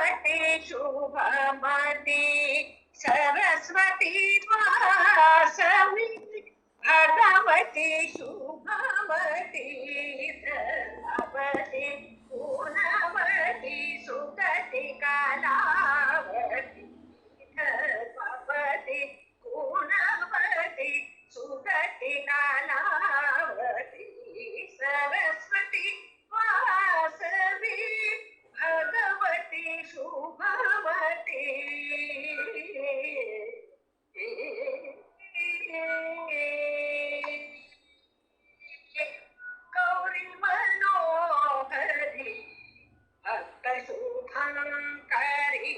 भगवती शुभमती सरस्वती वासवी भगवती शुभमती धर्मवती गुणवती सुगति कलावती धर्मवती गुणवती सुगति कलावती सरस्वती वासवी भगवती शुभवती गौरी मनोहरी भक्त शुभंकरी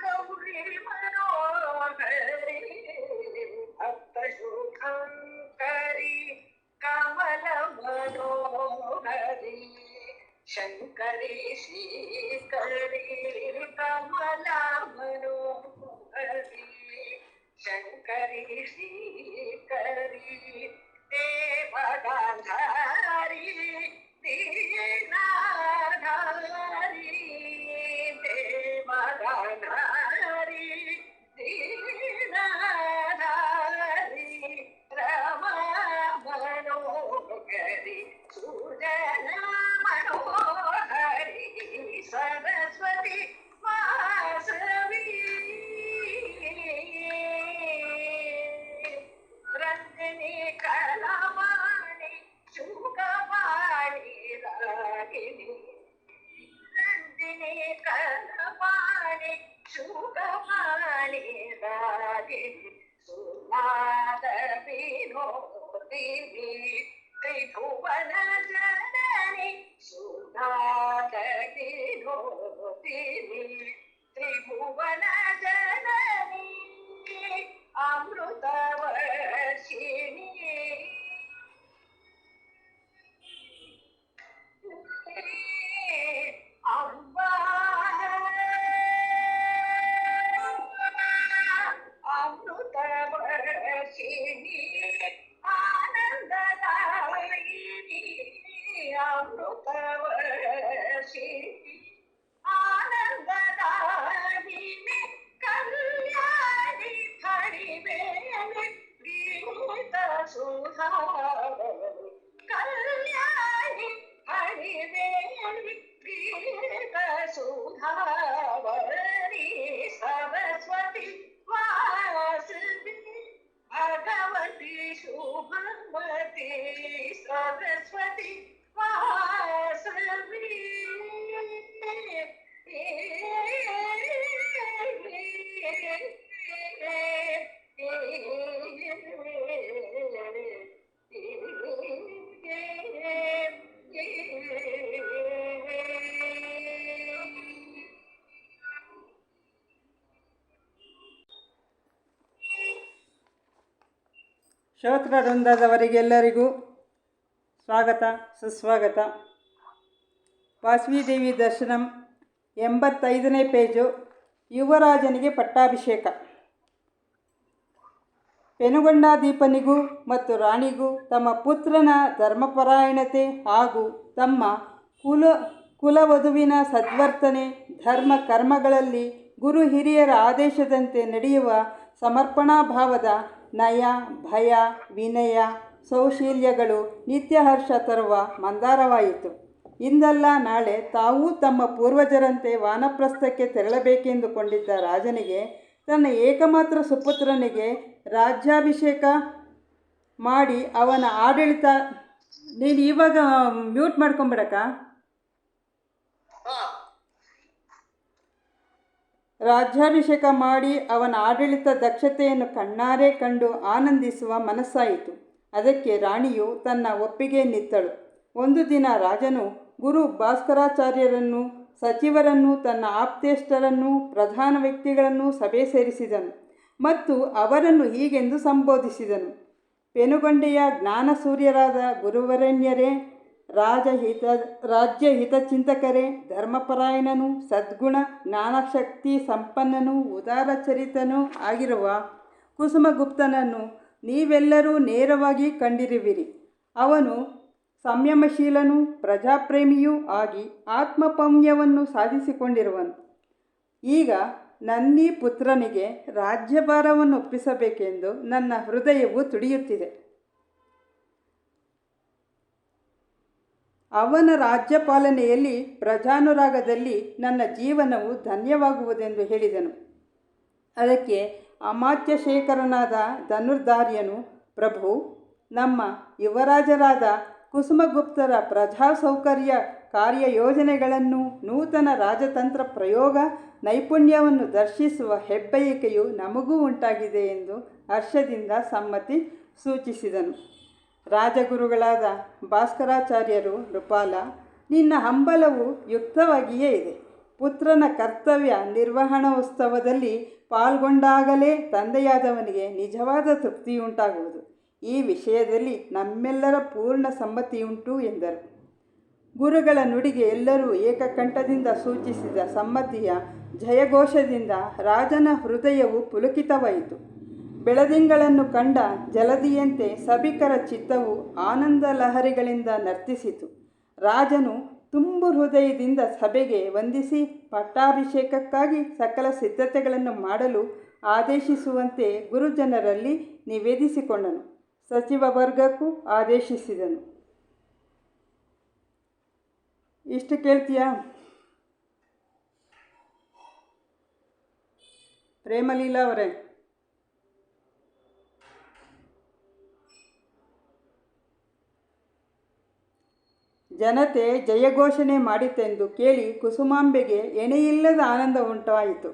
गौरी मनोहरी भक्त शुभंकरी कमल मनोहरी शंकरी श्रीकरी कमला मनोहरी शंकरी श्रीकरी देवगांधारी दीनाधारी देवगांधारी दीनाधारी रमा मनोहरी सुजना मनोहरी सरस्वती वासवी रंजनी कलावाणी शुकवाणी रागिनी रंजनी कलावाणी शुकवाणी रागिनी सुनाद विनोदिनी त्रिभुवन जननी सुनाद विनोदिनी त्रिभुवन जननी अमृतवर्षिणी अम्बा अमृतवर्षिणी आनंददायिनी अमृतवर्षिणी आनंददायिनी कल्याणी हरिवेणी गीत सुधावनी कल्याणी हरिवेणी गीत सुधावनी सरस्वती वासवी भगवती शुभमती सरस्वती वासवी ಶ್ರೋತೃ ವೃಂದದವರಿಗೆಲ್ಲರಿಗೂ ಸ್ವಾಗತ ಸುಸ್ವಾಗತ. ವಾಸವಿದೇವಿ ದರ್ಶನಂ 85ನೇ ಪೇಜು. ಯುವರಾಜನಿಗೆ ಪಟ್ಟಾಭಿಷೇಕ. ಪೆನುಗೊಂಡಾದೀಪನಿಗೂ ಮತ್ತು ರಾಣಿಗೂ ತಮ್ಮ ಪುತ್ರನ ಧರ್ಮಪರಾಯಣತೆ ಹಾಗೂ ತಮ್ಮ ಕುಲವಧುವಿನ ಸದ್ವರ್ತನೆ ಧರ್ಮ ಕರ್ಮಗಳಲ್ಲಿ ಗುರು ಹಿರಿಯರ ಆದೇಶದಂತೆ ನಡೆಯುವ ಸಮರ್ಪಣಾಭಾವದ ನಯ ಭಯ ವಿನಯ ಸೌಶೀಲ್ಯಗಳು ನಿತ್ಯ ಹರ್ಷ ತರುವ ಮಂದಾರವಾಯಿತು. ಇಂದಲ್ಲ ನಾಳೆ ತಾವೂ ತಮ್ಮ ಪೂರ್ವಜರಂತೆ ವಾನಪ್ರಸ್ಥಕ್ಕೆ ತೆರಳಬೇಕೆಂದುಕೊಂಡಿದ್ದ ರಾಜನಿಗೆ ತನ್ನ ಏಕಮಾತ್ರ ಸುಪುತ್ರನಿಗೆ ರಾಜ್ಯಾಭಿಷೇಕ ಮಾಡಿ ಅವನ ಆಡಳಿತ ನೀನು ಇವಾಗ ಮ್ಯೂಟ್ ಮಾಡ್ಕೊಂಬಿಡಕ್ಕ. ರಾಜ್ಯಾಭಿಷೇಕ ಮಾಡಿ ಅವನ ಆಡಳಿತ ದಕ್ಷತೆಯನ್ನು ಕಣ್ಣಾರೆ ಕಂಡು ಆನಂದಿಸುವ ಮನಸ್ಸಾಯಿತು. ಅದಕ್ಕೆ ರಾಣಿಯು ತನ್ನ ಒಪ್ಪಿಗೆಯನ್ನಿತ್ತಳು. ಒಂದು ದಿನ ರಾಜನು ಗುರು ಭಾಸ್ಕರಾಚಾರ್ಯರನ್ನು ಸಚಿವರನ್ನು ತನ್ನ ಆಪ್ತೇಷ್ಟರನ್ನು ಪ್ರಧಾನ ವ್ಯಕ್ತಿಗಳನ್ನು ಸಭೆ ಸೇರಿಸಿದನು ಮತ್ತು ಅವರನ್ನು ಹೀಗೆಂದು ಸಂಬೋಧಿಸಿದನು. ಪೆನುಗೊಂಡೆಯ ಜ್ಞಾನಸೂರ್ಯರಾದ ಗುರುವರೆಣ್ಯರೇ, ರಾಜ್ಯ ಹಿತಚಿಂತಕರೇ, ಧರ್ಮಪರಾಯಣನೂ ಸದ್ಗುಣ ಜ್ಞಾನಶಕ್ತಿ ಸಂಪನ್ನನೂ ಉದಾರಚರಿತನೂ ಆಗಿರುವ ಕುಸುಮಗುಪ್ತನನ್ನು ನೀವೆಲ್ಲರೂ ನೇರವಾಗಿ ಕಂಡಿರುವಿರಿ. ಅವನು ಸಂಯಮಶೀಲನೂ ಪ್ರಜಾಪ್ರೇಮಿಯೂ ಆಗಿ ಆತ್ಮಪೌಣ್ಯವನ್ನು ಸಾಧಿಸಿಕೊಂಡಿರುವನು. ಈಗ ನನ್ನೀ ಪುತ್ರನಿಗೆ ರಾಜ್ಯಭಾರವನ್ನು ಒಪ್ಪಿಸಬೇಕೆಂದು ನನ್ನ ಹೃದಯವು ತುಡಿಯುತ್ತಿದೆ. ಅವನ ರಾಜ್ಯಪಾಲನೆಯಲ್ಲಿ ಪ್ರಜಾನುರಾಗದಲ್ಲಿ ನನ್ನ ಜೀವನವು ಧನ್ಯವಾಗುವುದೆಂದು ಹೇಳಿದನು. ಅದಕ್ಕೆ ಅಮಾತ್ಯಶೇಖರನಾದ ಧನುರ್ಧಾರ್ಯನು, ಪ್ರಭು, ನಮ್ಮ ಯುವರಾಜರಾದ ಕುಸುಮಗುಪ್ತರ ಪ್ರಜಾಸೌಕರ್ಯ ಕಾರ್ಯಯೋಜನೆಗಳನ್ನು ನೂತನ ರಾಜತಂತ್ರ ಪ್ರಯೋಗ ನೈಪುಣ್ಯವನ್ನು ದರ್ಶಿಸುವ ಹೆಬ್ಬಯಕೆಯು ನಮಗೂ ಉಂಟಾಗಿದೆ ಎಂದು ಹರ್ಷದಿಂದ ಸಮ್ಮತಿ ಸೂಚಿಸಿದನು. ರಾಜಗುರುಗಳಾದ ಭಾಸ್ಕರಾಚಾರ್ಯರು, ನೃಪಾಲ, ನಿನ್ನ ಹಂಬಲವು ಯುಕ್ತವಾಗಿಯೇ ಇದೆ. ಪುತ್ರನ ಕರ್ತವ್ಯ ನಿರ್ವಹಣೋತ್ಸವದಲ್ಲಿ ಪಾಲ್ಗೊಂಡಾಗಲೇ ತಂದೆಯಾದವನಿಗೆ ನಿಜವಾದ ತೃಪ್ತಿಯುಂಟಾಗುವುದು. ಈ ವಿಷಯದಲ್ಲಿ ನಮ್ಮೆಲ್ಲರ ಪೂರ್ಣ ಸಮ್ಮತಿಯುಂಟು ಎಂದರು. ಗುರುಗಳ ನುಡಿಗೆ ಎಲ್ಲರೂ ಏಕಕಂಠದಿಂದ ಸೂಚಿಸಿದ ಸಮ್ಮತಿಯ ಜಯಘೋಷದಿಂದ ರಾಜನ ಹೃದಯವು ಪುಲಕಿತವಾಯಿತು. ಬೆಳದಿಂಗಳನ್ನು ಕಂಡ ಜಲಧಿಯಂತೆ ಸಭಿಕರ ಚಿತ್ತವು ಆನಂದ ಲಹರಿಗಳಿಂದ ನರ್ತಿಸಿತು. ರಾಜನು ತುಂಬು ಹೃದಯದಿಂದ ಸಭೆಗೆ ವಂದಿಸಿ ಪಟ್ಟಾಭಿಷೇಕಕ್ಕಾಗಿ ಸಕಲ ಸಿದ್ಧತೆಗಳನ್ನು ಮಾಡಲು ಆದೇಶಿಸುವಂತೆ ಗುರುಜನರಲ್ಲಿ ನಿವೇದಿಸಿಕೊಂಡನು. ಸಚಿವ ವರ್ಗಕ್ಕೂ ಆದೇಶಿಸಿದನು. ಇಷ್ಟು ಕೇಳ್ತೀಯಾ ಪ್ರೇಮಲೀಲಾ ಅವರೇ? ಜನತೆ ಜಯಘೋಷಣೆ ಮಾಡಿತೆಂದು ಕೇಳಿ ಕುಸುಮಾಂಬೆಗೆ ಎಣೆಯಿಲ್ಲದ ಆನಂದ ಉಂಟಾಯಿತು.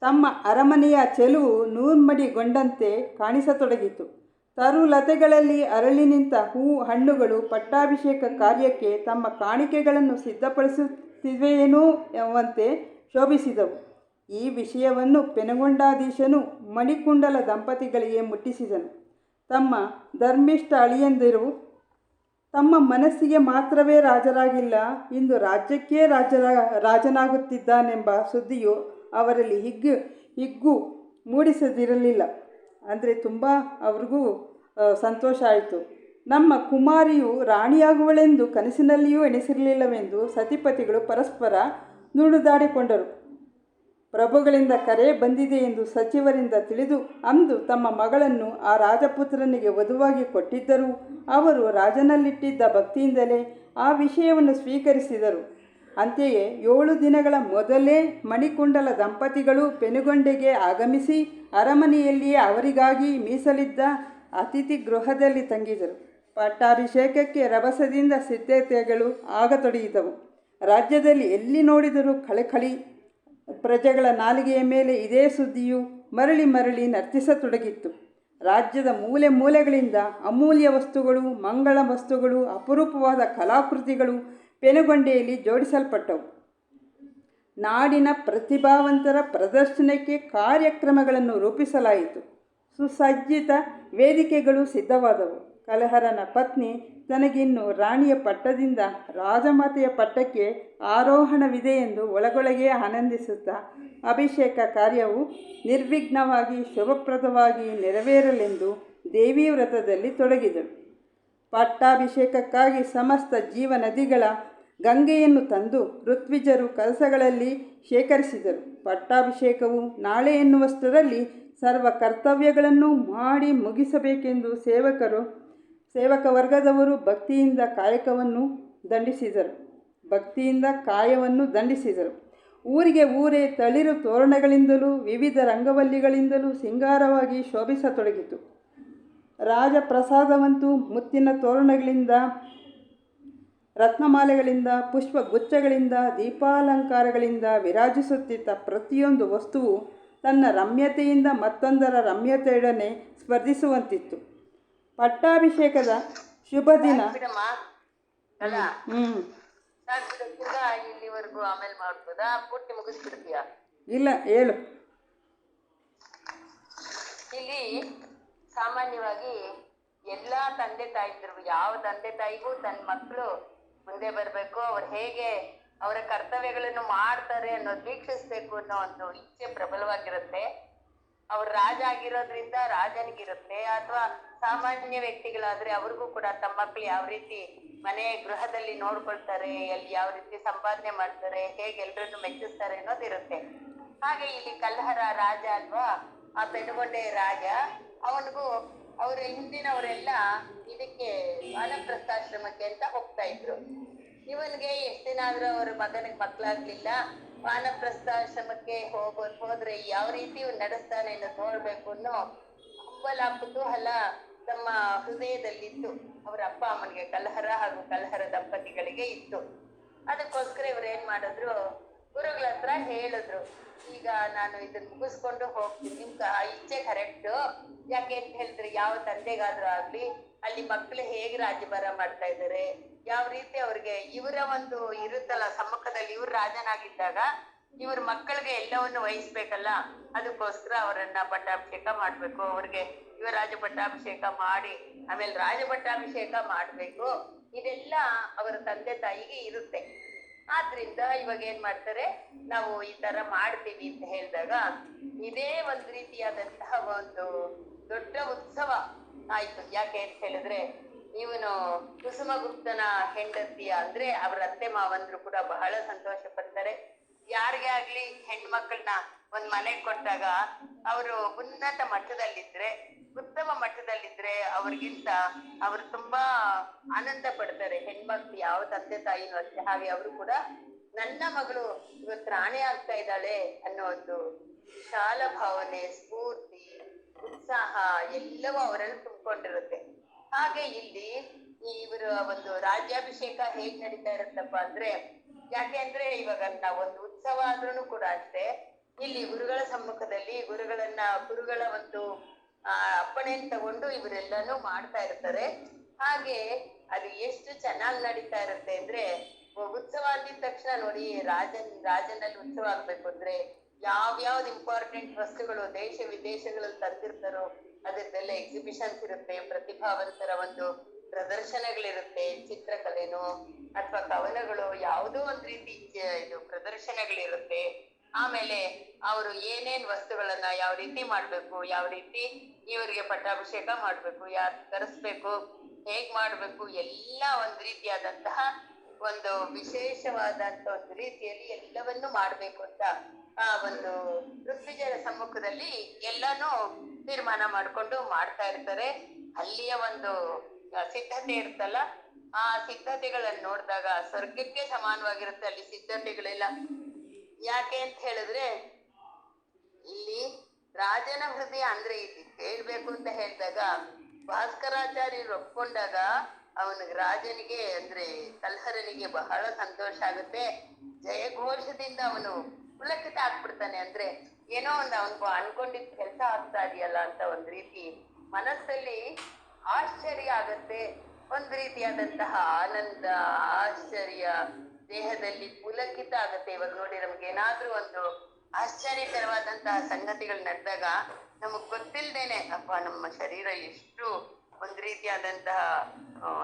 ತಮ್ಮ ಅರಮನೆಯ ಚೆಲುವು ನೂರ್ಮಡಿಗೊಂಡಂತೆ ಕಾಣಿಸತೊಡಗಿತು. ತರುಲತೆಗಳಲ್ಲಿ ಅರಳಿ ನಿಂತ ಹೂ ಹಣ್ಣುಗಳು ಪಟ್ಟಾಭಿಷೇಕ ಕಾರ್ಯಕ್ಕೆ ತಮ್ಮ ಕಾಣಿಕೆಗಳನ್ನು ಸಿದ್ಧಪಡಿಸುತ್ತಿವೆಯೇನೋ ಎಂಬಂತೆ ಶೋಭಿಸಿದವು. ಈ ವಿಷಯವನ್ನು ಪೆನುಗೊಂಡಾಧೀಶನು ಮಣಿಕುಂಡಲ ದಂಪತಿಗಳಿಗೆ ಮುಟ್ಟಿಸಿದನು. ತಮ್ಮ ಧರ್ಮಿಷ್ಠ ಅಳಿಯಂದಿರು ತಮ್ಮ ಮನಸ್ಸಿಗೆ ಮಾತ್ರವೇ ರಾಜರಾಗಿಲ್ಲ, ಇಂದು ರಾಜ್ಯಕ್ಕೇ ರಾಜನಾಗುತ್ತಿದ್ದಾನೆಂಬ ಸುದ್ದಿಯು ಅವರಲ್ಲಿ ಹಿಗ್ಗು ಮೂಡಿಸದಿರಲಿಲ್ಲ. ಅಂದರೆ ತುಂಬ ಅವ್ರಿಗೂ ಸಂತೋಷ ಆಯಿತು. ನಮ್ಮ ಕುಮಾರಿಯು ರಾಣಿಯಾಗುವಳೆಂದು ಕನಸಿನಲ್ಲಿಯೂ ಎಣಿಸಿರಲಿಲ್ಲವೆಂದು ಸತಿಪತಿಗಳು ಪರಸ್ಪರ ನುಡಿದಾಡಿಕೊಂಡರು. ಪ್ರಭುಗಳಿಂದ ಕರೆ ಬಂದಿದೆ ಎಂದು ಸಚಿವರಿಂದ ತಿಳಿದು ಅಂದು ತಮ್ಮ ಮಗಳನ್ನು ಆ ರಾಜಪುತ್ರನಿಗೆ ವಧುವಾಗಿ ಕೊಟ್ಟಿದ್ದರೂ ಅವರು ರಾಜನಲ್ಲಿಟ್ಟಿದ್ದ ಭಕ್ತಿಯಿಂದಲೇ ಆ ವಿಷಯವನ್ನು ಸ್ವೀಕರಿಸಿದರು. ಅಂತೆಯೇ 7 ದಿನಗಳ ಮೊದಲೇ ಮಣಿಕುಂಡಲ ದಂಪತಿಗಳು ಪೆನುಗೊಂಡೆಗೆ ಆಗಮಿಸಿ ಅರಮನೆಯಲ್ಲಿಯೇ ಅವರಿಗಾಗಿ ಮೀಸಲಿದ್ದ ಅತಿಥಿ ಗೃಹದಲ್ಲಿ ತಂಗಿದರು. ಪಟ್ಟಾಭಿಷೇಕಕ್ಕೆ ರಭಸದಿಂದ ಸಿದ್ಧತೆಗಳು ಆಗತೊಡಗಿದವು. ರಾಜ್ಯದಲ್ಲಿ ಎಲ್ಲಿ ನೋಡಿದರೂ ಕಳಕಳಿ. ಪ್ರಜೆಗಳ ನಾಲಿಗೆಯ ಮೇಲೆ ಇದೇ ಸುದ್ದಿಯು ಮರಳಿ ಮರಳಿ ನರ್ತಿಸತೊಡಗಿತ್ತು. ರಾಜ್ಯದ ಮೂಲೆ ಮೂಲೆಗಳಿಂದ ಅಮೂಲ್ಯ ವಸ್ತುಗಳು, ಮಂಗಳ ವಸ್ತುಗಳು, ಅಪರೂಪವಾದ ಕಲಾಕೃತಿಗಳು ಪೆನುಗೊಂಡೆಯಲ್ಲಿ ಜೋಡಿಸಲ್ಪಟ್ಟವು. ನಾಡಿನ ಪ್ರತಿಭಾವಂತರ ಪ್ರದರ್ಶನಕ್ಕೆ ಕಾರ್ಯಕ್ರಮಗಳನ್ನು ರೂಪಿಸಲಾಯಿತು. ಸುಸಜ್ಜಿತ ವೇದಿಕೆಗಳು ಸಿದ್ಧವಾದವು. ಕಲಹರನ ಪತ್ನಿ ತನಗಿನ್ನು ರಾಣಿಯ ಪಟ್ಟದಿಂದ ರಾಜಮಾತೆಯ ಪಟ್ಟಕ್ಕೆ ಆರೋಹಣವಿದೆ ಎಂದು ಒಳಗೊಳಗೆ ಆನಂದಿಸುತ್ತಾ ಅಭಿಷೇಕ ಕಾರ್ಯವು ನಿರ್ವಿಘ್ನವಾಗಿ ಶುಭಪ್ರದವಾಗಿ ನೆರವೇರಲೆಂದು ದೇವಿ ವ್ರತದಲ್ಲಿ ತೊಡಗಿದಳು. ಪಟ್ಟಾಭಿಷೇಕಕ್ಕಾಗಿ ಸಮಸ್ತ ಜೀವನದಿಗಳ ಗಂಗೆಯನ್ನು ತಂದು ಋತ್ವಿಜರು ಕಲಸಗಳಲ್ಲಿ ಶೇಖರಿಸಿದರು. ಪಟ್ಟಾಭಿಷೇಕವು ನಾಳೆ ಎನ್ನುವಷ್ಟರಲ್ಲಿ ಸರ್ವ ಕರ್ತವ್ಯಗಳನ್ನು ಮಾಡಿ ಮುಗಿಸಬೇಕೆಂದು ಸೇವಕ ವರ್ಗದವರು ಭಕ್ತಿಯಿಂದ ಕಾಯವನ್ನು ದಂಡಿಸಿದರು. ಊರಿಗೆ ಊರೇ ತಳಿರು ತೋರಣಗಳಿಂದಲೂ ವಿವಿಧ ರಂಗವಲ್ಲಿಗಳಿಂದಲೂ ಸಿಂಗಾರವಾಗಿ ಶೋಭಿಸತೊಡಗಿತು. ರಾಜಪ್ರಸಾದವಂತೂ ಮುತ್ತಿನ ತೋರಣಗಳಿಂದ, ರತ್ನಮಾಲೆಗಳಿಂದ, ಪುಷ್ಪಗುಚ್ಛಗಳಿಂದ, ದೀಪಾಲಂಕಾರಗಳಿಂದ ವಿರಾಜಿಸುತ್ತಿದ್ದ ಪ್ರತಿಯೊಂದು ವಸ್ತುವು ತನ್ನ ರಮ್ಯತೆಯಿಂದ ಮತ್ತೊಂದರ ರಮ್ಯತೆಯೊಡನೆ ಸ್ಪರ್ಧಿಸುವಂತಿತ್ತು. ಪಟ್ಟಾಭಿಷೇಕದ ಶುಭ ದಿನ. ಇಲ್ಲಿವರೆಗೂ ಆಮೇಲೆ ಮಾಡ್ಬೋದಾ? ಪೂರ್ತಿ ಮುಗಿಸ್ಬಿಡ್ತೀಯಾ? ಇಲ್ಲ, ಹೇಳು. ಇಲ್ಲಿ ಸಾಮಾನ್ಯವಾಗಿ ಎಲ್ಲಾ ತಂದೆ ತಾಯಿದ್ರು, ಯಾವ ತಂದೆ ತಾಯಿಗೂ ತನ್ನ ಮಕ್ಕಳು ಮುಂದೆ ಬರಬೇಕು, ಅವ್ರು ಹೇಗೆ ಅವರ ಕರ್ತವ್ಯಗಳನ್ನು ಮಾಡ್ತಾರೆ ಅನ್ನೋದು ವೀಕ್ಷಿಸ್ಬೇಕು ಅನ್ನೋ ಒಂದು ಇಚ್ಛೆ ಪ್ರಬಲವಾಗಿರುತ್ತೆ. ಅವ್ರು ರಾಜ ಆಗಿರೋದ್ರಿಂದ ರಾಜನಿಗಿರುತ್ತೆ, ಅಥವಾ ಸಾಮಾನ್ಯ ವ್ಯಕ್ತಿಗಳಾದ್ರೆ ಅವ್ರಿಗೂ ಕೂಡ ತಮ್ಮ ಮಕ್ಕಳು ಯಾವ ರೀತಿ ಮನೆ ಗೃಹದಲ್ಲಿ ನೋಡ್ಕೊಳ್ತಾರೆ, ಎಲ್ಲಿ ಯಾವ ರೀತಿ ಸಂಪಾದನೆ ಮಾಡ್ತಾರೆ, ಹೇಗೆ ಎಲ್ರನ್ನು ಮೆಚ್ಚಿಸ್ತಾರೆ ಅನ್ನೋದಿರುತ್ತೆ. ಹಾಗೆ ಇಲ್ಲಿ ಕಲ್ಲಹರ ರಾಜ ಅಲ್ವಾ, ಆ ಪೆನುಗೊಂಡೆ ರಾಜ, ಅವನಿಗೂ ಅವ್ರ ಹಿಂದಿನವರೆಲ್ಲ ಇದಕ್ಕೆ ವಾನಪ್ರಸ್ಥಾಶ್ರಮಕ್ಕೆ ಅಂತ ಹೋಗ್ತಾ ಇದ್ರು. ಇವನ್ಗೆ ಎಷ್ಟ್ ದಿನ ಆದ್ರೂ ಅವ್ರ ಮಗನಿಗೆ ಮಕ್ಳಾಗ್ಲಿಲ್ಲ. ವಾನಪ್ರಸ್ಥಾಶ್ರಮಕ್ಕೆ ಹೋದ್ರೆ ಯಾವ ರೀತಿ ಇವ್ನು ನಡೆಸ್ತಾನೆ ಅನ್ನೋದು ನೋಡ್ಬೇಕು ಅನ್ನೋ ಹಂಬಲ ಕುತೂಹಲ ತಮ್ಮ ಹೃದಯದಲ್ಲಿತ್ತು. ಅವ್ರ ಅಪ್ಪ ಅಮ್ಮನಿಗೆ, ಕಲ್ಲಹರ ಹಾಗೂ ಕಲ್ಲಹರ ದಂಪತಿಗಳಿಗೆ ಇತ್ತು. ಅದಕ್ಕೋಸ್ಕರ ಇವ್ರು ಏನ್ ಮಾಡಿದ್ರು, ಗುರುಗಳ ಹತ್ರ ಹೇಳಿದ್ರು, ಈಗ ನಾನು ಇದನ್ನ ಮುಗಿಸ್ಕೊಂಡು ಹೋಗ್ತೀನಿ, ನಿಮ್ಗ ಇಚ್ಛೆ ಕರೆಕ್ಟ್. ಯಾಕೆ ಅಂತ ಹೇಳಿದ್ರೆ, ಯಾವ ತಂದೆಗಾದ್ರೂ ಆಗ್ಲಿ ಅಲ್ಲಿ ಮಕ್ಳು ಹೇಗೆ ರಾಜ್ಯಭಾರ ಮಾಡ್ತಾ ಇದ್ದಾರೆ, ಯಾವ ರೀತಿ ಅವ್ರಿಗೆ ಇವರ ಒಂದು ಇರುತ್ತಲ್ಲ ಸಮ್ಮುಖದಲ್ಲಿ, ಇವ್ರು ರಾಜನಾಗಿದ್ದಾಗ ಇವ್ರ ಮಕ್ಕಳಿಗೆ ಎಲ್ಲವನ್ನು ವಹಿಸ್ಬೇಕಲ್ಲ. ಅದಕ್ಕೋಸ್ಕರ ಅವರನ್ನ ಪಟ್ಟಾಭಿಷೇಕ ಮಾಡ್ಬೇಕು, ಅವ್ರಿಗೆ ಯುವರಾಜ ಪಟ್ಟಾಭಿಷೇಕ ಮಾಡಿ ಆಮೇಲೆ ರಾಜಪಟ್ಟಾಭಿಷೇಕ ಮಾಡ್ಬೇಕು. ಇದೆಲ್ಲ ಅವರ ತಂದೆ ತಾಯಿಗೆ ಇರುತ್ತೆ. ಆದ್ರಿಂದ ಇವಾಗ ಏನ್ ಮಾಡ್ತಾರೆ, ನಾವು ಈ ತರ ಮಾಡ್ತೀವಿ ಅಂತ ಹೇಳಿದಾಗ ಇದೇ ಒಂದ್ ರೀತಿಯಾದಂತಹ ಒಂದು ದೊಡ್ಡ ಉತ್ಸವ ಆಯ್ತು. ಯಾಕೆ ಅಂತ ಹೇಳಿದ್ರೆ, ಇವನು ಕುಸುಮಗುಪ್ತನ ಹೆಂಡತಿಯ ಅಂದ್ರೆ ಅವರ ಅತ್ತೆ ಮಾವಂದ್ರು ಕೂಡ ಬಹಳ ಸಂತೋಷ ಪಡ್ತಾರೆ. ಯಾರಿಗೆ ಆಗ್ಲಿ ಹೆಣ್ಮಕ್ಳನ್ನ ಒಂದ್ ಮನೆಗ್ ಕೊಟ್ಟಾಗ ಅವರು ಉನ್ನತ ಮಟ್ಟದಲ್ಲಿದ್ರೆ, ಉತ್ತಮ ಮಟ್ಟದಲ್ಲಿದ್ರೆ ಅವ್ರಿಗಿಂತ ಅವ್ರು ತುಂಬಾ ಆನಂದ ಪಡ್ತಾರೆ. ಹೆಣ್ಮಕ್ಳು ಯಾವ ತಂದೆ ತಾಯಿನೂ ಅಷ್ಟೇ. ಹಾಗೆ ಅವರು ಕೂಡ ನನ್ನ ಮಗಳು ಇವತ್ತು ರಾಣಿ ಆಗ್ತಾ ಇದ್ದಾಳೆ ಅನ್ನೋ ಒಂದು ವಿಶಾಲ ಭಾವನೆ, ಸ್ಫೂರ್ತಿ, ಉತ್ಸಾಹ ಎಲ್ಲವೂ ಅವರಲ್ಲಿ ತುಂಬಿಕೊಂಡಿರುತ್ತೆ. ಹಾಗೆ ಇಲ್ಲಿ ಇವರ ಒಂದು ರಾಜ್ಯಾಭಿಷೇಕ ಹೇಗ್ ನಡೀತಾ ಇರುತ್ತಪ್ಪ ಅಂದ್ರೆ, ಯಾಕೆ ಅಂದ್ರೆ ಇವಾಗ ನಾವು ಒಂದು ಉತ್ಸವ ಆದ್ರೂ ಕೂಡ ಅಷ್ಟೇ, ಇಲ್ಲಿ ಗುರುಗಳ ಸಮ್ಮುಖದಲ್ಲಿ ಗುರುಗಳ ಒಂದು ಅಪ್ಪಣೆಯನ್ನು ತಗೊಂಡು ಇವರೆಲ್ಲಾನು ಮಾಡ್ತಾ ಇರ್ತಾರೆ. ಹಾಗೆ ಅದು ಎಷ್ಟು ಚೆನ್ನಾಗಿ ನಡೀತಾ ಇರುತ್ತೆ ಅಂದ್ರೆ, ಉತ್ಸವ ಅಂದಿದ ತಕ್ಷಣ ನೋಡಿ, ರಾಜನಲ್ಲಿ ಉತ್ಸವ ಆಗ್ಬೇಕು ಅಂದ್ರೆ ಯಾವ್ಯಾವ್ದು ಇಂಪಾರ್ಟೆಂಟ್ ವಸ್ತುಗಳು ದೇಶ ವಿದೇಶಗಳಲ್ಲಿ ತಂದಿರ್ತಾರೋ ಅದರದ್ದೆಲ್ಲ ಎಕ್ಸಿಬಿಷನ್ಸ್ ಇರುತ್ತೆ, ಪ್ರತಿಭಾವಂತರ ಒಂದು ಪ್ರದರ್ಶನಗಳಿರುತ್ತೆ, ಚಿತ್ರಕಲೆನೋ ಅಥವಾ ಕವನಗಳು ಯಾವುದೋ ಒಂದ್ ರೀತಿ ಇದು ಪ್ರದರ್ಶನಗಳಿರುತ್ತೆ. ಆಮೇಲೆ ಅವರು ಏನೇನ್ ವಸ್ತುಗಳನ್ನ ಯಾವ ರೀತಿ ಮಾಡ್ಬೇಕು, ಯಾವ ರೀತಿ ಇವರಿಗೆ ಪಟ್ಟಾಭಿಷೇಕ ಮಾಡ್ಬೇಕು, ಯಾರು ಕರೆಸ್ಬೇಕು, ಹೇಗ್ ಮಾಡ್ಬೇಕು, ಎಲ್ಲ ಒಂದ್ ರೀತಿಯಾದಂತಹ ಒಂದು ವಿಶೇಷವಾದಂತ ಒಂದು ರೀತಿಯಲ್ಲಿ ಎಲ್ಲವನ್ನೂ ಮಾಡ್ಬೇಕು ಅಂತ ಆ ಒಂದು ಋತ್ವಿಜರ ಸಮ್ಮುಖದಲ್ಲಿ ಎಲ್ಲಾನು ತೀರ್ಮಾನ ಮಾಡ್ಕೊಂಡು ಮಾಡ್ತಾ ಇರ್ತಾರೆ. ಅಲ್ಲಿಯ ಒಂದು ಸಿದ್ಧತೆ ಇರ್ತಲ್ಲ, ಆ ಸಿದ್ಧತೆಗಳನ್ನ ನೋಡಿದಾಗ ಸ್ವರ್ಗಕ್ಕೆ ಸಮಾನವಾಗಿರುತ್ತೆ ಅಲ್ಲಿ ಸಿದ್ಧತೆಗಳೆಲ್ಲ. ಯಾಕೆ ಅಂತ ಹೇಳಿದ್ರೆ, ಇಲ್ಲಿ ರಾಜನ ಹೃದಯ ಅಂದ್ರೆ ಇಲ್ಲಿ ಹೇಳ್ಬೇಕು ಅಂತ ಹೇಳಿದಾಗ ಭಾಸ್ಕರಾಚಾರ್ಯರು ಒಪ್ಕೊಂಡಾಗ ಅವನಿಗೆ ರಾಜನಿಗೆ ಅಂದ್ರೆ ಕಲ್ಹರನಿಗೆ ಬಹಳ ಸಂತೋಷ ಆಗುತ್ತೆ. ಜಯಘೋಷದಿಂದ ಅವನು ಪುಲಕಿತ ಆಗ್ಬಿಡ್ತಾನೆ. ಅಂದ್ರೆ ಏನೋ ಒಂದು ಅವನ್ಗೂ ಅನ್ಕೊಂಡಿದ್ ಕೆಲಸ ಆಗ್ತಾ ಇದೆಯಲ್ಲ ಅಂತ ಒಂದ್ ರೀತಿ ಮನಸ್ಸಲ್ಲಿ ಆಶ್ಚರ್ಯ ಆಗತ್ತೆ. ಒಂದ್ ರೀತಿಯಾದಂತಹ ಆನಂದ, ಆಶ್ಚರ್ಯ ದೇಹದಲ್ಲಿ ಪುಲಕಿತ ಆಗತ್ತೆ. ಇವಾಗ ನೋಡಿ, ನಮ್ಗೆ ಏನಾದ್ರೂ ಒಂದು ಆಶ್ಚರ್ಯಕರವಾದಂತಹ ಸಂಗತಿಗಳು ನಡೆದಾಗ ನಮಗ್ ಗೊತ್ತಿಲ್ದೇನೆ ಅಪ್ಪ ನಮ್ಮ ಶರೀರ ಎಷ್ಟು ಒಂದ್ ರೀತಿಯಾದಂತಹ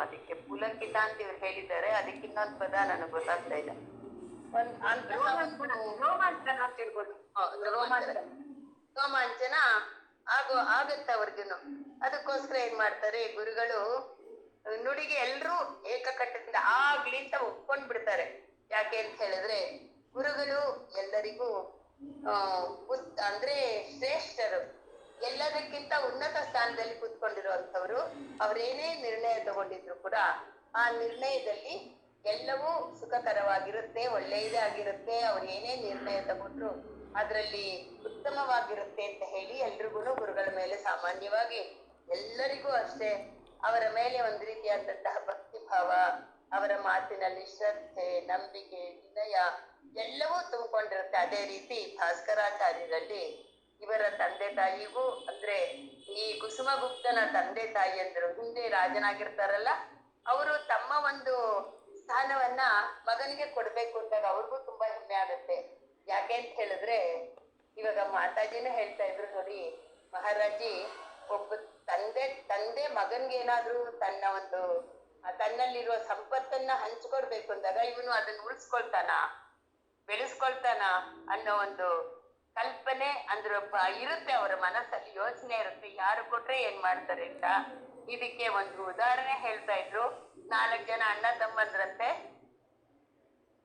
ಅದಕ್ಕೆ ಪುಲಕಿತ ಅಂತ ಇವ್ರು ಹೇಳಿದ್ದಾರೆ. ಅದಕ್ಕೆ ಇನ್ನೊಂದು ಪದ ನನಗೆ ಗೊತ್ತಾಗ್ತಾ ಇಲ್ಲ, ರೋಮಾಂಚನ ಆಗತ್ತ ಅವ್ರಿಗೂನು. ಅದಕ್ಕೋಸ್ಕರ ಏನ್ ಮಾಡ್ತಾರೆ ಗುರುಗಳು, ನುಡಿಗೆ ಎಲ್ರೂ ಏಕಕಂಠದಿಂದ ಆಗ್ಲಿ ಅಂತ ಒಪ್ಕೊಂಡ್ ಬಿಡ್ತಾರೆ. ಯಾಕೆ ಅಂತ ಹೇಳಿದ್ರೆ, ಗುರುಗಳು ಎಲ್ಲರಿಗೂ ಅಂದ್ರೆ ಶ್ರೇಷ್ಠರು, ಎಲ್ಲದಕ್ಕಿಂತ ಉನ್ನತ ಸ್ಥಾನದಲ್ಲಿ ಕೂತ್ಕೊಂಡಿರುವಂತವ್ರು. ಅವ್ರೇನೇ ನಿರ್ಣಯ ತಗೊಂಡಿದ್ರು ಕೂಡ ಆ ನಿರ್ಣಯದಲ್ಲಿ ಎಲ್ಲವೂ ಸುಖಕರವಾಗಿರುತ್ತೆ, ಒಳ್ಳೆಯದೇ ಆಗಿರುತ್ತೆ. ಅವ್ರು ಏನೇ ನಿರ್ಣಯ ತಗೊಂಡ್ರು ಅದರಲ್ಲಿ ಉತ್ತಮವಾಗಿರುತ್ತೆ ಅಂತ ಹೇಳಿ ಎಲ್ರಿಗೂ ಗುರುಗಳ ಮೇಲೆ ಸಾಮಾನ್ಯವಾಗಿ ಎಲ್ಲರಿಗೂ ಅಷ್ಟೇ ಅವರ ಮೇಲೆ ಒಂದು ರೀತಿಯಾದಂತಹ ಭಕ್ತಿ ಭಾವ, ಅವರ ಮಾತಿನಲ್ಲಿ ಶ್ರದ್ಧೆ, ನಂಬಿಕೆ, ವಿನಯ ಎಲ್ಲವೂ ತುಂಬಿಕೊಂಡಿರುತ್ತೆ. ಅದೇ ರೀತಿ ಭಾಸ್ಕರಾಚಾರ್ಯರಲ್ಲಿ ಇವರ ತಂದೆ ತಾಯಿಗೂ ಅಂದ್ರೆ ಈ ಕುಸುಮಗುಪ್ತನ ತಂದೆ ತಾಯಿ ಅಂದ್ರು ಹಿಂದೆ ರಾಜನಾಗಿರ್ತಾರಲ್ಲ, ಅವರು ತಮ್ಮ ಒಂದು ಸ್ಥಾನವನ್ನ ಮಗನಿಗೆ ಕೊಡ್ಬೇಕು ಅಂದಾಗ ಅವ್ರಿಗೂ ತುಂಬಾ ಹೆಮ್ಮೆ ಆಗುತ್ತೆ. ಯಾಕೆ ಅಂತ ಹೇಳಿದ್ರೆ, ಇವಾಗ ಮಾತಾಜಿನೂ ಹೇಳ್ತಾ ಇದ್ರು ನೋಡಿ, ಮಹಾರಾಜಿ ಒಬ್ಬ ತಂದೆ ಮಗನ್ಗೆ ಏನಾದ್ರೂ ತನ್ನಲ್ಲಿರುವ ಸಂಪತ್ತನ್ನ ಹಂಚ್ಕೊಡ್ಬೇಕು ಅಂದಾಗ ಇವನು ಅದನ್ನ ಉಳಿಸ್ಕೊಳ್ತಾನ, ಬೆಳೆಸ್ಕೊಳ್ತಾನ ಅನ್ನೋ ಒಂದು ಕಲ್ಪನೆ ಅಂದ್ರೆ ಇರುತ್ತೆ. ಅವರ ಮನಸ್ಸಲ್ಲಿ ಯೋಚನೆ ಇರುತ್ತೆ, ಯಾರು ಕೊಟ್ರೆ ಏನ್ ಮಾಡ್ತಾರೆ ಅಂತ. ಇದಕ್ಕೆ ಒಂದು ಉದಾಹರಣೆ ಹೇಳ್ತಾ ಇದ್ರು. 4 ಜನ ಅಣ್ಣ ತಮ್ಮಂದ್ರಂತೆ,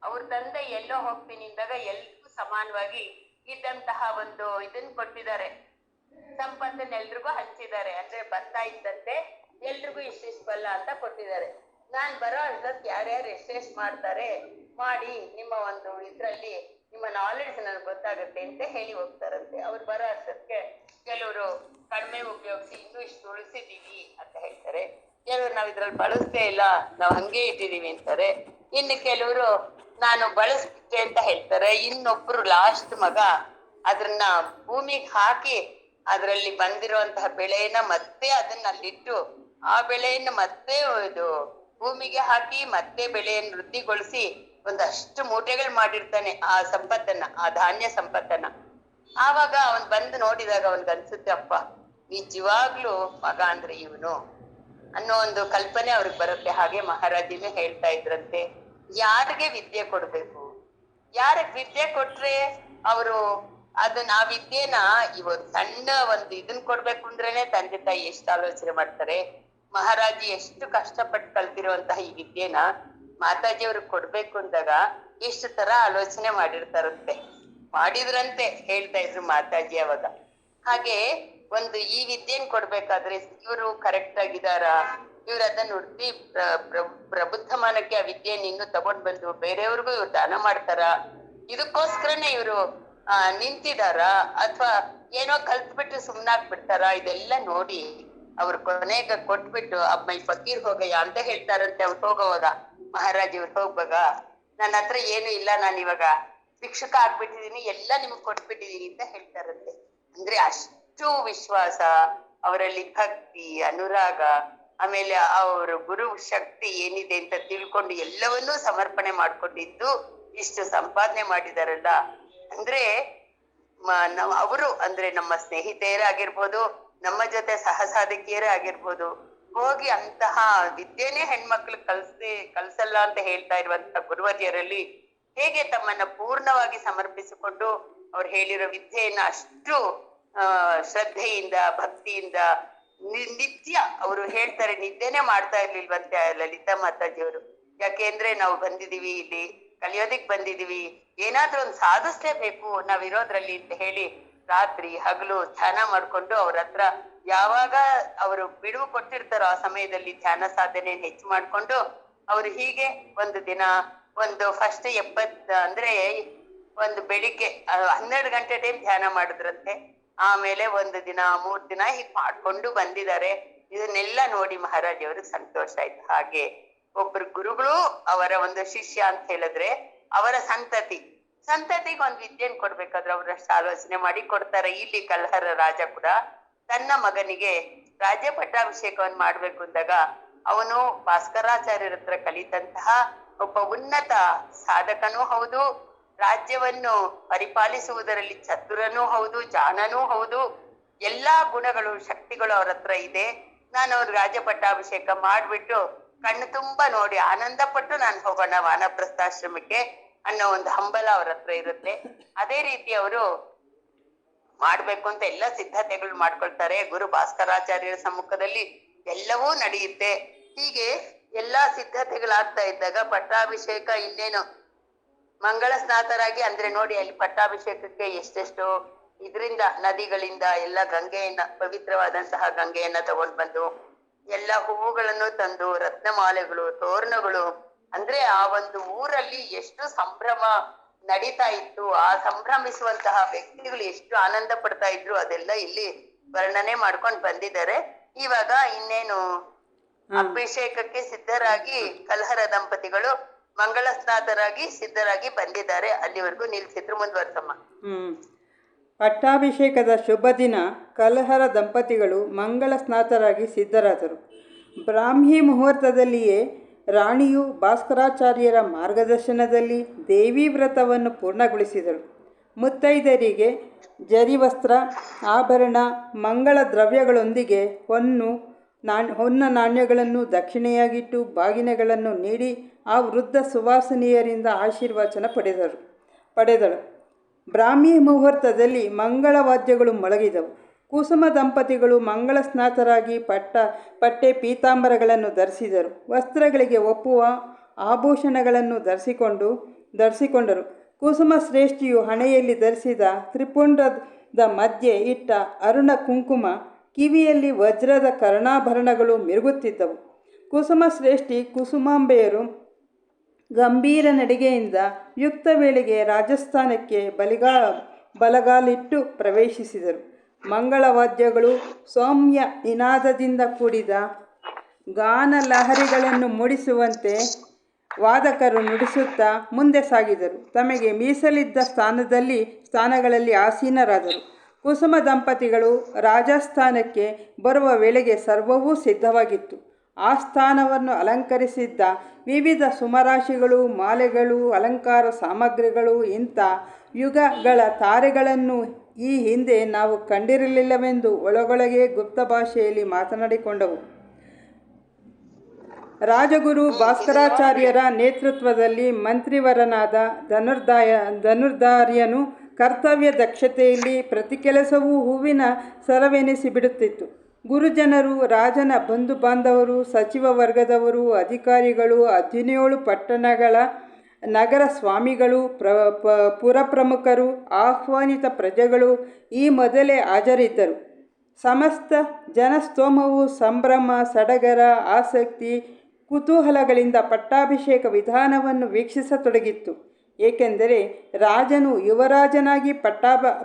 ಅವ್ರ ತಂದೆ ಎಲ್ಲೋ ಹೋಗ್ತೀನಿ ಅಂದಾಗ ಎಲ್ರಿಗೂ ಸಮಾನವಾಗಿ ಇದ್ದಂತಹ ಒಂದು ಇದನ್ನ ಕೊಟ್ಟಿದ್ದಾರೆ, ಸಂಪತ್ತನ್ನ ಎಲ್ರಿಗೂ ಹಂಚಿದ್ದಾರೆ. ಅಂದ್ರೆ ಬರ್ತಾ ಇದ್ದಂತೆ ಎಲ್ರಿಗೂ ಇಷ್ಟಿಷ್ಟು ಬಲ್ಲ ಅಂತ ಕೊಟ್ಟಿದ್ದಾರೆ. ನಾನ್ ಬರೋ ಅಷ್ಟೊತ್ತು ಯಾರ್ಯಾರು ಎಷ್ಟೆಷ್ಟು ಮಾಡ್ತಾರೆ ಮಾಡಿ ನಿಮ್ಮ ಒಂದು ಇದ್ರಲ್ಲಿ ನಿಮ್ಮ ನಾಲೆಡ್ಜ್ ನನಗೆ ಗೊತ್ತಾಗುತ್ತೆ ಅಂತ ಹೇಳಿ ಹೋಗ್ತಾರಂತೆ. ಅವ್ರು ಬರೋ ಅಷ್ಟೊತ್ತಿಗೆ ಕೆಲವರು ಕಡಿಮೆ ಉಪಯೋಗಿಸಿ ಇನ್ನೂ ಇಷ್ಟು ಉಳಿಸಿದೀವಿ ಅಂತ ಹೇಳ್ತಾರೆ, ಕೆಲವರು ನಾವ್ ಇದ್ರಲ್ಲಿ ಬಳಸ್ತೇ ಇಲ್ಲ, ನಾವ್ ಹಂಗೆ ಇಟ್ಟಿದೀವಿ ಅಂತಾರೆ. ಇನ್ನು ಕೆಲವರು ನಾನು ಬಳಸ್ಬಿಟ್ಟೆ ಅಂತ ಹೇಳ್ತಾರೆ. ಇನ್ನೊಬ್ರು ಲಾಸ್ಟ್ ಮಗ ಅದನ್ನ ಭೂಮಿಗೆ ಹಾಕಿ ಅದರಲ್ಲಿ ಬಂದಿರುವಂತಹ ಬೆಳೆಯನ್ನ ಮತ್ತೆ ಅದನ್ನ ಅಲ್ಲಿಟ್ಟು ಆ ಬೆಳೆಯನ್ನು ಮತ್ತೆ ಇದು ಭೂಮಿಗೆ ಹಾಕಿ ಮತ್ತೆ ಬೆಳೆಯನ್ನು ವೃದ್ಧಿಗೊಳಿಸಿ ಒಂದಷ್ಟು ಮೂಟೆಗಳು ಮಾಡಿರ್ತಾನೆ ಆ ಸಂಪತ್ತನ್ನ, ಆ ಧಾನ್ಯ ಸಂಪತ್ತನ್ನ. ಆವಾಗ ಅವನ್ ಬಂದು ನೋಡಿದಾಗ ಅವನ್ಗೆ ಅನ್ಸುತ್ತೆ, ಅಪ್ಪ ನಿಜವಾಗ್ಲೂ ಮಗ ಅಂದ್ರೆ ಇವನು ಅನ್ನೋ ಒಂದು ಕಲ್ಪನೆ ಅವ್ರಿಗೆ ಬರುತ್ತೆ. ಹಾಗೆ ಮಹಾರಾಜಿನೇ ಹೇಳ್ತಾ ಇದ್ರಂತೆ, ಯಾರಿಗೆ ವಿದ್ಯೆ ಕೊಡ್ಬೇಕು, ಯಾರಿಗೆ ವಿದ್ಯೆ ಕೊಟ್ರೆ ಅವರು ಅದನ್ನ ಆ ವಿದ್ಯೆನ ಇವತ್ತು ಸಣ್ಣ ಒಂದು ಇದನ್ ಕೊಡ್ಬೇಕು ಅಂದ್ರೇನೆ ತಂದೆ ತಾಯಿ ಎಷ್ಟು ಆಲೋಚನೆ ಮಾಡ್ತಾರೆ. ಮಹಾರಾಜಿ ಎಷ್ಟು ಕಷ್ಟಪಟ್ಟು ಕಲ್ತಿರುವಂತಹ ಈ ವಿದ್ಯೆನ ಮಾತಾಜಿ ಅವ್ರಿಗೆ ಕೊಡ್ಬೇಕು ಅಂದಾಗ ಎಷ್ಟು ತರ ಆಲೋಚನೆ ಮಾಡಿರ್ತಾರಂತೆ, ಮಾಡಿದ್ರಂತೆ ಹೇಳ್ತಾ ಇದ್ರು ಮಾತಾಜಿ ಅವಾಗ. ಹಾಗೆ ಒಂದು ಈ ವಿದ್ಯೆನ್ ಕೊಡ್ಬೇಕಾದ್ರೆ ಇವರು ಕರೆಕ್ಟ್ ಆಗಿದಾರ, ಇವ್ರು ಅದನ್ನ ಹುಡ್ತಿ ಪ್ರಬುದ್ಧಮಾನಕ್ಕೆ ಆ ವಿದ್ಯೆಯನ್ನು ಇನ್ನು ತಗೊಂಡ್ ಬಂದು ಬೇರೆಯವ್ರಿಗೂ ಇವ್ರು ದಾನ ಮಾಡ್ತಾರ, ಇದಕ್ಕೋಸ್ಕರನೇ ಇವರು ನಿಂತಿದಾರ ಅಥವಾ ಏನೋ ಕಲ್ತ್ಬಿಟ್ಟು ಸುಮ್ನಾಗ್ಬಿಡ್ತಾರ, ಇದೆಲ್ಲ ನೋಡಿ ಅವ್ರ ಕೊನೆಗ ಕೊಟ್ಬಿಟ್ಟು ಅಮ್ಮ ಫಕೀರ್ ಹೋಗಯ್ಯ ಅಂತ ಹೇಳ್ತಾರಂತೆ. ಅವ್ರು ಹೋಗೋವಾಗ ಮಹಾರಾಜ್ ಇವ್ರು ಹೋಗ್ವಾಗ, ನನ್ನ ಹತ್ರ ಏನು ಇಲ್ಲ, ನಾನು ಇವಾಗ ಶಿಕ್ಷಕ ಆಗ್ಬಿಟ್ಟಿದೀನಿ, ಎಲ್ಲ ನಿಮಗ್ ಕೊಟ್ಬಿಟ್ಟಿದೀನಿ ಅಂತ ಹೇಳ್ತಾರಂತೆ. ಅಂದ್ರೆ ಅಷ್ಟು ವಿಶ್ವಾಸ ಅವರಲ್ಲಿ, ಭಕ್ತಿ, ಅನುರಾಗ, ಆಮೇಲೆ ಅವ್ರ ಗುರು ಶಕ್ತಿ ಏನಿದೆ ಅಂತ ತಿಳ್ಕೊಂಡು ಎಲ್ಲವನ್ನೂ ಸಮರ್ಪಣೆ ಮಾಡ್ಕೊಂಡಿದ್ದು ಇಷ್ಟು ಸಂಪಾದನೆ ಮಾಡಿದಾರಲ್ಲ. ಅಂದ್ರೆ ಅವರು ಅಂದ್ರೆ ನಮ್ಮ ಸ್ನೇಹಿತೆಯರೇ ಆಗಿರ್ಬೋದು, ನಮ್ಮ ಜೊತೆ ಸಹಸಾಧಕಿಯರೇ ಆಗಿರ್ಬೋದು, ಹೋಗಿ ಅಂತಹ ವಿದ್ಯೆನೇ ಹೆಣ್ಮಕ್ಳು ಕಲ್ಸಲ್ಲ ಅಂತ ಹೇಳ್ತಾ ಇರುವಂತಹ ಗುರುವರಿಯರಲ್ಲಿ ಹೇಗೆ ತಮ್ಮನ್ನ ಪೂರ್ಣವಾಗಿ ಸಮರ್ಪಿಸಿಕೊಂಡು ಅವ್ರು ಹೇಳಿರೋ ವಿದ್ಯೆಯನ್ನ ಅಷ್ಟು ಶ್ರದ್ಧೆಯಿಂದ ಭಕ್ತಿಯಿಂದ ನಿತ್ಯ ಅವರು ಹೇಳ್ತಾರೆ, ನಿದ್ದೆನೆ ಮಾಡ್ತಾ ಇರ್ಲಿಲ್ವಂತೆ ಲಲಿತಾ ಮಾತಾಜಿಯವರು. ಯಾಕೆಂದ್ರೆ ನಾವು ಬಂದಿದೀವಿ ಇಲ್ಲಿ ಕಲಿಯೋದಿಕ್ ಬಂದಿದೀವಿ, ಏನಾದ್ರೂ ಒಂದು ಸಾಧಿಸ್ಲೇಬೇಕು ನಾವಿರೋದ್ರಲ್ಲಿ ಅಂತ ಹೇಳಿ ರಾತ್ರಿ ಹಗಲು ಧ್ಯಾನ ಮಾಡ್ಕೊಂಡು ಅವ್ರ ಹತ್ರ ಯಾವಾಗ ಅವರು ಬಿಡುವು ಕೊಟ್ಟಿರ್ತಾರೋ ಆ ಸಮಯದಲ್ಲಿ ಧ್ಯಾನ ಸಾಧನೆ ಹೆಚ್ಚು ಮಾಡ್ಕೊಂಡು ಅವ್ರು ಹೀಗೆ ಒಂದು ದಿನ ಒಂದು ಫಸ್ಟ್ ಅಂದ್ರೆ ಒಂದು ಬೆಳಿಗ್ಗೆ 12 ಗಂಟೆ ಟೈಮ್ ಧ್ಯಾನ ಮಾಡಿದ್ರಂತೆ. ಆಮೇಲೆ ಒಂದು ದಿನ 3 ದಿನ ಹೀಗೆ ಮಾಡ್ಕೊಂಡು ಬಂದಿದ್ದಾರೆ. ಇದನ್ನೆಲ್ಲ ನೋಡಿ ಮಹಾರಾಜ್ ಅವ್ರಿಗೆ ಸಂತೋಷ ಆಯ್ತು. ಹಾಗೆ ಒಬ್ರು ಗುರುಗಳು ಅವರ ಒಂದು ಶಿಷ್ಯ ಅಂತ ಹೇಳಿದ್ರೆ ಅವರ ಸಂತತಿಗೆ ಒಂದು ವಿದ್ಯೆಯನ್ನು ಕೊಡ್ಬೇಕಾದ್ರೆ ಅವರಷ್ಟು ಆಲೋಚನೆ ಮಾಡಿ ಕೊಡ್ತಾರೆ. ಇಲ್ಲಿ ಕಲ್ಹರ ರಾಜ ಕೂಡ ತನ್ನ ಮಗನಿಗೆ ರಾಜ್ಯ ಪಟ್ಟಾಭಿಷೇಕವನ್ನು ಮಾಡ್ಬೇಕು ಅಂದಾಗ ಅವನು ಭಾಸ್ಕರಾಚಾರ್ಯರ ಹತ್ರ ಕಲಿತಂತಹ ಒಬ್ಬ ಉನ್ನತ ಸಾಧಕನೂ ಹೌದು, ರಾಜ್ಯವನ್ನು ಪರಿಪಾಲಿಸುವುದರಲ್ಲಿ ಚತುರನೂ ಹೌದು, ಜಾಣನೂ ಹೌದು, ಎಲ್ಲಾ ಗುಣಗಳು ಶಕ್ತಿಗಳು ಅವ್ರ ಹತ್ರ ಇದೆ. ನಾನು ಅವ್ರ ರಾಜ್ಯ ಪಟ್ಟಾಭಿಷೇಕ ಮಾಡ್ಬಿಟ್ಟು ಕಣ್ಣು ತುಂಬಾ ನೋಡಿ ಆನಂದ ಪಟ್ಟು ನಾನು ಹೋಗೋಣ ವಾನಪ್ರಸ್ಥಾಶ್ರಮಕ್ಕೆ ಅನ್ನೋ ಒಂದು ಹಂಬಲ ಅವ್ರ ಹತ್ರ ಇರುತ್ತೆ. ಅದೇ ರೀತಿ ಅವರು ಮಾಡ್ಬೇಕು ಅಂತ ಎಲ್ಲ ಸಿದ್ಧತೆಗಳು ಮಾಡ್ಕೊಳ್ತಾರೆ. ಗುರು ಭಾಸ್ಕರಾಚಾರ್ಯರ ಸಮ್ಮುಖದಲ್ಲಿ ಎಲ್ಲವೂ ನಡೆಯುತ್ತೆ. ಹೀಗೆ ಎಲ್ಲಾ ಸಿದ್ಧತೆಗಳಾಗ್ತಾ ಇದ್ದಾಗ ಪಟ್ಟಾಭಿಷೇಕ ಇನ್ನೇನು ಮಂಗಳ ಸ್ನಾತರಾಗಿ, ಅಂದ್ರೆ ನೋಡಿ ಅಲ್ಲಿ ಪಟ್ಟಾಭಿಷೇಕಕ್ಕೆ ಎಷ್ಟೆಷ್ಟು ಇದರಿಂದ ನದಿಗಳಿಂದ ಎಲ್ಲ ಗಂಗೆಯನ್ನ, ಪವಿತ್ರವಾದಂತಹ ಗಂಗೆಯನ್ನ ತಗೊಂಡ್ ಬಂದು ಎಲ್ಲ ಹೂವುಗಳನ್ನು ತಂದು ರತ್ನಮಾಲೆಗಳು, ತೋರಣಗಳು, ಅಂದ್ರೆ ಆ ಒಂದು ಊರಲ್ಲಿ ಎಷ್ಟು ಸಂಭ್ರಮ ನಡೀತಾ ಇತ್ತು. ಆ ಸಂಭ್ರಮಿಸುವಂತಹ ವ್ಯಕ್ತಿಗಳು ಎಷ್ಟು ಆನಂದ ಪಡ್ತಾ ಇದ್ರು ಅದೆಲ್ಲ ಇಲ್ಲಿ ವರ್ಣನೆ ಮಾಡ್ಕೊಂಡು ಬಂದಿದ್ದಾರೆ. ಇವಾಗ ಇನ್ನೇನು ಅಭಿಷೇಕಕ್ಕೆ ಸಿದ್ಧರಾಗಿ ಕಲ್ಹರ ದಂಪತಿಗಳು ಮಂಗಳ ಸ್ನಾತರಾಗಿ ಸಿದ್ಧರಾಗಿ ಬಂದಿದ್ದಾರೆ. ಅಲ್ಲಿವರೆಗೂ ನಿಲ್ಸಿದ್ರು, ಮುಂದುವರ್ಸಮ್ಮ. ಪಟ್ಟಾಭಿಷೇಕದ ಶುಭ ದಿನ ಕಲ್ಹರ ದಂಪತಿಗಳು ಮಂಗಳ ಸ್ನಾತರಾಗಿ ಸಿದ್ಧರಾದರು. ಬ್ರಾಹ್ಮಿ ಮುಹೂರ್ತದಲ್ಲಿಯೇ ರಾಣಿಯು ಭಾಸ್ಕರಾಚಾರ್ಯರ ಮಾರ್ಗದರ್ಶನದಲ್ಲಿ ದೇವಿ ವ್ರತವನ್ನು ಪೂರ್ಣಗೊಳಿಸಿದಳು. ಮುತ್ತೈದರಿಗೆ ಜರಿವಸ್ತ್ರ, ಆಭರಣ, ಮಂಗಳ ದ್ರವ್ಯಗಳೊಂದಿಗೆ ಹೊನ್ನ ನಾಣ್ಯಗಳನ್ನು ದಕ್ಷಿಣೆಯಾಗಿಟ್ಟು ಬಾಗಿನೆಗಳನ್ನು ನೀಡಿ ಆ ವೃದ್ಧ ಸುವಾಸನೀಯರಿಂದ ಆಶೀರ್ವಚನ ಪಡೆದಳು. ಬ್ರಾಹ್ಮಿ ಮುಹೂರ್ತದಲ್ಲಿ ಮಂಗಳವಾದ್ಯಗಳು ಮೊಳಗಿದವು. ಕುಸುಮ ದಂಪತಿಗಳು ಮಂಗಳ ಸ್ನಾತರಾಗಿ ಪಟ್ಟೆ ಪೀತಾಂಬರಗಳನ್ನು ಧರಿಸಿದರು. ವಸ್ತ್ರಗಳಿಗೆ ಒಪ್ಪುವ ಆಭೂಷಣಗಳನ್ನು ಧರಿಸಿಕೊಂಡರು. ಕುಸುಮ ಶ್ರೇಷ್ಠಿಯು ಹಣೆಯಲ್ಲಿ ಧರಿಸಿದ ತ್ರಿಪುಂಡದ ಮಧ್ಯೆ ಇಟ್ಟ ಅರುಣ ಕುಂಕುಮ, ಕಿವಿಯಲ್ಲಿ ವಜ್ರದ ಕರ್ಣಾಭರಣಗಳು ಮಿರುಗುತ್ತಿದ್ದವು. ಕುಸುಮ ಶ್ರೇಷ್ಠಿ ಕುಸುಮಾಂಬೆಯರು ಗಂಭೀರ ನಡಿಗೆಯಿಂದ ಯುಕ್ತ ವೇಳೆಗೆ ರಾಜಸ್ಥಾನಕ್ಕೆ ಬಲಗಾಲಿಟ್ಟು ಪ್ರವೇಶಿಸಿದರು. ಮಂಗಳವಾದ್ಯಗಳು ಸೌಮ್ಯ ನಿನಾದದಿಂದ ಕೂಡಿದ ಗಾನ ಲಹರಿಗಳನ್ನು ಮೂಡಿಸುವಂತೆ ವಾದಕರು ನುಡಿಸುತ್ತಾ ಮುಂದೆ ಸಾಗಿದರು. ತಮಗೆ ಮೀಸಲಿದ್ದ ಸ್ಥಾನಗಳಲ್ಲಿ ಆಸೀನರಾದರು. ಕುಸುಮ ದಂಪತಿಗಳು ರಾಜಸ್ಥಾನಕ್ಕೆ ಬರುವ ವೇಳೆಗೆ ಸರ್ವವೂ ಸಿದ್ಧವಾಗಿತ್ತು. ಆ ಸ್ಥಾನವನ್ನು ಅಲಂಕರಿಸಿದ್ದ ವಿವಿಧ ಸುಮರಾಶಿಗಳು, ಮಾಲೆಗಳು, ಅಲಂಕಾರ ಸಾಮಗ್ರಿಗಳು ಇಂಥ ಯುಗಗಳ ತಾರೆಗಳನ್ನು ಈ ಹಿಂದೆ ನಾವು ಕಂಡಿರಲಿಲ್ಲವೆಂದು ಒಳಗೊಳಗೆ ಗುಪ್ತ ಭಾಷೆಯಲ್ಲಿ ಮಾತನಾಡಿಕೊಂಡವು. ರಾಜಗುರು ಭಾಸ್ಕರಾಚಾರ್ಯರ ನೇತೃತ್ವದಲ್ಲಿ ಮಂತ್ರಿವರನಾದ ಧನುರ್ಧಾರ್ಯನು ಕರ್ತವ್ಯ ದಕ್ಷತೆಯಲ್ಲಿ ಪ್ರತಿ ಕೆಲಸವೂ ಹೂವಿನ ಸರವೆನಿಸಿಬಿಡುತ್ತಿತ್ತು. ಗುರುಜನರು, ರಾಜನ ಬಂಧು ಬಾಂಧವರು, ಸಚಿವ ವರ್ಗದವರು, ಅಧಿಕಾರಿಗಳು, 17 ಪಟ್ಟಣಗಳ ನಗರ ಸ್ವಾಮಿಗಳು, ಪುರಪ್ರಮುಖರು, ಆಹ್ವಾನಿತ ಪ್ರಜೆಗಳು ಈ ಮೊದಲೇ ಹಾಜರಿದ್ದರು. ಸಮಸ್ತ ಜನಸ್ತೋಮವು ಸಂಭ್ರಮ, ಸಡಗರ, ಆಸಕ್ತಿ, ಕುತೂಹಲಗಳಿಂದ ಪಟ್ಟಾಭಿಷೇಕ ವಿಧಾನವನ್ನು ವೀಕ್ಷಿಸತೊಡಗಿತ್ತು. ಏಕೆಂದರೆ ರಾಜನು ಯುವರಾಜನಾಗಿ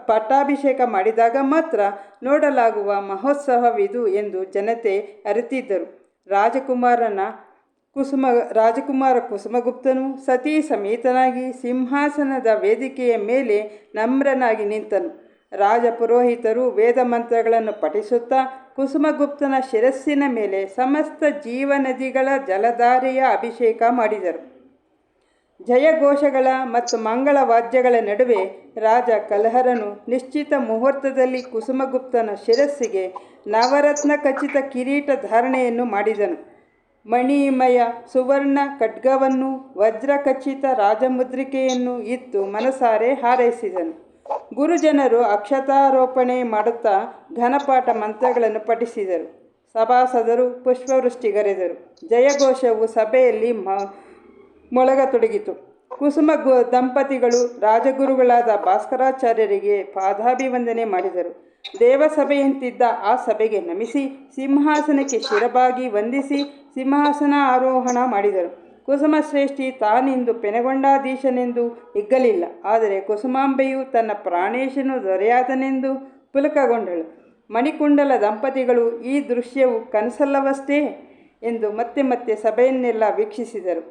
ಪಟ್ಟಾಭಿಷೇಕ ಮಾಡಿದಾಗ ಮಾತ್ರ ನೋಡಲಾಗುವ ಮಹೋತ್ಸವವಿದು ಎಂದು ಜನತೆ ಅರಿತಿದ್ದರು. ರಾಜಕುಮಾರ ಕುಸುಮಗುಪ್ತನು ಸತೀ ಸಮೇತನಾಗಿ ಸಿಂಹಾಸನದ ವೇದಿಕೆಯ ಮೇಲೆ ನಮ್ರನಾಗಿ ನಿಂತನು. ರಾಜಪುರೋಹಿತರು ವೇದ ಮಂತ್ರಗಳನ್ನು ಪಠಿಸುತ್ತಾ ಕುಸುಮಗುಪ್ತನ ಶಿರಸ್ಸಿನ ಮೇಲೆ ಸಮಸ್ತ ಜೀವನದಿಗಳ ಜಲಧಾರೆಯ ಅಭಿಷೇಕ ಮಾಡಿದರು. ಜಯಘೋಷಗಳ ಮತ್ತು ಮಂಗಳವಾದ್ಯಗಳ ನಡುವೆ ರಾಜ ಕಲಹರನು ನಿಶ್ಚಿತ ಮುಹೂರ್ತದಲ್ಲಿ ಕುಸುಮಗುಪ್ತನ ಶಿರಸ್ಸಿಗೆ ನವರತ್ನ ಖಚಿತ ಕಿರೀಟ ಧಾರಣೆಯನ್ನು ಮಾಡಿದನು. ಮಣಿಮಯ ಸುವರ್ಣ ಖಡ್ಗವನ್ನು, ವಜ್ರ ಖಚಿತ ರಾಜಮುದ್ರಿಕೆಯನ್ನು ಇತ್ತು ಮನಸಾರೆ ಹಾರೈಸಿದನು. ಗುರುಜನರು ಅಕ್ಷತಾರೋಪಣೆ ಮಾಡುತ್ತಾ ಘನಪಾಠ ಮಂತ್ರಗಳನ್ನು ಪಠಿಸಿದರು. ಸಭಾಸದರು ಪುಷ್ಪವೃಷ್ಟಿಗರೆದರು. ಜಯಘೋಷವು ಸಭೆಯಲ್ಲಿ ಮೊಳಗತೊಡಗಿತು. ಕುಸುಮ ದಂಪತಿಗಳು ರಾಜಗುರುಗಳಾದ ಭಾಸ್ಕರಾಚಾರ್ಯರಿಗೆ ಪಾದಾಭಿವಂದನೆ ಮಾಡಿದರು. ದೇವಸಭೆಯಂತಿದ್ದ ಆ ಸಭೆಗೆ ನಮಿಸಿ ಸಿಂಹಾಸನಕ್ಕೆ ಶಿರಬಾಗಿ ವಂದಿಸಿ ಸಿಂಹಾಸನ ಆರೋಹಣ ಮಾಡಿದರು. ಕುಸುಮ ಶ್ರೇಷ್ಠಿ ತಾನೆಂದು ಪೆನಗೊಂಡಾಧೀಶನೆಂದು ಹಿಗ್ಗಲಿಲ್ಲ. ಆದರೆ ಕುಸುಮಾಂಬೆಯು ತನ್ನ ಪ್ರಾಣೇಶನು ದೊರೆಯಾದನೆಂದು ಪುಲಕಗೊಂಡಳು. ಮಣಿಕುಂಡಲ ದಂಪತಿಗಳು ಈ ದೃಶ್ಯವು ಕನಸಲ್ಲವಷ್ಟೇ ಎಂದು ಮತ್ತೆ ಮತ್ತೆ ಸಭೆಯನ್ನೆಲ್ಲ ವೀಕ್ಷಿಸಿದರು.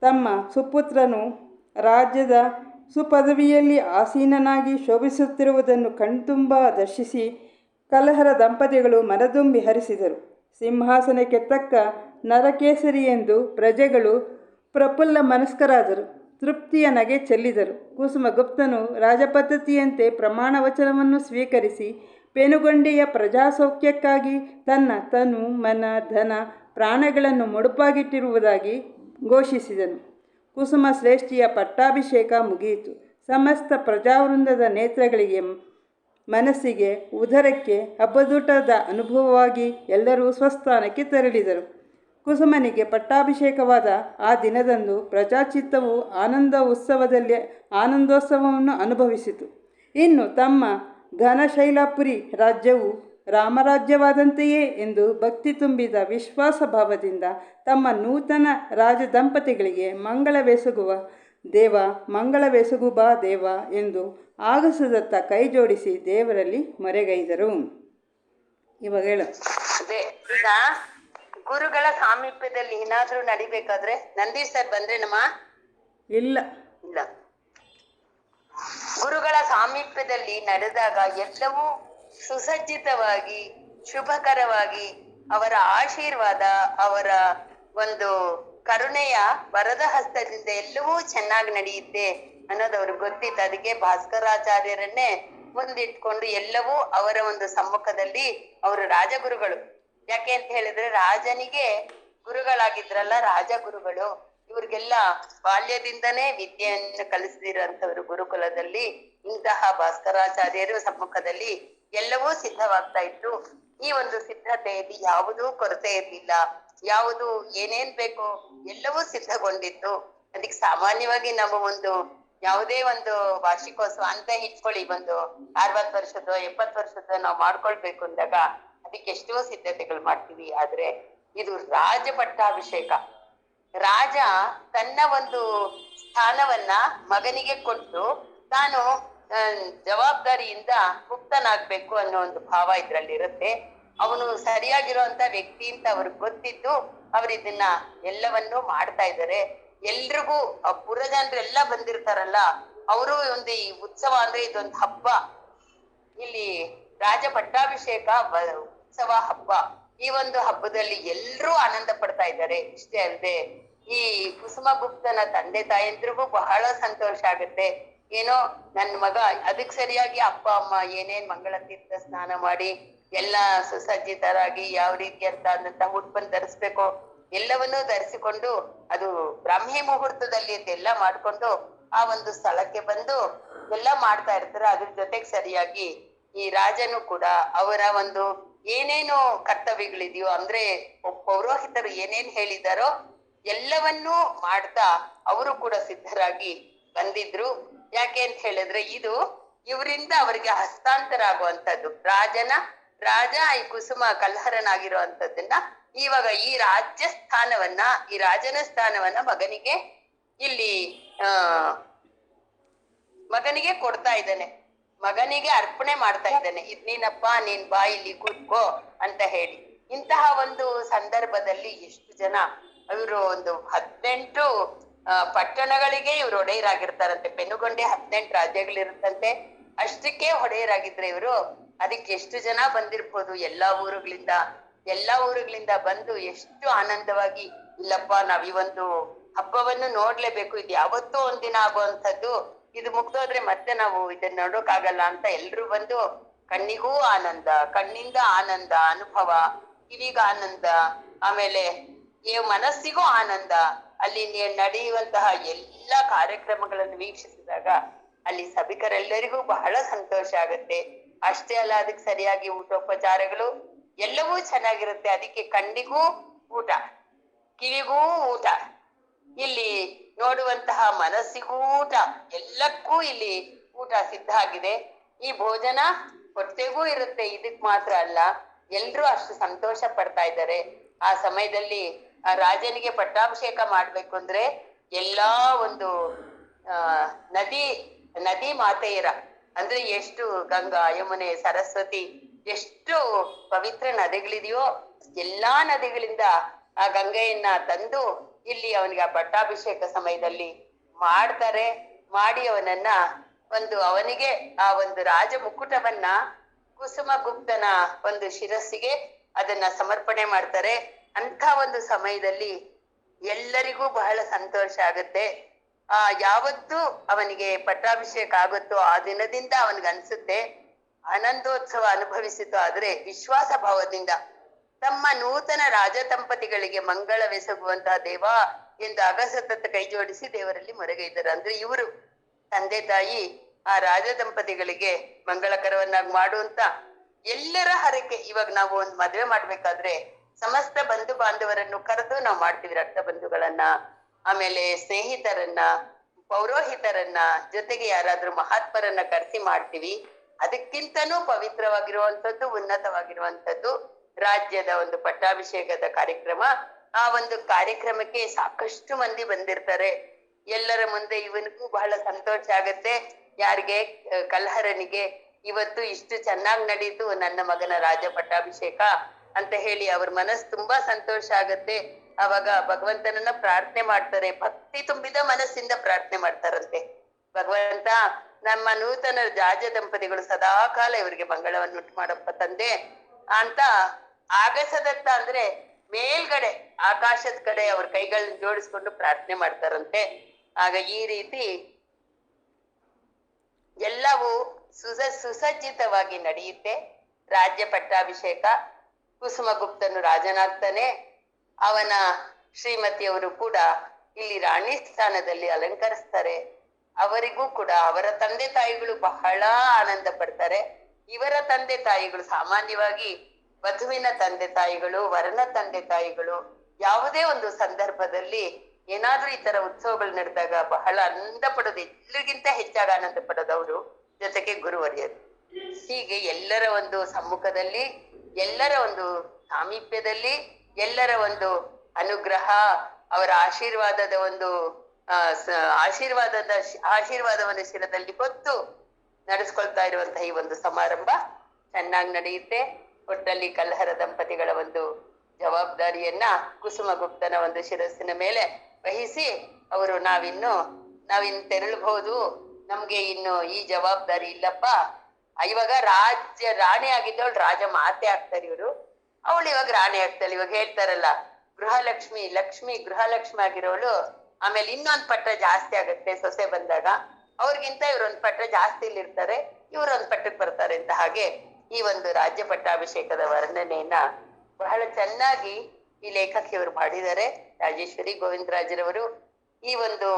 ತಮ್ಮ ಸುಪುತ್ರನು ರಾಜ್ಯದ ಸುಪದವಿಯಲ್ಲಿ ಆಸೀನನಾಗಿ ಶೋಭಿಸುತ್ತಿರುವುದನ್ನು ಕಣ್ತುಂಬ ದರ್ಶಿಸಿ ಕಲಹರ ದಂಪತಿಗಳು ಮನದುಂಬಿ ಹರಿಸಿದರು. ಸಿಂಹಾಸನಕ್ಕೆ ತಕ್ಕ ನರಕೇಸರಿ ಎಂದು ಪ್ರಜೆಗಳು ಪ್ರಫುಲ್ಲ ಮನಸ್ಕರಾದರು. ತೃಪ್ತಿಯ ನಗೆ ಚೆಲ್ಲಿದರು. ಕುಸುಮಗುಪ್ತನು ರಾಜಪದ್ಧತಿಯಂತೆ ಪ್ರಮಾಣ ವಚನವನ್ನು ಸ್ವೀಕರಿಸಿ ಪೆನುಗೊಂಡೆಯ ಪ್ರಜಾಸೌಖ್ಯಕ್ಕಾಗಿ ತನ್ನ ತನು, ಮನ, ಧನ, ಪ್ರಾಣಗಳನ್ನು ಮುಡುಪಾಗಿಟ್ಟಿರುವುದಾಗಿ ಘೋಷಿಸಿದನು. ಕುಸುಮ ಶ್ರೇಷ್ಠಿಯ ಪಟ್ಟಾಭಿಷೇಕ ಮುಗಿಯಿತು. ಸಮಸ್ತ ಪ್ರಜಾವೃಂದದ ನೇತ್ರಗಳಿಗೆ, ಮನಸ್ಸಿಗೆ, ಉದರಕ್ಕೆ ಹಬ್ಬದೂಟದ ಅನುಭವವಾಗಿ ಎಲ್ಲರೂ ಸ್ವಸ್ಥಾನಕ್ಕೆ ತೆರಳಿದರು. ಕುಸುಮನಿಗೆ ಪಟ್ಟಾಭಿಷೇಕವಾದ ಆ ದಿನದಂದು ಪ್ರಜಾಚಿತ್ತವು ಆನಂದೋತ್ಸವವನ್ನು ಅನುಭವಿಸಿತು. ಇನ್ನು ತಮ್ಮ ಘನಶೈಲಪುರಿ ರಾಜ್ಯವು ರಾಮರಾಜ್ಯವಾದಂತೆಯೇ ಎಂದು ಭಕ್ತಿ ತುಂಬಿದ ವಿಶ್ವಾಸ ಭಾವದಿಂದ ತಮ್ಮ ನೂತನ ರಾಜದಂಪತಿಗಳಿಗೆ ಮಂಗಳವೆಸಗು ಬಾ ದೇವ ಎಂದು ಆಗಸದತ್ತ ಕೈ ಜೋಡಿಸಿ ದೇವರಲ್ಲಿ ಮೊರೆಗೈದರು. ಇವಾಗ ಹೇಳು. ಅದೇ ಈಗ ಗುರುಗಳ ಸಾಮೀಪ್ಯದಲ್ಲಿ ಏನಾದ್ರೂ ನಡಿಬೇಕಾದ್ರೆ ನಂದೀಶ್ ಸರ್ ಬಂದ್ರೇನಮ್ಮ? ಇಲ್ಲ. ಗುರುಗಳ ಸಾಮೀಪ್ಯದಲ್ಲಿ ನಡೆದಾಗ ಎಲ್ಲವೂ ಸುಸಜ್ಜಿತವಾಗಿ, ಶುಭಕರವಾಗಿ, ಅವರ ಆಶೀರ್ವಾದ, ಅವರ ಒಂದು ಕರುಣೆಯ ವರದ ಹಸ್ತದಿಂದ ಎಲ್ಲವೂ ಚೆನ್ನಾಗಿ ನಡೆಯುತ್ತೆ ಅನ್ನೋದು ಅವ್ರಿಗೆ ಗೊತ್ತಿತ್ತು. ಅದಕ್ಕೆ ಭಾಸ್ಕರಾಚಾರ್ಯರನ್ನೇ ಮುಂದಿಟ್ಕೊಂಡು ಎಲ್ಲವೂ ಅವರ ಒಂದು ಸಮ್ಮುಖದಲ್ಲಿ ಅವರು ರಾಜಗುರುಗಳು. ಯಾಕೆ ಅಂತ ಹೇಳಿದ್ರೆ ರಾಜನಿಗೆ ಗುರುಗಳಾಗಿದ್ರಲ್ಲ ರಾಜಗುರುಗಳು. ಇವ್ರಿಗೆಲ್ಲ ಬಾಲ್ಯದಿಂದನೇ ವಿದ್ಯೆಯನ್ನು ಕಲಿಸಿದಿರೋಂಥವ್ರು ಗುರುಕುಲದಲ್ಲಿ. ಇಂತಹ ಭಾಸ್ಕರಾಚಾರ್ಯರು ಸಮ್ಮುಖದಲ್ಲಿ ಎಲ್ಲವೂ ಸಿದ್ಧವಾಗ್ತಾ ಇತ್ತು. ಈ ಒಂದು ಸಿದ್ಧತೆಯಲ್ಲಿ ಯಾವುದೂ ಕೊರತೆ ಇರಲಿಲ್ಲ. ಯಾವುದು ಏನೇನ್ ಬೇಕೋ ಎಲ್ಲವೂ ಸಿದ್ಧಗೊಂಡಿತ್ತು. ಅದಕ್ಕೆ ಸಾಮಾನ್ಯವಾಗಿ ನಾವು ಒಂದು ಯಾವುದೇ ಒಂದು ವಾರ್ಷಿಕೋತ್ಸವ ಅಂತ ಇಟ್ಕೊಳ್ಳಿ, ಒಂದು 60 ವರ್ಷದ್ದು 70 ವರ್ಷದ್ದು ನಾವು ಮಾಡ್ಕೊಳ್ಬೇಕು ಅಂದಾಗ ಅದಕ್ಕೆ ಎಷ್ಟೋ ಸಿದ್ಧತೆಗಳು ಮಾಡ್ತೀವಿ. ಆದ್ರೆ ಇದು ರಾಜ ಪಟ್ಟಾಭಿಷೇಕ. ರಾಜ ತನ್ನ ಒಂದು ಸ್ಥಾನವನ್ನ ಮಗನಿಗೆ ಕೊಟ್ಟು ತಾನು ಜವಾಬ್ದಾರಿಯಿಂದ ಮುಕ್ತನಾಗ್ಬೇಕು ಅನ್ನೋ ಒಂದು ಭಾವ ಇದ್ರಲ್ಲಿ ಇರುತ್ತೆ. ಅವನು ಸರಿಯಾಗಿರುವಂತ ವ್ಯಕ್ತಿ ಅಂತ ಅವ್ರಿಗೆ ಗೊತ್ತಿದ್ದು ಅವ್ರು ಇದನ್ನ ಎಲ್ಲವನ್ನೂ ಮಾಡ್ತಾ ಇದ್ದಾರೆ. ಎಲ್ರಿಗೂ ಪುರಜನರೆಲ್ಲ ಬಂದಿರ್ತಾರಲ್ಲ, ಅವರು ಒಂದು ಈ ಉತ್ಸವ ಅಂದ್ರೆ ಇದೊಂದು ಹಬ್ಬ. ಇಲ್ಲಿ ರಾಜ ಪಟ್ಟಾಭಿಷೇಕ ಉತ್ಸವ ಹಬ್ಬ. ಈ ಒಂದು ಹಬ್ಬದಲ್ಲಿ ಎಲ್ರೂ ಆನಂದ ಪಡ್ತಾ ಇದ್ದಾರೆ. ಇಷ್ಟೇ ಅಲ್ಲದೆ ಈ ಕುಸುಮಗುಪ್ತನ ತಂದೆ ತಾಯಂದ್ರಿಗೂ ಬಹಳ ಸಂತೋಷ ಆಗುತ್ತೆ. ಏನೋ ನನ್ ಮಗ ಅದಕ್ ಸರಿಯಾಗಿ ಅಪ್ಪ ಅಮ್ಮ ಏನೇನ್ ಮಂಗಳ ತೀರ್ಥ ಸ್ನಾನ ಮಾಡಿ ಎಲ್ಲ ಸುಸಜ್ಜಿತರಾಗಿ ಯಾವ ರೀತಿಯಂತ ಉಟ್ಬಂದ್ ಧರಿಸ್ಬೇಕು ಎಲ್ಲವನ್ನೂ ಧರಿಸಿಕೊಂಡು ಅದು ಬ್ರಾಹ್ಮಿ ಮುಹೂರ್ತದಲ್ಲಿ ಅದೆಲ್ಲ ಮಾಡ್ಕೊಂಡು ಆ ಒಂದು ಸ್ಥಳಕ್ಕೆ ಬಂದು ಎಲ್ಲ ಮಾಡ್ತಾ ಇರ್ತಾರೆ. ಅದ್ರ ಜೊತೆಗೆ ಸರಿಯಾಗಿ ಈ ರಾಜನು ಕೂಡ ಅವರ ಒಂದು ಏನೇನು ಕರ್ತವ್ಯಗಳಿದೆಯೋ ಅಂದ್ರೆ ಪೌರೋಹಿತರು ಏನೇನ್ ಹೇಳಿದಾರೋ ಎಲ್ಲವನ್ನೂ ಮಾಡ್ತಾ ಅವರು ಕೂಡ ಸಿದ್ಧರಾಗಿ ಬಂದಿದ್ರು. ಯಾಕೆ ಅಂತ ಹೇಳಿದ್ರೆ ಇದು ಇವರಿಂದ ಅವರಿಗೆ ಹಸ್ತಾಂತರ ಆಗುವಂತದ್ದು. ರಾಜ ಈ ಕುಸುಮ ಕಲ್ಹರನಾಗಿರುವಂತದ್ದನ್ನ ಇವಾಗ ಈ ರಾಜ್ಯ ಸ್ಥಾನವನ್ನ, ಈ ರಾಜನ ಸ್ಥಾನವನ್ನ ಮಗನಿಗೆ ಇಲ್ಲಿ ಮಗನಿಗೆ ಕೊಡ್ತಾ ಇದ್ದಾನೆ, ಮಗನಿಗೆ ಅರ್ಪಣೆ ಮಾಡ್ತಾ ಇದ್ದಾನೆ. ಇದ್ ನೀನಪ್ಪ, ನೀನ್ ಬಾ ಇಲ್ಲಿ ಕೂತ್ಕೋ ಅಂತ ಹೇಳಿ. ಇಂತಹ ಒಂದು ಸಂದರ್ಭದಲ್ಲಿ ಎಷ್ಟು ಜನ ಇವರು ಒಂದು 18 ಪಟ್ಟಣಗಳಿಗೆ ಇವ್ರು ಒಡೆಯರಾಗಿರ್ತಾರಂತೆ. ಪೆನುಗೊಂಡೆ 18 ರಾಜ್ಯಗಳಿರುತ್ತಂತೆ. ಅಷ್ಟಕ್ಕೆ ಒಡೆಯರಾಗಿದ್ರೆ ಇವರು. ಅದಕ್ಕೆ ಎಷ್ಟು ಜನ ಬಂದಿರ್ಬೋದು ಎಲ್ಲಾ ಊರುಗಳಿಂದ ಬಂದು ಎಷ್ಟು ಆನಂದವಾಗಿ, ಇಲ್ಲಪ್ಪ ನಾವ್ ಈ ಒಂದು ಹಬ್ಬವನ್ನು ನೋಡ್ಲೇಬೇಕು, ಇದು ಯಾವತ್ತೋ ಒಂದಿನ ಆಗುವಂಥದ್ದು, ಇದು ಮುಗ್ದೋದ್ರೆ ಮತ್ತೆ ನಾವು ಇದನ್ನ ನೋಡೋಕ್ಕಾಗಲ್ಲ ಅಂತ ಎಲ್ರು ಬಂದು ಕಣ್ಣಿಗೂ ಆನಂದ, ಕಣ್ಣಿಂದ ಆನಂದ ಅನುಭವ, ಕಿವಿಗ ಆನಂದ, ಆಮೇಲೆ ಈ ಮನಸ್ಸಿಗೂ ಆನಂದ. ಅಲ್ಲಿ ನಡೆಯುವಂತಹ ಎಲ್ಲ ಕಾರ್ಯಕ್ರಮಗಳನ್ನು ವೀಕ್ಷಿಸಿದಾಗ ಅಲ್ಲಿ ಸಭಿಕರೆಲ್ಲರಿಗೂ ಬಹಳ ಸಂತೋಷ ಆಗುತ್ತೆ. ಅಷ್ಟೇ ಅಲ್ಲ, ಅದಕ್ಕೆ ಸರಿಯಾಗಿ ಊಟೋಪಚಾರಗಳು ಎಲ್ಲವೂ ಚೆನ್ನಾಗಿರುತ್ತೆ. ಅದಕ್ಕೆ ಕಣ್ಣಿಗೂ ಊಟ, ಕಿವಿಗೂ ಊಟ, ಇಲ್ಲಿ ನೋಡುವಂತಹ ಮನಸ್ಸಿಗೂ ಊಟ, ಎಲ್ಲಕ್ಕೂ ಇಲ್ಲಿ ಊಟ ಸಿದ್ಧ ಆಗಿದೆ. ಈ ಭೋಜನ ಹೊಟ್ಟೆಗೂ ಇರುತ್ತೆ. ಇದಕ್ ಮಾತ್ರ ಅಲ್ಲ, ಎಲ್ರೂ ಅಷ್ಟು ಸಂತೋಷ ಪಡ್ತಾ ಇದ್ದಾರೆ. ಆ ಸಮಯದಲ್ಲಿ ಆ ರಾಜನಿಗೆ ಪಟ್ಟಾಭಿಷೇಕ ಮಾಡ್ಬೇಕು ಅಂದ್ರೆ ಎಲ್ಲಾ ಒಂದು ನದಿ ಮಾತೆಯರ ಅಂದ್ರೆ ಎಷ್ಟು ಗಂಗಾ, ಯಮುನೆ, ಸರಸ್ವತಿ ಎಷ್ಟು ಪವಿತ್ರ ನದಿಗಳಿದೆಯೋ ಎಲ್ಲಾ ನದಿಗಳಿಂದ ಆ ಗಂಗೆಯನ್ನ ತಂದು ಇಲ್ಲಿ ಅವನಿಗೆ ಆ ಪಟ್ಟಾಭಿಷೇಕ ಸಮಯದಲ್ಲಿ ಮಾಡ್ತಾರೆ. ಮಾಡಿ ಅವನಿಗೆ ಆ ಒಂದು ರಾಜ ಮುಕುಟವನ್ನ ಕುಸುಮಗುಪ್ತನ ಒಂದು ಶಿರಸ್ಸಿಗೆ ಅದನ್ನ ಸಮರ್ಪಣೆ ಮಾಡ್ತಾರೆ. ಅಂತ ಒಂದು ಸಮಯದಲ್ಲಿ ಎಲ್ಲರಿಗೂ ಬಹಳ ಸಂತೋಷ ಆಗುತ್ತೆ. ಯಾವತ್ತು ಅವನಿಗೆ ಪಟ್ಟಾಭಿಷೇಕ ಆಗುತ್ತೋ ಆ ದಿನದಿಂದ ಅವನಿಗೆ ಅನ್ಸುತ್ತೆ ಆನಂದೋತ್ಸವ ಅನುಭವಿಸಿತು. ಆದ್ರೆ ವಿಶ್ವಾಸ ಭಾವದಿಂದ ತಮ್ಮ ನೂತನ ರಾಜ ದಂಪತಿಗಳಿಗೆ ಮಂಗಳವೆಸಗುವಂತಹ ದೇವ ಎಂದು ಅಗಸತತ್ತ ಕೈ ಜೋಡಿಸಿ ದೇವರಲ್ಲಿ ಮೊರೆಗೈದರು. ಅಂದ್ರೆ ಇವರು ತಂದೆ ತಾಯಿ ಆ ರಾಜ ದಂಪತಿಗಳಿಗೆ ಮಂಗಳಕರವನ್ನಾಗಿ ಮಾಡುವಂತ ಎಲ್ಲರ ಹರಕೆ. ಇವಾಗ ನಾವು ಒಂದು ಮದುವೆ ಮಾಡ್ಬೇಕಾದ್ರೆ ಸಮಸ್ತ ಬಂಧು ಬಾಂಧವರನ್ನು ಕರೆದು ನಾವು ಮಾಡ್ತೀವಿ, ರಕ್ತ ಬಂಧುಗಳನ್ನ, ಆಮೇಲೆ ಸ್ನೇಹಿತರನ್ನ, ಪೌರೋಹಿತರನ್ನ, ಜೊತೆಗೆ ಯಾರಾದ್ರೂ ಮಹಾತ್ಮರನ್ನ ಕರೆಸಿ ಮಾಡ್ತೀವಿ. ಅದಕ್ಕಿಂತನೂ ಪವಿತ್ರವಾಗಿರುವಂತದ್ದು, ಉನ್ನತವಾಗಿರುವಂತದ್ದು ರಾಜ್ಯದ ಒಂದು ಪಟ್ಟಾಭಿಷೇಕದ ಕಾರ್ಯಕ್ರಮ. ಆ ಒಂದು ಕಾರ್ಯಕ್ರಮಕ್ಕೆ ಸಾಕಷ್ಟು ಮಂದಿ ಬಂದಿರ್ತಾರೆ. ಎಲ್ಲರ ಮುಂದೆ ಇವನಿಗೂ ಬಹಳ ಸಂತೋಷ ಆಗತ್ತೆ. ಯಾರಿಗೆ? ಕಲ್ಹರನಿಗೆ ಇವತ್ತು ಇಷ್ಟು ಚೆನ್ನಾಗಿ ನಡೀತು ನನ್ನ ಮಗನ ರಾಜ ಪಟ್ಟಾಭಿಷೇಕ ಅಂತ ಹೇಳಿ ಅವ್ರ ಮನಸ್ಸು ತುಂಬಾ ಸಂತೋಷ ಆಗತ್ತೆ. ಅವಾಗ ಭಗವಂತನನ್ನ ಪ್ರಾರ್ಥನೆ ಮಾಡ್ತಾರೆ, ಭಕ್ತಿ ತುಂಬಿದ ಮನಸ್ಸಿಂದ ಪ್ರಾರ್ಥನೆ ಮಾಡ್ತಾರಂತೆ. ಭಗವಂತ, ನಮ್ಮ ನೂತನ ರಾಜ ದಂಪತಿಗಳು ಸದಾ ಕಾಲ ಇವರಿಗೆ ಮಂಗಳವನ್ನು ಉಂಟು ಮಾಡಪ್ಪ ತಂದೆ ಅಂತ ಆಗಸದತ್ತ ಅಂದ್ರೆ ಮೇಲ್ಗಡೆ ಆಕಾಶದ ಕಡೆ ಅವ್ರ ಕೈಗಳನ್ನ ಜೋಡಿಸ್ಕೊಂಡು ಪ್ರಾರ್ಥನೆ ಮಾಡ್ತಾರಂತೆ. ಆಗ ಈ ರೀತಿ ಎಲ್ಲವೂ ಸುಸಜ್ಜಿತವಾಗಿ ನಡೆಯುತ್ತೆ. ರಾಜ್ಯ ಪಟ್ಟಾಭಿಷೇಕ. ಕುಸುಮಗುಪ್ತನು ರಾಜನಾಗ್ತಾನೆ. ಅವನ ಶ್ರೀಮತಿಯವರು ಕೂಡ ಇಲ್ಲಿ ರಾಣಿ ಸ್ಥಾನದಲ್ಲಿ ಅಲಂಕರಿಸ್ತಾರೆ. ಅವರಿಗೂ ಕೂಡ ಅವರ ತಂದೆ ತಾಯಿಗಳು ಬಹಳ ಆನಂದ ಪಡ್ತಾರೆ. ಇವರ ತಂದೆ ತಾಯಿಗಳು ಸಾಮಾನ್ಯವಾಗಿ ವಧುವಿನ ತಂದೆ ತಾಯಿಗಳು, ವರನ ತಂದೆ ತಾಯಿಗಳು ಯಾವುದೇ ಒಂದು ಸಂದರ್ಭದಲ್ಲಿ ಏನಾದ್ರೂ ಈ ತರ ಉತ್ಸವಗಳು ನಡೆದಾಗ ಬಹಳ ಆನಂದ ಪಡೋದು, ಎಲ್ಲರಿಗಿಂತ ಹೆಚ್ಚಾಗಿ ಆನಂದ ಪಡೋದು ಅವರು, ಜೊತೆಗೆ ಗುರುವರಿಯರು. ಹೀಗೆ ಎಲ್ಲರ ಒಂದು ಸಮ್ಮುಖದಲ್ಲಿ, ಎಲ್ಲರ ಒಂದು ಸಾಮೀಪ್ಯದಲ್ಲಿ, ಎಲ್ಲರ ಒಂದು ಅನುಗ್ರಹ, ಅವರ ಆಶೀರ್ವಾದದ ಒಂದು ಆಶೀರ್ವಾದವನ್ನು ಶಿರದಲ್ಲಿ ಹೊತ್ತು ನಡೆಸ್ಕೊಳ್ತಾ ಇರುವಂತಹ ಈ ಒಂದು ಸಮಾರಂಭ ಚೆನ್ನಾಗಿ ನಡೆಯುತ್ತೆ. ಒಟ್ಟಲ್ಲಿ ಕಲ್ಲಹರ ದಂಪತಿಗಳ ಒಂದು ಜವಾಬ್ದಾರಿಯನ್ನ ಕುಸುಮಗುಪ್ತನ ಒಂದು ಶಿರಸ್ಸಿನ ಮೇಲೆ ವಹಿಸಿ ಅವರು ನಾವಿನ್ನು ತೆರಳಬಹುದು, ನಮ್ಗೆ ಇನ್ನು ಈ ಜವಾಬ್ದಾರಿ ಇಲ್ಲಪ್ಪ. ಇವಾಗ ರಾಣಿ ಆಗಿದ್ದವಳು ರಾಜ ಮಾತೆ ಆಗ್ತಾರೆ ಇವರು, ಅವಳು ಇವಾಗ ರಾಣಿ ಆಗ್ತಾಳೆ. ಇವಾಗ ಹೇಳ್ತಾರಲ್ಲ, ಲಕ್ಷ್ಮಿ ಗೃಹಲಕ್ಷ್ಮಿ ಆಗಿರೋಳು ಆಮೇಲೆ ಇನ್ನೊಂದ್ ಪಟ್ಟ ಜಾಸ್ತಿ ಆಗತ್ತೆ ಸೊಸೆ ಬಂದಾಗ, ಅವ್ರಿಗಿಂತ ಇವ್ರೊಂದ್ ಪಟ್ಟ ಜಾಸ್ತಿ ಇಲ್ಲಿರ್ತಾರೆ, ಇವ್ರೊಂದ್ ಪಟ್ಟಕ್ಕೆ ಬರ್ತಾರೆ ಅಂತ. ಹಾಗೆ ಈ ಒಂದು ರಾಜ್ಯ ಪಟ್ಟಾಭಿಷೇಕದ ವರ್ಣನೆಯನ್ನ ಬಹಳ ಚೆನ್ನಾಗಿ ಈ ಲೇಖಕಿಯವರು ಮಾಡಿದ್ದಾರೆ, ರಾಜೇಶ್ವರಿ ಗೋವಿಂದರಾಜರವರು. ಈ ಒಂದು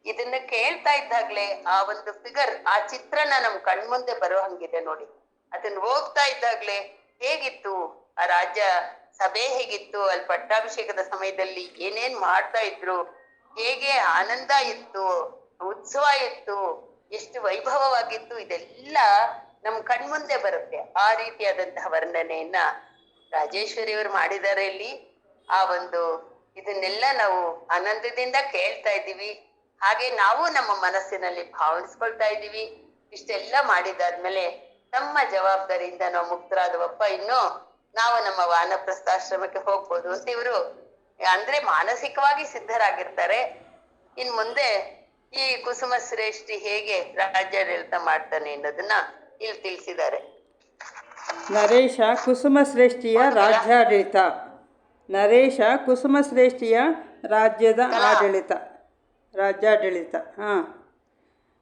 ಇದನ್ನ ಕೇಳ್ತಾ ಇದ್ದಾಗ್ಲೇ ಆ ಒಂದು ಫಿಗರ್, ಆ ಚಿತ್ರಣ ನಮ್ ಕಣ್ಮುಂದೆ ಬರೋ ಹಂಗಿದೆ ನೋಡಿ. ಅದನ್ನ ಹೋಗ್ತಾ ಇದ್ದಾಗ್ಲೇ ಹೇಗಿತ್ತು ಆ ರಾಜ್ಯ ಸಭೆ, ಹೇಗಿತ್ತು ಅಲ್ಲಿ ಪಟ್ಟಾಭಿಷೇಕದ ಸಮಯದಲ್ಲಿ ಏನೇನ್ ಮಾಡ್ತಾ ಇದ್ರು, ಹೇಗೆ ಆನಂದ ಇತ್ತು, ಉತ್ಸವ ಇತ್ತು, ಎಷ್ಟು ವೈಭವವಾಗಿತ್ತು, ಇದೆಲ್ಲ ನಮ್ ಕಣ್ಮುಂದೆ ಬರುತ್ತೆ. ಆ ರೀತಿಯಾದಂತಹ ವರ್ಣನೆಯನ್ನ ರಾಜೇಶ್ವರಿಯವರು ಮಾಡಿದ್ದಾರೆ ಇಲ್ಲಿ. ಆ ಒಂದು ಇದನ್ನೆಲ್ಲ ನಾವು ಆನಂದದಿಂದ ಕೇಳ್ತಾ ಇದ್ದೀವಿ, ಹಾಗೆ ನಾವು ನಮ್ಮ ಮನಸ್ಸಿನಲ್ಲಿ ಭಾವಿಸ್ಕೊಳ್ತಾ ಇದ್ದೀವಿ. ಇಷ್ಟೆಲ್ಲ ಮಾಡಿದಾದ್ಮೇಲೆ ನಮ್ಮ ಜವಾಬ್ದಾರಿಯಿಂದ ನಾವು ಮುಕ್ತರಾದವಪ್ಪ, ಇನ್ನು ನಾವು ನಮ್ಮ ವಾನಪ್ರಸ್ಥಾಶ್ರಮಕ್ಕೆ ಹೋಗ್ಬೋದು ಅಂತ ಇವರು ಅಂದ್ರೆ ಮಾನಸಿಕವಾಗಿ ಸಿದ್ಧರಾಗಿರ್ತಾರೆ. ಇನ್ ಮುಂದೆ ಈ ಕುಸುಮ ಶ್ರೇಷ್ಠಿ ಹೇಗೆ ರಾಜ್ಯಾಡಳಿತ ಮಾಡ್ತಾನೆ ಅನ್ನೋದನ್ನ ಇಲ್ಲಿ ತಿಳಿಸಿದ್ದಾರೆ. ನರೇಶ ಕುಸುಮಶ್ರೇಷ್ಠಿಯ ರಾಜ್ಯಾಡಳಿತ. ನರೇಶ ಕುಸುಮಶ್ರೇಷ್ಠಿಯ ರಾಜ್ಯಾಡಳಿತ.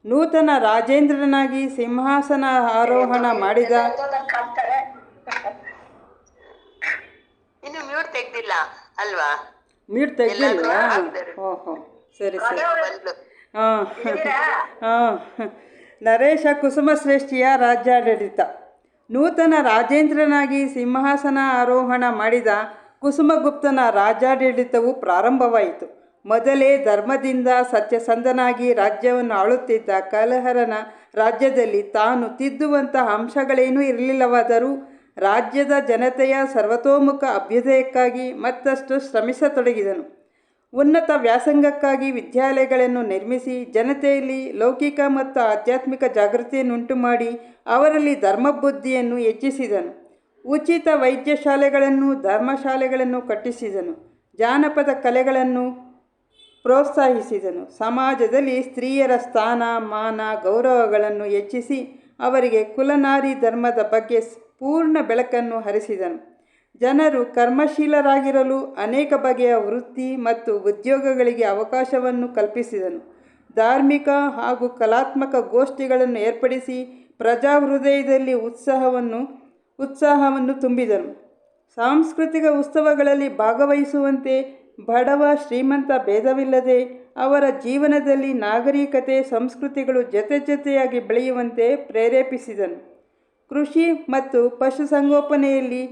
ನೂತನ ರಾಜೇಂದ್ರನಾಗಿ ಸಿಂಹಾಸನ ಆರೋಹಣ ಮಾಡಿದ. ಇನ್ನು ಮ್ಯೂಟ್ ತೆಗ್ದಿಲ್ಲ ಅಲ್ವಾ? ಮ್ಯೂಟ್ ತೆಗ್ದಿಲ್ಲ? ಓಹೋ, ಸರಿ. ನರೇಶ ಕುಸುಮಶ್ರೇಷ್ಠಿಯ ರಾಜ್ಯಾಡಳಿತ. ನೂತನ ರಾಜೇಂದ್ರನಾಗಿ ಸಿಂಹಾಸನ ಆರೋಹಣ ಮಾಡಿದ ಕುಸುಮಗುಪ್ತನ ರಾಜ್ಯಾಡಳಿತವು ಪ್ರಾರಂಭವಾಯಿತು. ಮೊದಲೇ ಧರ್ಮದಿಂದ ಸತ್ಯಸಂಧನಾಗಿ ರಾಜ್ಯವನ್ನು ಆಳುತ್ತಿದ್ದ ಕಲಹರನ ರಾಜ್ಯದಲ್ಲಿ ತಾನು ತಿದ್ದುವಂತಹ ಅಂಶಗಳೇನೂ ಇರಲಿಲ್ಲವಾದರೂ ರಾಜ್ಯದ ಜನತೆಯ ಸರ್ವತೋಮುಖ ಅಭ್ಯುದಯಕ್ಕಾಗಿ ಮತ್ತಷ್ಟು ಶ್ರಮಿಸತೊಡಗಿದನು. ಉನ್ನತ ವ್ಯಾಸಂಗಕ್ಕಾಗಿ ವಿದ್ಯಾಲಯಗಳನ್ನು ನಿರ್ಮಿಸಿ ಜನತೆಯಲ್ಲಿ ಲೌಕಿಕ ಮತ್ತು ಆಧ್ಯಾತ್ಮಿಕ ಜಾಗೃತಿಯನ್ನುಂಟು ಮಾಡಿ ಅವರಲ್ಲಿ ಧರ್ಮಬುದ್ಧಿಯನ್ನು ಹೆಚ್ಚಿಸಿದನು. ಉಚಿತ ವೈದ್ಯಶಾಲೆಗಳನ್ನು, ಧರ್ಮಶಾಲೆಗಳನ್ನು ಕಟ್ಟಿಸಿದನು. ಜಾನಪದ ಕಲೆಗಳನ್ನು ಪ್ರೋತ್ಸಾಹಿಸಿದನು. ಸಮಾಜದಲ್ಲಿ ಸ್ತ್ರೀಯರ ಸ್ಥಾನ, ಮಾನ, ಗೌರವಗಳನ್ನು ಹೆಚ್ಚಿಸಿ ಅವರಿಗೆ ಕುಲನಾರಿ ಧರ್ಮದ ಬಗ್ಗೆ ಪೂರ್ಣ ಬೆಳಕನ್ನು ಹರಿಸಿದನು. ಜನರು ಕರ್ಮಶೀಲರಾಗಿರಲು ಅನೇಕ ಬಗೆಯ ವೃತ್ತಿ ಮತ್ತು ಉದ್ಯೋಗಗಳಿಗೆ ಅವಕಾಶವನ್ನು ಕಲ್ಪಿಸಿದನು. ಧಾರ್ಮಿಕ ಹಾಗೂ ಕಲಾತ್ಮಕ ಗೋಷ್ಠಿಗಳನ್ನು ಏರ್ಪಡಿಸಿ ಪ್ರಜಾಹೃದಯದಲ್ಲಿ ಉತ್ಸಾಹವನ್ನು ತುಂಬಿದನು. ಸಾಂಸ್ಕೃತಿಕ ಉತ್ಸವಗಳಲ್ಲಿ ಭಾಗವಹಿಸುವಂತೆ ಬಡವ ಶ್ರೀಮಂತ ಭೇದವಿಲ್ಲದೆ ಅವರ ಜೀವನದಲ್ಲಿ ನಾಗರಿಕತೆ, ಸಂಸ್ಕೃತಿಗಳು ಜೊತೆಯಾಗಿ ಬೆಳೆಯುವಂತೆ ಪ್ರೇರೇಪಿಸಿದನು. ಕೃಷಿ ಮತ್ತು ಪಶುಸಂಗೋಪನೆಯಲ್ಲಿ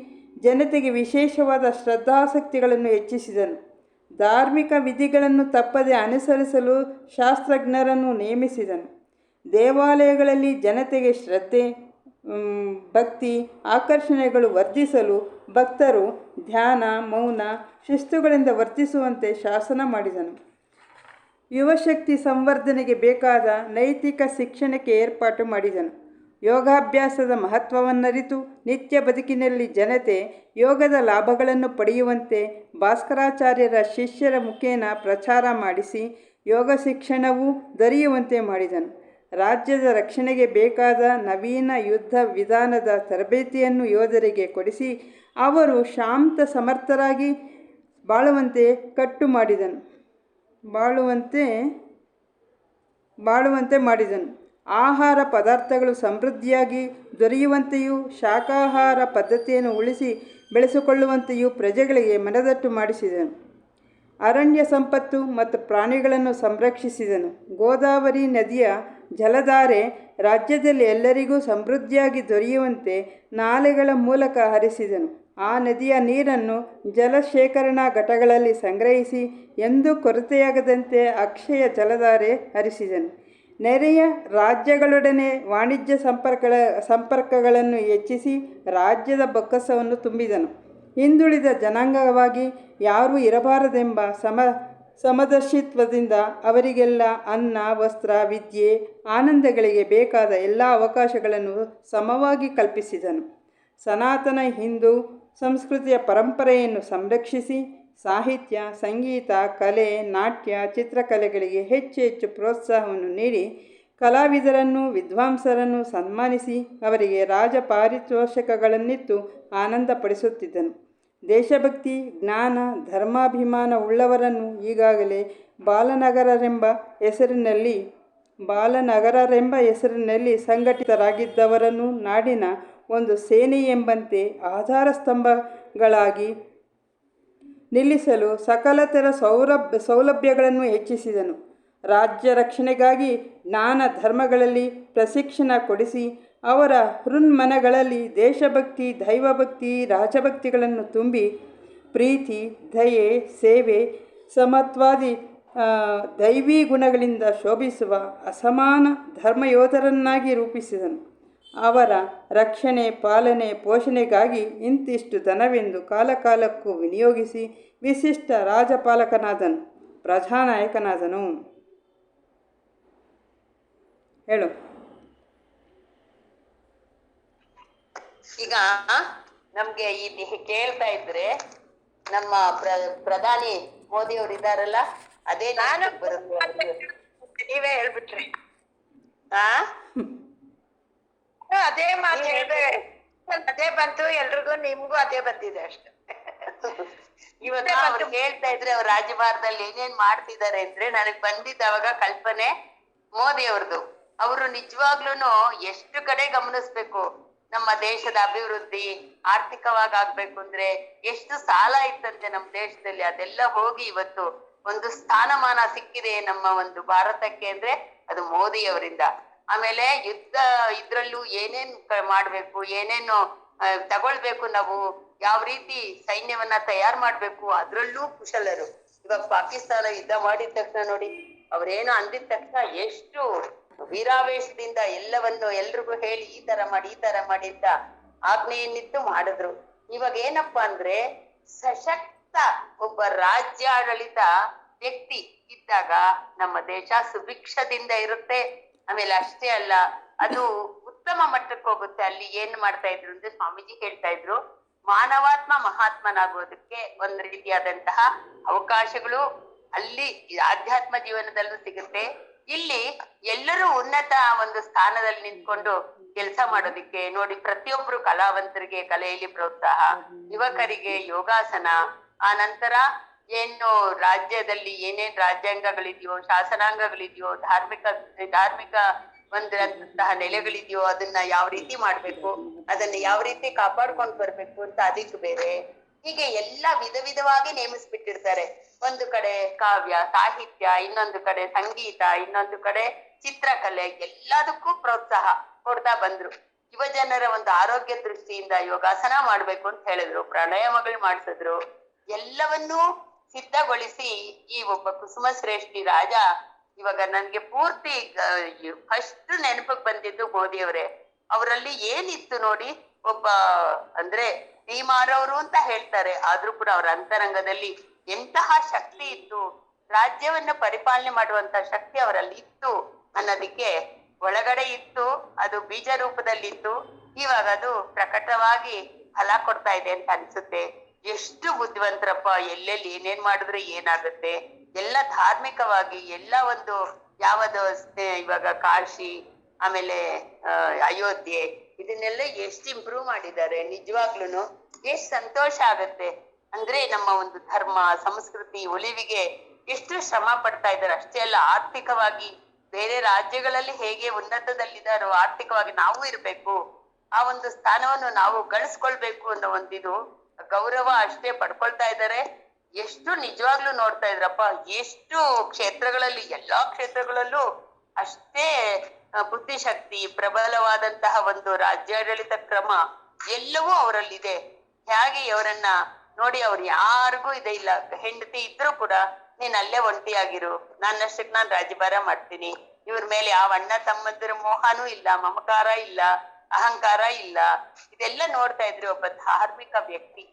ಜನತೆಗೆ ವಿಶೇಷವಾದ ಶ್ರದ್ಧಾಸಕ್ತಿಗಳನ್ನು ಹೆಚ್ಚಿಸಿದನು. ಧಾರ್ಮಿಕ ವಿಧಿಗಳನ್ನು ತಪ್ಪದೆ ಅನುಸರಿಸಲು ಶಾಸ್ತ್ರಜ್ಞರನ್ನು ನೇಮಿಸಿದನು. ದೇವಾಲಯಗಳಲ್ಲಿ ಜನತೆಗೆ ಶ್ರದ್ಧೆ, ಭಕ್ತಿ, ಆಕರ್ಷಣೆಗಳು ವರ್ಧಿಸಲು ಭಕ್ತರು ಧ್ಯಾನ, ಮೌನ, ಶಿಸ್ತುಗಳಿಂದ ವರ್ತಿಸುವಂತೆ ಶಾಸನ ಮಾಡಿದನು. ಯುವಶಕ್ತಿ ಸಂವರ್ಧನೆಗೆ ಬೇಕಾದ ನೈತಿಕ ಶಿಕ್ಷಣಕ್ಕೆ ಏರ್ಪಾಟು ಮಾಡಿದನು. ಯೋಗಾಭ್ಯಾಸದ ಮಹತ್ವವನ್ನರಿತು ನಿತ್ಯ ಬದುಕಿನಲ್ಲಿ ಜನತೆ ಯೋಗದ ಲಾಭಗಳನ್ನು ಪಡೆಯುವಂತೆ ಭಾಸ್ಕರಾಚಾರ್ಯರ ಶಿಷ್ಯರ ಮುಖೇನ ಪ್ರಚಾರ ಮಾಡಿಸಿ ಯೋಗ ಶಿಕ್ಷಣವೂ ದೊರೆಯುವಂತೆ ಮಾಡಿದನು. ರಾಜ್ಯದ ರಕ್ಷಣೆಗೆ ಬೇಕಾದ ನವೀನ ಯುದ್ಧ ವಿಧಾನದ ತರಬೇತಿಯನ್ನು ಯೋಧರಿಗೆ ಕೊಡಿಸಿ ಅವರು ಶಾಂತ ಸಮರ್ಥರಾಗಿ ಬಾಳುವಂತೆ ಮಾಡಿದನು. ಆಹಾರ ಪದಾರ್ಥಗಳು ಸಮೃದ್ಧಿಯಾಗಿ ದೊರೆಯುವಂತೆಯೂ ಶಾಕಾಹಾರ ಪದ್ಧತಿಯನ್ನು ಉಳಿಸಿ ಬೆಳೆಸಿಕೊಳ್ಳುವಂತೆಯೂ ಪ್ರಜೆಗಳಿಗೆ ಮನದಟ್ಟು ಮಾಡಿಸಿದನು. ಅರಣ್ಯ ಸಂಪತ್ತು ಮತ್ತು ಪ್ರಾಣಿಗಳನ್ನು ಸಂರಕ್ಷಿಸಿದನು. ಗೋದಾವರಿ ನದಿಯ ಜಲಧಾರೆ ರಾಜ್ಯದಲ್ಲಿ ಎಲ್ಲರಿಗೂ ಸಮೃದ್ಧಿಯಾಗಿ ದೊರೆಯುವಂತೆ ನಾಲೆಗಳ ಮೂಲಕ ಹರಿಸಿದನು. ಆ ನದಿಯ ನೀರನ್ನು ಜಲಶೇಖರಣಾ ಘಟಗಳಲ್ಲಿ ಸಂಗ್ರಹಿಸಿ ಎಂದೂ ಕೊರತೆಯಾಗದಂತೆ ಅಕ್ಷಯ ಜಲಧಾರೆ ಹರಿಸಿದನು. ನೆರೆಯ ರಾಜ್ಯಗಳೊಡನೆ ವಾಣಿಜ್ಯ ಸಂಪರ್ಕಗಳನ್ನು ಹೆಚ್ಚಿಸಿ ರಾಜ್ಯದ ಬೊಕ್ಕಸವನ್ನು ತುಂಬಿದನು. ಹಿಂದುಳಿದ ಜನಾಂಗವಾಗಿ ಯಾರೂ ಇರಬಾರದೆಂಬ ಸಮದರ್ಶಿತ್ವದಿಂದ ಅವರಿಗೆಲ್ಲ ಅನ್ನ, ವಸ್ತ್ರ, ವಿದ್ಯೆ, ಆನಂದಗಳಿಗೆ ಬೇಕಾದ ಎಲ್ಲ ಅವಕಾಶಗಳನ್ನು ಸಮವಾಗಿ ಕಲ್ಪಿಸಿದನು. ಸನಾತನ ಹಿಂದೂ ಸಂಸ್ಕೃತಿಯ ಪರಂಪರೆಯನ್ನು ಸಂರಕ್ಷಿಸಿ ಸಾಹಿತ್ಯ, ಸಂಗೀತ, ಕಲೆ, ನಾಟ್ಯ, ಚಿತ್ರಕಲೆಗಳಿಗೆ ಹೆಚ್ಚು ಹೆಚ್ಚು ಪ್ರೋತ್ಸಾಹವನ್ನು ನೀಡಿ ಕಲಾವಿದರನ್ನು, ವಿದ್ವಾಂಸರನ್ನು ಸನ್ಮಾನಿಸಿ ಅವರಿಗೆ ರಾಜ ಪಾರಿತೋಷಕಗಳನ್ನಿತ್ತು ಆನಂದಪಡಿಸುತ್ತಿದ್ದನು. ದೇಶಭಕ್ತಿ, ಜ್ಞಾನ, ಧರ್ಮಾಭಿಮಾನ ಉಳ್ಳವರನ್ನು ಈಗಾಗಲೇ ಬಾಲನಗರರೆಂಬ ಹೆಸರಿನಲ್ಲಿ ಸಂಘಟಿತರಾಗಿದ್ದವರನ್ನು ನಾಡಿನ ಒಂದು ಸೇನೆಯೆಂಬಂತೆ ಆಧಾರ ಸ್ತಂಭಗಳಾಗಿ ನಿಲ್ಲಿಸಲು ಸಕಲತರ ಸೌಲಭ್ಯಗಳನ್ನು ಹೆಚ್ಚಿಸಿದನು. ರಾಜ್ಯ ರಕ್ಷಣೆಗಾಗಿ ಜ್ಞಾನ ಧರ್ಮಗಳಲ್ಲಿ ಪ್ರಶಿಕ್ಷಣ ಕೊಡಿಸಿ ಅವರ ಹೃನ್ಮನಗಳಲ್ಲಿ ದೇಶಭಕ್ತಿ, ದೈವಭಕ್ತಿ, ರಾಜಭಕ್ತಿಗಳನ್ನು ತುಂಬಿ ಪ್ರೀತಿ, ದಯೆ, ಸೇವೆ, ಸಮತ್ವಾದಿ ದೈವೀ ಗುಣಗಳಿಂದ ಶೋಭಿಸುವ ಅಸಮಾನ ಧರ್ಮಯೋಧರನ್ನಾಗಿ ರೂಪಿಸಿದನು. ಅವರ ರಕ್ಷಣೆ, ಪಾಲನೆ, ಪೋಷಣೆಗಾಗಿ ಇಂತಿಷ್ಟು ಧನವೆಂದು ಕಾಲಕಾಲಕ್ಕೂ ವಿನಿಯೋಗಿಸಿ ವಿಶಿಷ್ಟ ರಾಜಪಾಲಕನಾದನು, ಪ್ರಜಾನಾಯಕನಾದನು. ಹೇಳು. ಈಗ ನಮ್ಗೆ ಇಲ್ಲಿ ಕೇಳ್ತಾ ಇದ್ರೆ ನಮ್ಮ ಪ್ರಧಾನಿ ಮೋದಿ ಅವರು ಇದಾರಲ್ಲ, ಅದೇ ನಾನು ಬರುತ್ತೆ. ನೀವೇ ಹೇಳ್ಬಿಟ್ರಿ. ಅದೇ ಮಾತು ಹೇಳ್ದೆ, ಅದೇ ಬಂತು ಎಲ್ರಿಗೂ, ನಿಮ್ಗೂ ಅದೇ ಬಂದಿದೆ ಅಷ್ಟೇ. ಇವತ್ತು ಅವ್ರು ಹೇಳ್ತಾ ಇದ್ರೆ ಅವ್ರ ರಾಜಭಾರದಲ್ಲಿ ಏನೇನ್ ಮಾಡ್ತಿದ್ದಾರೆ ಅಂದ್ರೆ ನನಗ್ ಬಂದಿದ್ದ ಅವಾಗ ಕಲ್ಪನೆ ಮೋದಿ ಅವ್ರದ್ದು. ಅವರು ನಿಜವಾಗ್ಲೂನು ಎಷ್ಟು ಕಡೆ ಗಮನಿಸ್ಬೇಕು. ನಮ್ಮ ದೇಶದ ಅಭಿವೃದ್ಧಿ ಆರ್ಥಿಕವಾಗಿ ಆಗ್ಬೇಕು ಅಂದ್ರೆ ಎಷ್ಟು ಸಾಲ ಇತ್ತಂತೆ ನಮ್ಮ ದೇಶದಲ್ಲಿ, ಅದೆಲ್ಲ ಹೋಗಿ ಇವತ್ತು ಒಂದು ಸ್ಥಾನಮಾನ ಸಿಕ್ಕಿದೆ ನಮ್ಮ ಒಂದು ಭಾರತಕ್ಕೆ ಅಂದ್ರೆ ಅದು ಮೋದಿ ಅವರಿಂದ. ಆಮೇಲೆ ಇದ್ರಲ್ಲೂ ಏನೇನ್ ಮಾಡ್ಬೇಕು, ಏನೇನು ತಗೊಳ್ಬೇಕು, ನಾವು ಯಾವ ರೀತಿ ಸೈನ್ಯವನ್ನ ತಯಾರು ಮಾಡ್ಬೇಕು ಅದ್ರಲ್ಲೂ ಕುಶಲರು. ಇವಾಗ ಪಾಕಿಸ್ತಾನ ಯುದ್ಧ ಮಾಡಿದ ತಕ್ಷಣ ನೋಡಿ, ಅವ್ರೇನು ಅಂದಿದ ತಕ್ಷಣ ಎಷ್ಟು ವೀರಾವೇಶದಿಂದ ಎಲ್ಲವನ್ನು ಎಲ್ರಿಗೂ ಹೇಳಿ ಈ ತರ ಮಾಡಿ ಅಂತ ಆಜ್ಞೆಯನ್ನಿತ್ತು ಮಾಡಿದ್ರು. ಇವಾಗ ಏನಪ್ಪಾ ಅಂದ್ರೆ ಸಶಕ್ತ ಒಬ್ಬ ರಾಜ್ಯಾಡಳಿತ ವ್ಯಕ್ತಿ ಇದ್ದಾಗ ನಮ್ಮ ದೇಶ ಸುಭಿಕ್ಷದಿಂದ ಇರುತ್ತೆ. ಆಮೇಲೆ ಅಷ್ಟೇ ಅಲ್ಲ, ಅದು ಉತ್ತಮ ಮಟ್ಟಕ್ಕೆ ಹೋಗುತ್ತೆ. ಅಲ್ಲಿ ಏನ್ ಮಾಡ್ತಾ ಇದ್ರು ಅಂದ್ರೆ ಸ್ವಾಮೀಜಿ ಹೇಳ್ತಾ ಇದ್ರು, ಮಾನವಾತ್ಮ ಮಹಾತ್ಮನಾಗೋದಕ್ಕೆ ಒಂದ್ ರೀತಿಯಾದಂತಹ ಅವಕಾಶಗಳು ಅಲ್ಲಿ ಆಧ್ಯಾತ್ಮ ಜೀವನದಲ್ಲೂ ಸಿಗುತ್ತೆ. ಇಲ್ಲಿ ಎಲ್ಲರೂ ಉನ್ನತ ಒಂದು ಸ್ಥಾನದಲ್ಲಿ ನಿಂತ್ಕೊಂಡು ಕೆಲಸ ಮಾಡೋದಿಕ್ಕೆ ನೋಡಿ, ಪ್ರತಿಯೊಬ್ರು ಕಲಾವಂತರಿಗೆ ಕಲೆಯಲ್ಲಿ ಪ್ರೋತ್ಸಾಹ, ಯುವಕರಿಗೆ ಯೋಗಾಸನ, ಆ ನಂತರ ಏನು ರಾಜ್ಯದಲ್ಲಿ ಏನೇನ್ ರಾಜ್ಯಾಂಗಗಳಿದೆಯೋ, ಶಾಸನಾಂಗಗಳಿದೆಯೋ, ಧಾರ್ಮಿಕ ಒಂದಂತಹ ನೆಲೆಗಳಿದೆಯೋ ಅದನ್ನ ಯಾವ ರೀತಿ ಮಾಡ್ಬೇಕು, ಅದನ್ನ ಯಾವ ರೀತಿ ಕಾಪಾಡ್ಕೊಂಡು ಬರ್ಬೇಕು ಅಂತ ಅದಕ್ಕೆ ಬೇರೆ, ಹೀಗೆ ಎಲ್ಲಾ ವಿಧವಾಗಿ ನೇಮಿಸ್ಬಿಟ್ಟಿರ್ತಾರೆ. ಒಂದು ಕಡೆ ಕಾವ್ಯ ಸಾಹಿತ್ಯ, ಇನ್ನೊಂದು ಕಡೆ ಸಂಗೀತ, ಇನ್ನೊಂದು ಕಡೆ ಚಿತ್ರಕಲೆ, ಎಲ್ಲದಕ್ಕೂ ಪ್ರೋತ್ಸಾಹ ಕೊಡ್ತಾ ಬಂದ್ರು. ಯುವ ಜನರ ಒಂದು ಆರೋಗ್ಯ ದೃಷ್ಟಿಯಿಂದ ಯೋಗಾಸನ ಮಾಡ್ಬೇಕು ಅಂತ ಹೇಳಿದ್ರು, ಪ್ರಾಣಾಯಾಮಗಳು ಮಾಡಿಸಿದ್ರು. ಎಲ್ಲವನ್ನೂ ಸಿದ್ಧಗೊಳಿಸಿ ಈ ಒಬ್ಬ ಕುಸುಮ ಶ್ರೇಷ್ಠಿ ರಾಜ ಇವಾಗ ನನ್ಗೆ ಪೂರ್ತಿ ಫಸ್ಟ್ ನೆನಪಿಗೆ ಬಂದಿದ್ದು ಮೋದಿ ಅವರೇ. ಅವರಲ್ಲಿ ಏನಿತ್ತು ನೋಡಿ, ಒಬ್ಬ ಅಂದ್ರೆ ತೀಮಾರವರು ಅಂತ ಹೇಳ್ತಾರೆ, ಆದ್ರೂ ಕೂಡ ಅವರ ಅಂತರಂಗದಲ್ಲಿ ಎಂತಹ ಶಕ್ತಿ ಇತ್ತು, ರಾಜ್ಯವನ್ನ ಪರಿಪಾಲನೆ ಮಾಡುವಂತ ಶಕ್ತಿ ಅವರಲ್ಲಿ ಇತ್ತು ಅನ್ನೋದಕ್ಕೆ ಒಳಗಡೆ ಇತ್ತು. ಅದು ಬೀಜ ರೂಪದಲ್ಲಿತ್ತು, ಇವಾಗ ಅದು ಪ್ರಕಟವಾಗಿ ಫಲ ಕೊಡ್ತಾ ಇದೆ ಅಂತ ಅನ್ಸುತ್ತೆ. ಎಷ್ಟು ಬುದ್ಧಿವಂತರಪ್ಪ, ಎಲ್ಲೆಲ್ಲಿ ಏನೇನ್ ಮಾಡಿದ್ರೆ ಏನಾಗುತ್ತೆ, ಎಲ್ಲ ಧಾರ್ಮಿಕವಾಗಿ ಎಲ್ಲ ಒಂದು ಯಾವುದು ಇವಾಗ ಕಾಶಿ, ಆಮೇಲೆ ಅಯೋಧ್ಯೆ, ಇದನ್ನೆಲ್ಲ ಎಷ್ಟು ಇಂಪ್ರೂವ್ ಮಾಡಿದ್ದಾರೆ. ನಿಜವಾಗ್ಲೂನು ಎಷ್ಟು ಸಂತೋಷ ಆಗತ್ತೆ. ಅಂದ್ರೆ ನಮ್ಮ ಒಂದು ಧರ್ಮ ಸಂಸ್ಕೃತಿ ಉಳಿವಿಗೆ ಎಷ್ಟು ಶ್ರಮ ಪಡ್ತಾ ಇದ್ದಾರೆ. ಅಷ್ಟೇ ಅಲ್ಲ, ಆರ್ಥಿಕವಾಗಿ ಬೇರೆ ರಾಜ್ಯಗಳಲ್ಲಿ ಹೇಗೆ ಉನ್ನತದಲ್ಲಿದ್ದಾರೋ ಆರ್ಥಿಕವಾಗಿ ನಾವು ಇರ್ಬೇಕು, ಆ ಒಂದು ಸ್ಥಾನವನ್ನು ನಾವು ಗಳಿಸ್ಕೊಳ್ಬೇಕು ಅನ್ನೋ ಒಂದಿದು ಗೌರವ ಅಷ್ಟೇ ಪಡ್ಕೊಳ್ತಾ ಇದ್ದಾರೆ. ಎಷ್ಟು ನಿಜವಾಗ್ಲೂ ನೋಡ್ತಾ ಇದ್ರಪ್ಪ, ಎಷ್ಟು ಕ್ಷೇತ್ರಗಳಲ್ಲಿ, ಎಲ್ಲಾ ಕ್ಷೇತ್ರಗಳಲ್ಲೂ ಅಷ್ಟೇ ಬುದ್ಧಿಶಕ್ತಿ, ಪ್ರಬಲವಾದಂತಹ ಒಂದು ರಾಜ್ಯಾಡಳಿತ ಕ್ರಮ ಎಲ್ಲವೂ ಅವರಲ್ಲಿದೆ. ಹೇಗೆ ಇವರನ್ನ ನೋಡಿ, ಅವ್ರು ಯಾರಿಗೂ ಇದೆ ಇಲ್ಲ, ಹೆಂಡತಿ ಇದ್ರು ಕೂಡ ನೀನ್ ಅಲ್ಲೇ ಒಂಟಿಯಾಗಿರು, ನನ್ನಷ್ಟಕ್ಕೆ ನಾನು ರಾಜ್ಯಭಾರ ಮಾಡ್ತೀನಿ. ಇವ್ರ ಮೇಲೆ ಯಾವ ಅಣ್ಣ ತಮ್ಮಂದಿರ ಮೋಹನೂ ಇಲ್ಲ, ಮಮಕಾರ ಇಲ್ಲ, ಅಹಂಕಾರ ಇಲ್ಲ. ಇದೆಲ್ಲ ನೋಡ್ತಾ ಇದ್ರಿ ಒಬ್ಬ ಧಾರ್ಮಿಕ ವ್ಯಕ್ತಿ,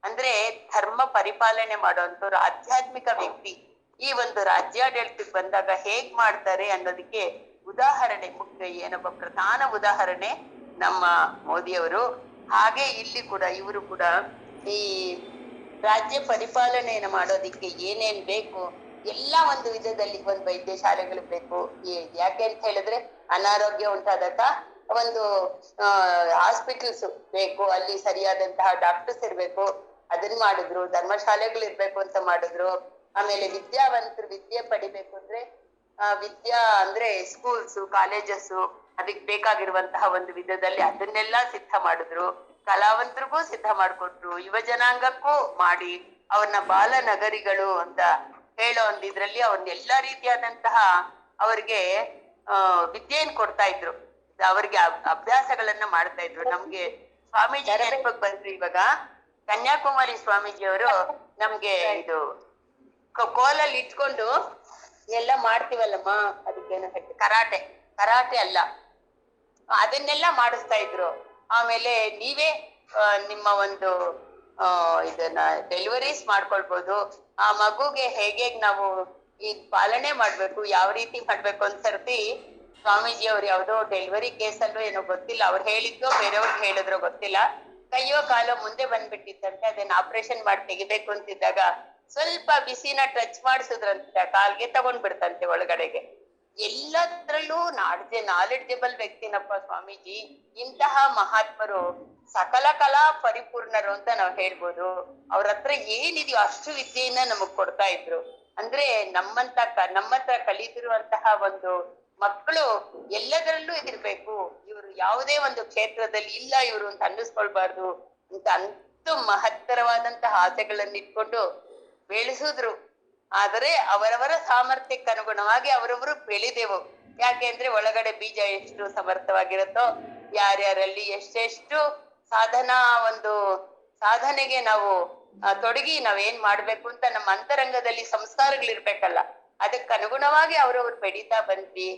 ಅಂದ್ರೆ ಧರ್ಮ ಪರಿಪಾಲನೆ ಮಾಡುವಂತವ್ರು, ಆಧ್ಯಾತ್ಮಿಕ ವ್ಯಕ್ತಿ ಈ ಒಂದು ರಾಜ್ಯಾಡಳಿತಕ್ಕೆ ಬಂದಾಗ ಹೇಗ್ ಮಾಡ್ತಾರೆ ಅನ್ನೋದಕ್ಕೆ ಉದಾಹರಣೆ, ಮುಖ್ಯ ಏನೊಬ್ಬ ಪ್ರಧಾನ ಉದಾಹರಣೆ ನಮ್ಮ ಮೋದಿಯವರು. ಹಾಗೆ ಇಲ್ಲಿ ಕೂಡ ಇವರು ಕೂಡ ಈ ರಾಜ್ಯ ಪರಿಪಾಲನೆಯನ್ನು ಮಾಡೋದಿಕ್ಕೆ ಏನೇನ್ ಬೇಕು ಎಲ್ಲ ಒಂದು ವಿಧದಲ್ಲಿ, ಒಂದು ವೈದ್ಯ ಶಾಲೆಗಳು ಬೇಕು. ಯಾಕೆ ಅಂತ ಹೇಳಿದ್ರೆ ಅನಾರೋಗ್ಯ ಉಂಟಾದಾಗ ಒಂದು ಹಾಸ್ಪಿಟಲ್ಸ್ ಬೇಕು, ಅಲ್ಲಿ ಸರಿಯಾದಂತಹ ಡಾಕ್ಟರ್ಸ್ ಇರ್ಬೇಕು, ಅದನ್ನ ಮಾಡಿದ್ರು. ಧರ್ಮಶಾಲೆಗಳು ಇರ್ಬೇಕು ಅಂತ ಮಾಡಿದ್ರು. ಆಮೇಲೆ ವಿದ್ಯಾವಂತರು ವಿದ್ಯೆ ಪಡಿಬೇಕು ಅಂದ್ರೆ ವಿದ್ಯಾ ಅಂದ್ರೆ ಸ್ಕೂಲ್ಸ್ ಕಾಲೇಜಸ್, ಅದಕ್ಕೆ ಬೇಕಾಗಿರುವಂತಹ ಒಂದು ವಿಧದಲ್ಲಿ ಅದನ್ನೆಲ್ಲ ಸಿದ್ಧ ಮಾಡಿದ್ರು. ಕಲಾವಂತರಿಗೂ ಸಿದ್ಧ ಮಾಡಿಕೊಟ್ರು, ಯುವ ಜನಾಂಗಕ್ಕೂ ಮಾಡಿ ಅವ್ರನ್ನ ಬಾಲನಗರಿಗಳು ಅಂತ ಹೇಳೋ ಒಂದು ಇದ್ರಲ್ಲಿ ಅವ್ರನ್ನ ಎಲ್ಲಾ ರೀತಿಯಾದಂತಹ ಅವ್ರಿಗೆ ವಿದ್ಯೆಯನ್ನು ಕೊಡ್ತಾ ಇದ್ರು, ಅವ್ರಿಗೆ ಅಭ್ಯಾಸಗಳನ್ನ ಮಾಡ್ತಾ ಇದ್ರು. ನಮ್ಗೆ ಸ್ವಾಮೀಜಿ ನೆನಪಕ್ಕೆ ಬಂದ್ರು ಇವಾಗ. ಕನ್ಯಾಕುಮಾರಿ ಸ್ವಾಮೀಜಿಯವರು ನಮ್ಗೆ ಇದು ಕೋಲಲ್ಲಿ ಇಟ್ಕೊಂಡು ಎಲ್ಲ ಮಾಡ್ತೀವಲ್ಲಮ್ಮ, ಅದಕ್ಕೇನು ಹೇಳ್ತೀವಿ, ಕರಾಟೆ ಅಲ್ಲ, ಅದನ್ನೆಲ್ಲ ಮಾಡಿಸ್ತಾ ಇದ್ರು. ಆಮೇಲೆ ನೀವೇ ನಿಮ್ಮ ಒಂದು ಇದನ್ನ ಡೆಲಿವರೀಸ್ ಮಾಡ್ಕೊಳ್ಬೋದು, ಆ ಮಗುಗೆ ಹೇಗೆ ನಾವು ಈ ಪಾಲನೆ ಮಾಡ್ಬೇಕು, ಯಾವ ರೀತಿ ಮಾಡ್ಬೇಕು. ಒಂದ್ಸರ್ತಿ ಸ್ವಾಮೀಜಿ ಅವ್ರು ಯಾವ್ದೋ ಡೆಲಿವರಿ ಕೇಸಲ್ಲೂ ಏನೋ ಗೊತ್ತಿಲ್ಲ, ಅವ್ರು ಹೇಳಿದ್ದು ಬೇರೆಯವ್ರಿಗೆ ಹೇಳಿದ್ರು ಗೊತ್ತಿಲ್ಲ, ಕೈಯೋ ಕಾಲೋ ಮುಂದೆ ಬಂದ್ಬಿಟ್ಟಿತ್ತಂತೆ. ಅದನ್ನ ಆಪರೇಷನ್ ಮಾಡಿ ತೆಗಿಬೇಕು ಅಂತಿದ್ದಾಗ ಸ್ವಲ್ಪ ಬಿಸಿನ ಟಚ್ ಮಾಡಿಸಿದ್ರಂತೆ, ಕಾಲ್ಗೆ ತಗೊಂಡ್ಬಿಡ್ತಂತೆ ಒಳಗಡೆಗೆ. ಎಲ್ಲದ್ರಲ್ಲೂ ನಾಲೆಡ್ಜಬಲ್ ವ್ಯಕ್ತಿನಪ್ಪ ಸ್ವಾಮೀಜಿ. ಇಂತಹ ಮಹಾತ್ಮರು ಸಕಲ ಕಲಾ ಪರಿಪೂರ್ಣರು ಅಂತ ನಾವ್ ಹೇಳ್ಬೋದು. ಅವ್ರ ಹತ್ರ ಏನಿದೆಯೋ ಅಷ್ಟು ವಿದ್ಯೆಯನ್ನ ನಮಗ್ ಕೊಡ್ತಾ ಇದ್ರು. ಅಂದ್ರೆ ನಮ್ಮತ್ರ ಕಲಿತಿರುವಂತಹ ಒಂದು ಮಕ್ಕಳು ಎಲ್ಲದರಲ್ಲೂ ಇದಿರ್ಬೇಕು, ಇವರು ಯಾವುದೇ ಒಂದು ಕ್ಷೇತ್ರದಲ್ಲಿ ಇಲ್ಲ ಇವರು ಅಂತ ಅನ್ನಿಸ್ಕೊಳ್ಬಾರ್ದು ಅಂತ ಮಹತ್ತರವಾದಂತಹ ಆಸೆಗಳನ್ನ ಇಟ್ಕೊಂಡು ಬೆಳೆಸಿದ್ರು. ಆದರೆ ಅವರವರ ಸಾಮರ್ಥ್ಯಕ್ಕೆ ಅನುಗುಣವಾಗಿ ಅವರವರು ಬೆಳೆದೆವು. ಯಾಕೆ ಅಂದ್ರೆ ಒಳಗಡೆ ಬೀಜ ಎಷ್ಟು ಸಮರ್ಥವಾಗಿರುತ್ತೋ, ಯಾರ್ಯಾರಲ್ಲಿ ಎಷ್ಟೆಷ್ಟು ಸಾಧನೆಗೆ ನಾವು ತೊಡಗಿ ನಾವೇನ್ ಮಾಡ್ಬೇಕು ಅಂತ ನಮ್ಮ ಅಂತರಂಗದಲ್ಲಿ ಸಂಸ್ಕಾರಗಳಿರ್ಬೇಕಲ್ಲ, ಅದಕ್ಕೆ ಅನುಗುಣವಾಗಿ ಅವರವ್ರು ಬೆಳೀತಾ ಬಂದ್ವಿ.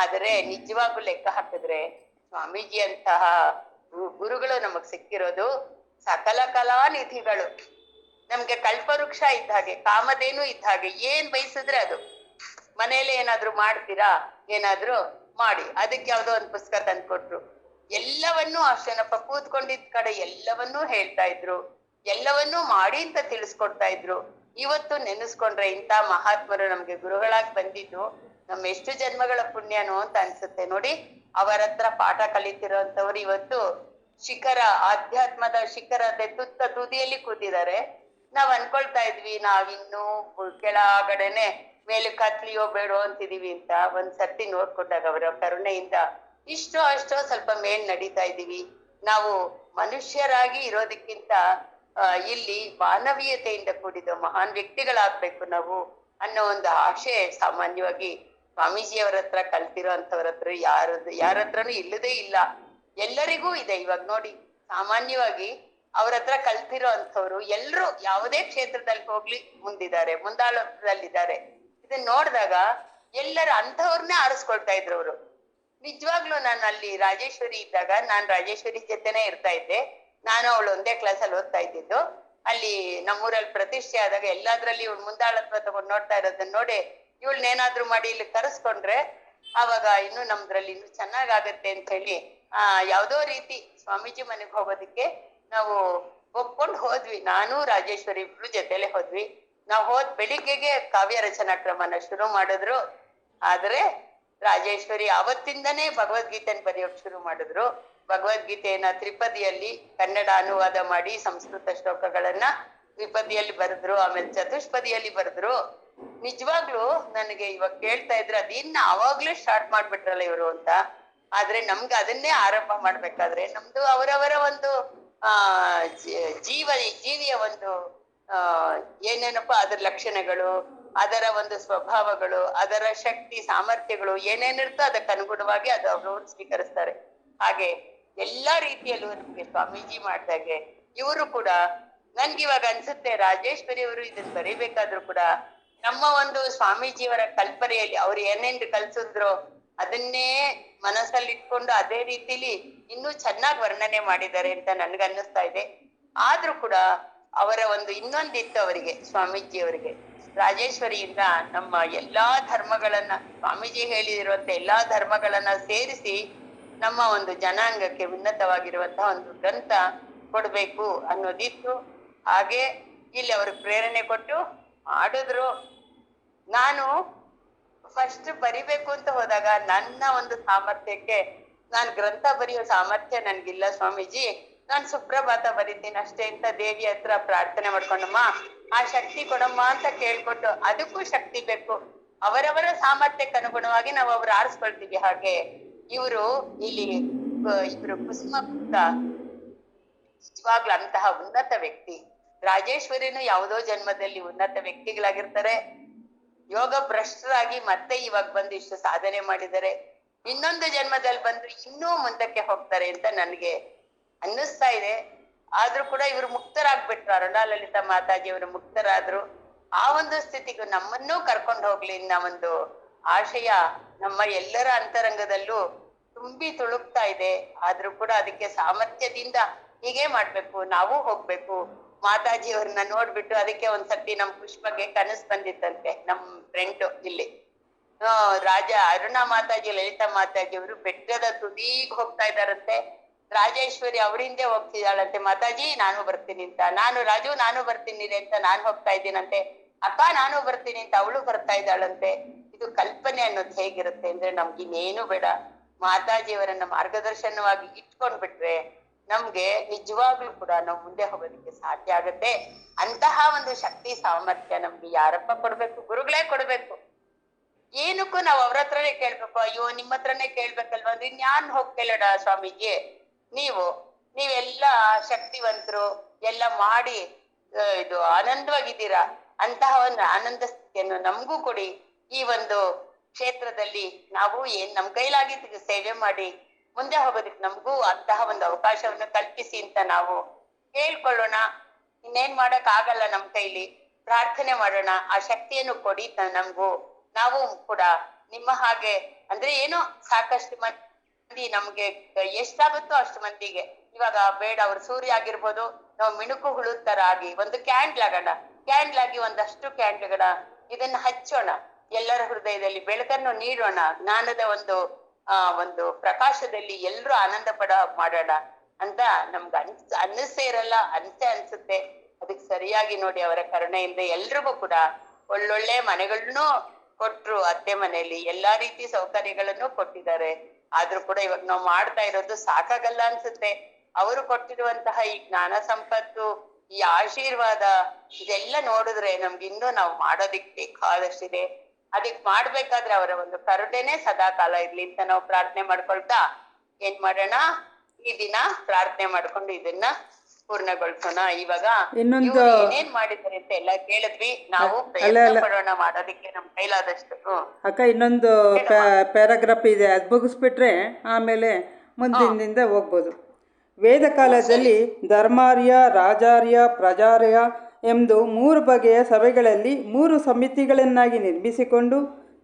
ಆದರೆ ನಿಜವಾಗೂ ಲೆಕ್ಕ ಹಾಕಿದ್ರೆ ಸ್ವಾಮೀಜಿ ಅಂತಹ ಗುರುಗಳು ನಮಗ್ ಸಿಕ್ಕಿರೋದು ಸಕಲ ಕಲಾನಿಧಿಗಳು. ನಮ್ಗೆ ಕಲ್ಪವೃಕ್ಷ ಇದ್ದ ಹಾಗೆ, ಕಾಮಧೇನು ಇದ್ದ ಹಾಗೆ. ಏನ್ ಬಯಸಿದ್ರೆ ಅದು. ಮನೇಲಿ ಏನಾದ್ರು ಮಾಡ್ತೀರಾ, ಏನಾದ್ರು ಮಾಡಿ, ಅದಕ್ಕೆ ಯಾವ್ದೋ ಒಂದು ಪುಸ್ತಕ ತಂದ್ಕೊಟ್ರು. ಎಲ್ಲವನ್ನೂ ಅಷ್ಟೇನಪ್ಪ, ಕೂತ್ಕೊಂಡಿದ್ ಕಡೆ ಎಲ್ಲವನ್ನೂ ಹೇಳ್ತಾ ಇದ್ರು, ಎಲ್ಲವನ್ನೂ ಮಾಡಿ ಅಂತ ತಿಳಿಸ್ಕೊಡ್ತಾ ಇದ್ರು. ಇವತ್ತು ನೆನೆಸ್ಕೊಂಡ್ರೆ ಇಂಥ ಮಹಾತ್ಮರು ನಮ್ಗೆ ಗುರುಗಳಾಗಿ ಬಂದಿದ್ದು ನಮ್ಮ ಎಷ್ಟು ಜನ್ಮಗಳ ಪುಣ್ಯನೋ ಅಂತ ಅನ್ಸುತ್ತೆ ನೋಡಿ. ಅವರ ಹತ್ರ ಪಾಠ ಕಲಿತಿರೋಂಥವ್ರು ಇವತ್ತು ಆಧ್ಯಾತ್ಮದ ಶಿಖರದ ತುದಿಯಲ್ಲಿ ಕೂತಿದ್ದಾರೆ. ನಾವ್ ಅನ್ಕೊಳ್ತಾ ಇದ್ವಿ ನಾವಿನ್ನೂ ಕೆಳಗಡೆನೆ ಮೇಲೆ ಕತ್ಲಿಯೋ ಬೇಡೋ ಅಂತಿದೀವಿ ಅಂತ. ಒಂದ್ಸರ್ತಿ ನೋಡ್ಕೊಟ್ಟಾಗ ಅವರ ಕರುಣೆಯಿಂದ ಇಷ್ಟೋ ಅಷ್ಟೋ ಸ್ವಲ್ಪ ಮೇಲ್ ನಡೀತಾ ಇದೀವಿ. ನಾವು ಮನುಷ್ಯರಾಗಿ ಇರೋದಕ್ಕಿಂತ ಇಲ್ಲಿ ಮಾನವೀಯತೆಯಿಂದ ಕೂಡಿದ ಮಹಾನ್ ವ್ಯಕ್ತಿಗಳಾಗ್ಬೇಕು ನಾವು ಅನ್ನೋ ಒಂದು ಆಶೆ ಸಾಮಾನ್ಯವಾಗಿ ಸ್ವಾಮೀಜಿಯವರ ಹತ್ರ ಕಲ್ತಿರೋ ಅಂತವ್ರ ಹತ್ರ ಯಾರ ಹತ್ರನೂ ಇಲ್ಲದೇ ಇಲ್ಲ. ಎಲ್ಲರಿಗೂ ಇದೆ. ಇವಾಗ ನೋಡಿ, ಸಾಮಾನ್ಯವಾಗಿ ಅವ್ರ ಹತ್ರ ಕಲ್ತಿರೋ ಅಂಥವ್ರು ಎಲ್ರು ಯಾವುದೇ ಕ್ಷೇತ್ರದಲ್ಲಿ ಹೋಗ್ಲಿ ಮುಂದಾಳತ್ವದಲ್ಲಿದ್ದಾರೆ. ಇದನ್ನ ನೋಡಿದಾಗ ಎಲ್ಲರೂ ಅಂಥವ್ರನ್ನೇ ಆರಿಸ್ಕೊಳ್ತಾ ಇದ್ರು ಅವರು. ನಿಜವಾಗ್ಲೂ ನಾನು ಅಲ್ಲಿ ರಾಜೇಶ್ವರಿ ಇದ್ದಾಗ, ನಾನ್ ರಾಜೇಶ್ವರಿ ಜೊತೆನೆ ಇರ್ತಾ ಇದ್ದೆ. ನಾನು ಅವಳು ಒಂದೇ ಕ್ಲಾಸಲ್ಲಿ ಓದ್ತಾ ಇದ್ದಿದ್ದು. ಅಲ್ಲಿ ನಮ್ಮೂರಲ್ಲಿ ಪ್ರತಿಷ್ಠೆ ಆದಾಗ ಎಲ್ಲಾದ್ರಲ್ಲಿ ಇವಳು ಮುಂದಾಳತ್ವ ತಗೊಂಡು ನೋಡ್ತಾ ಇರೋದನ್ನ ನೋಡಿ, ಇವಳನ್ನೇನಾದ್ರೂ ಮಾಡಿ ಇಲ್ಲಿ ಕರೆಸ್ಕೊಂಡ್ರೆ ಆವಾಗ ಇನ್ನು ನಮ್ದ್ರಲ್ಲಿ ಇನ್ನು ಚೆನ್ನಾಗಾಗತ್ತೆ ಅಂತ ಹೇಳಿ ಯಾವ್ದೋ ರೀತಿ ಸ್ವಾಮೀಜಿ ಮನೆಗೆ ಹೋಗೋದಕ್ಕೆ ನಾವು ಒಪ್ಕೊಂಡು ಹೋದ್ವಿ. ನಾನು ರಾಜೇಶ್ವರಿ ಇಬ್ರು ಜೊತೆಲೆ ಹೋದ್ವಿ. ನಾವು ಬೆಳಿಗ್ಗೆಗೆ ಕಾವ್ಯ ರಚನಾ ಕ್ರಮನ ಶುರು ಮಾಡಿದ್ರು. ಆದ್ರೆ ರಾಜೇಶ್ವರಿ ಅವತ್ತಿಂದನೇ ಭಗವದ್ಗೀತೆನ ಬರೆಯೋಕ್ ಶುರು ಮಾಡಿದ್ರು. ಭಗವದ್ಗೀತೆಯನ್ನ ತ್ರಿಪದಿಯಲ್ಲಿ ಕನ್ನಡ ಅನುವಾದ ಮಾಡಿ ಸಂಸ್ಕೃತ ಶ್ಲೋಕಗಳನ್ನ ತ್ರಿಪದಿಯಲ್ಲಿ ಬರೆದ್ರು, ಆಮೇಲೆ ಚತುಷ್ಪದಿಯಲ್ಲಿ ಬರೆದ್ರು. ನಿಜವಾಗ್ಲೂ ನನಗೆ ಇವಾಗ ಕೇಳ್ತಾ ಇದ್ರೆ ಅದಿನ್ನ ಅವಾಗ್ಲೂ ಸ್ಟಾರ್ಟ್ ಮಾಡ್ಬಿಟ್ರಲ್ಲ ಇವರು ಅಂತ. ಆದ್ರೆ ನಮ್ಗೆ ಅದನ್ನೇ ಆರಂಭ ಮಾಡ್ಬೇಕಾದ್ರೆ ನಮ್ದು ಅವರವರ ಒಂದು ಜೀವಿಯ ಒಂದು ಏನೇನಪ್ಪ ಅದರ ಲಕ್ಷಣಗಳು, ಅದರ ಒಂದು ಸ್ವಭಾವಗಳು, ಅದರ ಶಕ್ತಿ ಸಾಮರ್ಥ್ಯಗಳು ಏನೇನಿರ್ತೋ ಅದಕ್ಕೆ ಅನುಗುಣವಾಗಿ ಅದು ಅವರು ಸ್ವೀಕರಿಸ್ತಾರೆ. ಹಾಗೆ ಎಲ್ಲಾ ರೀತಿಯಲ್ಲೂ ನಮ್ಗೆ ಸ್ವಾಮೀಜಿ ಮಾಡ್ದಾಗೆ ಇವರು ಕೂಡ ನನ್ಗಿವಾಗ ಅನ್ಸುತ್ತೆ ರಾಜೇಶ್ವರಿ ಅವರು ಇದನ್ನ ಬರೀಬೇಕಾದ್ರು ಕೂಡ ನಮ್ಮ ಒಂದು ಸ್ವಾಮೀಜಿಯವರ ಕಲ್ಪನೆಯಲ್ಲಿ ಅವ್ರು ಏನೇನ್ ಕಲ್ಸಿದ್ರು ಅದನ್ನೇ ಮನಸ್ಸಲ್ಲಿ ಇಟ್ಕೊಂಡು ಅದೇ ರೀತಿಲಿ ಇನ್ನೂ ಚೆನ್ನಾಗಿ ವರ್ಣನೆ ಮಾಡಿದ್ದಾರೆ ಅಂತ ನನ್ಗನ್ನಿಸ್ತಾ ಇದೆ. ಆದ್ರೂ ಕೂಡ ಅವರ ಒಂದು ಇನ್ನೊಂದಿತ್ತು ಅವರಿಗೆ, ಸ್ವಾಮೀಜಿಯವರಿಗೆ ರಾಜೇಶ್ವರಿಯಿಂದ ನಮ್ಮ ಎಲ್ಲಾ ಧರ್ಮಗಳನ್ನ, ಸ್ವಾಮೀಜಿ ಹೇಳಿರುವಂತ ಎಲ್ಲಾ ಧರ್ಮಗಳನ್ನ ಸೇರಿಸಿ ನಮ್ಮ ಒಂದು ಜನಾಂಗಕ್ಕೆ ಉನ್ನತವಾಗಿರುವಂತಹ ಒಂದು ಗ್ರಂಥ ಕೊಡ್ಬೇಕು ಅನ್ನೋದಿತ್ತು. ಹಾಗೆ ಇಲ್ಲಿ ಅವ್ರಿಗೆ ಪ್ರೇರಣೆ ಕೊಟ್ಟು ಮಾಡಿದ್ರು. ನಾನು ಫಸ್ಟ್ ಬರಿಬೇಕು ಅಂತ ಹೋದಾಗ ನನ್ನ ಒಂದು ಸಾಮರ್ಥ್ಯಕ್ಕೆ, ನಾನು ಗ್ರಂಥ ಬರೆಯೋ ಸಾಮರ್ಥ್ಯ ನನ್ಗಿಲ್ಲ ಸ್ವಾಮೀಜಿ, ನಾನು ಸುಪ್ರಭಾತ ಬರಿತೀನಿ ಅಷ್ಟೇ ಅಂತ ದೇವಿ ಹತ್ರ ಪ್ರಾರ್ಥನೆ ಮಾಡ್ಕೊಂಡಮ್ಮ, ಆ ಶಕ್ತಿ ಕೊಡಮ್ಮ ಅಂತ ಕೇಳ್ಕೊಟ್ಟು, ಅದಕ್ಕೂ ಶಕ್ತಿ ಬೇಕು, ಅವರವರ ಸಾಮರ್ಥ್ಯಕ್ಕೆ ಅನುಗುಣವಾಗಿ ನಾವು ಅವ್ರು ಆರಿಸ್ಕೊಳ್ತೀವಿ. ಹಾಗೆ ಇವರು ಇಲ್ಲಿ ಇವರು ಕುಸುಮ ಗುಪ್ತ ನಿಜವಾಗ್ಲೂ ಅಂತಹ ಉನ್ನತ ವ್ಯಕ್ತಿ. ರಾಜೇಶ್ವರಿನೂ ಯಾವುದೋ ಜನ್ಮದಲ್ಲಿ ಉನ್ನತ ವ್ಯಕ್ತಿಗಳಾಗಿರ್ತಾರೆ, ಯೋಗ ಭ್ರಷ್ಟರಾಗಿ ಮತ್ತೆ ಇವಾಗ ಬಂದು ಇಷ್ಟು ಸಾಧನೆ ಮಾಡಿದ್ದಾರೆ, ಇನ್ನೊಂದು ಜನ್ಮದಲ್ಲಿ ಬಂದು ಇನ್ನೂ ಮುಂದಕ್ಕೆ ಹೋಗ್ತಾರೆ ಅಂತ ನನ್ಗೆ ಅನ್ನಿಸ್ತಾ ಇದೆ. ಆದ್ರೂ ಕೂಡ ಇವರು ಮುಕ್ತರಾಗ್ಬಿಟ್ರು, ಅರುಣಾ ಲಲಿತಾ ಮಾತಾಜಿ ಅವರು ಮುಕ್ತರಾದ್ರು. ಆ ಒಂದು ಸ್ಥಿತಿಗೂ ನಮ್ಮನ್ನೂ ಕರ್ಕೊಂಡು ಹೋಗ್ಲಿ ಅನ್ನೋ ಒಂದು ಆಶಯ ನಮ್ಮ ಎಲ್ಲರ ಅಂತರಂಗದಲ್ಲೂ ತುಂಬಿ ತುಳುಕ್ತಾ ಇದೆ. ಆದ್ರೂ ಕೂಡ ಅದಕ್ಕೆ ಸಾಮರ್ಥ್ಯದಿಂದ ಹೀಗೆ ಮಾಡ್ಬೇಕು, ನಾವು ಹೋಗ್ಬೇಕು. ಮಾತಾಜಿ ಅವ್ರನ್ನ ನೋಡ್ಬಿಟ್ಟು ಅದಕ್ಕೆ ಒಂದ್ಸತಿ ನಮ್ ಪುಷ್ಪಗೆ ಕನಸು ಬಂದಿತ್ತಂತೆ, ನಮ್ ಫ್ರೆಂಡ್ ಇಲ್ಲಿ ಅರುಣಾ ಮಾತಾಜಿ, ಲಲಿತಾ ಮಾತಾಜಿ ಅವರು ಬೆಟ್ಟದ ತುದೀಗ್ ಹೋಗ್ತಾ ಇದಾರಂತೆ. ರಾಜೇಶ್ವರಿ ಅವರಿಂದೆ ಹೋಗ್ತಿದ್ದಾಳಂತೆ, ಮಾತಾಜಿ ನಾನು ಬರ್ತೀನಿ ಅಂತ, ನಾನು ಬರ್ತೀನಿ ಅಂತ ನಾನು ಹೋಗ್ತಾ ಇದ್ದೀನಂತೆ, ಅಕ್ಕ ನಾನು ಬರ್ತೀನಿ ಅಂತ ಅವಳು ಬರ್ತಾ ಇದ್ದಾಳಂತೆ. ಇದು ಕಲ್ಪನೆ ಅನ್ನೋದು ಹೇಗಿರುತ್ತೆ ಅಂದ್ರೆ, ನಮ್ಗಿನ್ನೇನು ಬೇಡ, ಮಾತಾಜಿಯವರನ್ನ ಮಾರ್ಗದರ್ಶನವಾಗಿ ಇಟ್ಕೊಂಡ್ಬಿಟ್ರೆ ನಮ್ಗೆ ನಿಜವಾಗ್ಲೂ ಕೂಡ ನಾವು ಮುಂದೆ ಹೋಗೋದಕ್ಕೆ ಸಾಧ್ಯ ಆಗತ್ತೆ. ಅಂತಹ ಒಂದು ಶಕ್ತಿ ಸಾಮರ್ಥ್ಯ ನಮ್ಗೆ ಯಾರಪ್ಪ ಕೊಡ್ಬೇಕು? ಗುರುಗಳೇ ಕೊಡ್ಬೇಕು. ಏನಕ್ಕೂ ನಾವು ಅವ್ರ ಹತ್ರನೇ ಕೇಳ್ಬೇಕು. ಅಯ್ಯೋ ನಿಮ್ಮ ಹತ್ರನೇ ಕೇಳ್ಬೇಕಲ್ವಾ ಅಂದ್ರೆ ಇನ್ಯಾನ್ ಹೋಗ್ ಕೇಳೋಣ ಸ್ವಾಮೀಜಿ, ನೀವೆಲ್ಲ ಶಕ್ತಿವಂತರು, ಎಲ್ಲ ಮಾಡಿ ಇದು ಆನಂದವಾಗಿದ್ದೀರಾ, ಅಂತಹ ಒಂದು ಆನಂದ ಸ್ಥಿತಿಯನ್ನು ನಮಗೂ ಕೊಡಿ. ಈ ಒಂದು ಕ್ಷೇತ್ರದಲ್ಲಿ ನಾವು ನಮ್ ಕೈಲಾಗಿದ್ದು ಸೇವೆ ಮಾಡಿ ಮುಂದೆ ಹೋಗೋದಕ್ಕೆ ನಮಗೂ ಅಂತಹ ಒಂದು ಅವಕಾಶವನ್ನು ಕಲ್ಪಿಸಿ ಅಂತ ನಾವು ಕೇಳ್ಕೊಳ್ಳೋಣ. ಇನ್ನೇನ್ ಮಾಡಕ್ ಆಗಲ್ಲ ನಮ್ ಕೈಲಿ, ಪ್ರಾರ್ಥನೆ ಮಾಡೋಣ, ಆ ಶಕ್ತಿಯನ್ನು ಕೊಡಿ ನಮಗೂ. ನಾವು ಕೂಡ ನಿಮ್ಮ ಹಾಗೆ ಅಂದ್ರೆ ಏನೋ ಸಾಕಷ್ಟು ಮಂದಿ, ನಮ್ಗೆ ಎಷ್ಟಾಗುತ್ತೋ ಅಷ್ಟು ಮಂದಿಗೆ, ಇವಾಗ ಬೇಡ ಅವ್ರು ಸೂರ್ಯ ಆಗಿರ್ಬೋದು, ನಾವು ಮಿಣುಕು ಹುಳು ತರ ಆಗಿ ಒಂದು ಕ್ಯಾಂಡ್ಲ್ ಆಗೋಣ, ಕ್ಯಾಂಡ್ಲ್ ಆಗಿ ಒಂದಷ್ಟು ಕ್ಯಾಂಡ್ಲ್ಗಳ ಇದನ್ನ ಹಚ್ಚೋಣ, ಎಲ್ಲರ ಹೃದಯದಲ್ಲಿ ಬೆಳಕನ್ನು ನೀಡೋಣ, ಜ್ಞಾನದ ಒಂದು ಪ್ರಕಾಶದಲ್ಲಿ ಎಲ್ರೂ ಆನಂದ ಮಾಡೋಣ ಅಂತ ನಮ್ಗೆ ಅನ್ನಿಸೇ ಇರಲ್ಲ, ಅನ್ಸುತ್ತೆ. ಅದಕ್ಕೆ ಸರಿಯಾಗಿ ನೋಡಿ ಅವರ ಕರುಣೆಯಿಂದ ಎಲ್ರಿಗೂ ಕೂಡ ಒಳ್ಳೊಳ್ಳೆ ಮನೆಗಳನ್ನೂ ಕೊಟ್ರು, ಅತ್ತೆ ಮನೆಯಲ್ಲಿ ಎಲ್ಲಾ ರೀತಿ ಸೌಕರ್ಯಗಳನ್ನು ಕೊಟ್ಟಿದ್ದಾರೆ. ಆದ್ರೂ ಕೂಡ ಇವಾಗ ನಾವು ಮಾಡ್ತಾ ಇರೋದು ಸಾಕಾಗಲ್ಲ ಅನ್ಸುತ್ತೆ. ಅವರು ಕೊಟ್ಟಿರುವಂತಹ ಈ ಜ್ಞಾನ ಸಂಪತ್ತು, ಈ ಆಶೀರ್ವಾದ, ಇದೆಲ್ಲ ನೋಡಿದ್ರೆ ನಮ್ಗೆ ಇನ್ನೂ ನಾವು ಮಾಡೋದಿಕ್ ಬೇಕಾದಷ್ಟಿದೆ. ಅದಕ್ ಮಾಡ್ಬೇಕಾದ್ರೆ ಅವರ ಒಂದು ಕರುಣೆನೆ ಸದಾ ಕಾಲ ಇರ್ಲಿ ಅಂತ ನಾವು ಪ್ರಾರ್ಥನೆ ಮಾಡ್ಕೊಳ್ತಾ ಏನ್ ಮಾಡೋಣ, ಈ ದಿನ ಪ್ರಾರ್ಥನೆ ಮಾಡ್ಕೊಂಡು ಇದನ್ನ ಪೂರ್ಣಗೊಳಿಸೋಣ. ಇವಾಗ ಏನೇನ್ ಮಾಡಿದ್ದಾರೆ ಅಂತ ಎಲ್ಲ ಕೇಳಿದ್ವಿ, ನಾವು ಪ್ರಯತ್ನ ಪಡೋಣ ಮಾಡೋದಿಕ್ಕೆ ನಮ್ ಕೈಲಾದಷ್ಟು. ಅಕ್ಕ ಇನ್ನೊಂದು ಪ್ಯಾರಾಗ್ರಾಫ್ ಇದೆ, ಅದು ಮುಗಿಸ್ಬಿಟ್ರೆ ಆಮೇಲೆ ಮುಂದಿನಿಂದ ಹೋಗ್ಬೋದು. ವೇದ ಕಾಲದಲ್ಲಿ ಧರ್ಮಾರ್ಯ, ರಾಜಾರ್ಯ, ಪ್ರಜಾರ್ಯ ಎಂದು 3 ಬಗೆಯ ಸಭೆಗಳಲ್ಲಿ 3 ಸಮಿತಿಗಳನ್ನಾಗಿ ನಿರ್ಮಿಸಿಕೊಂಡು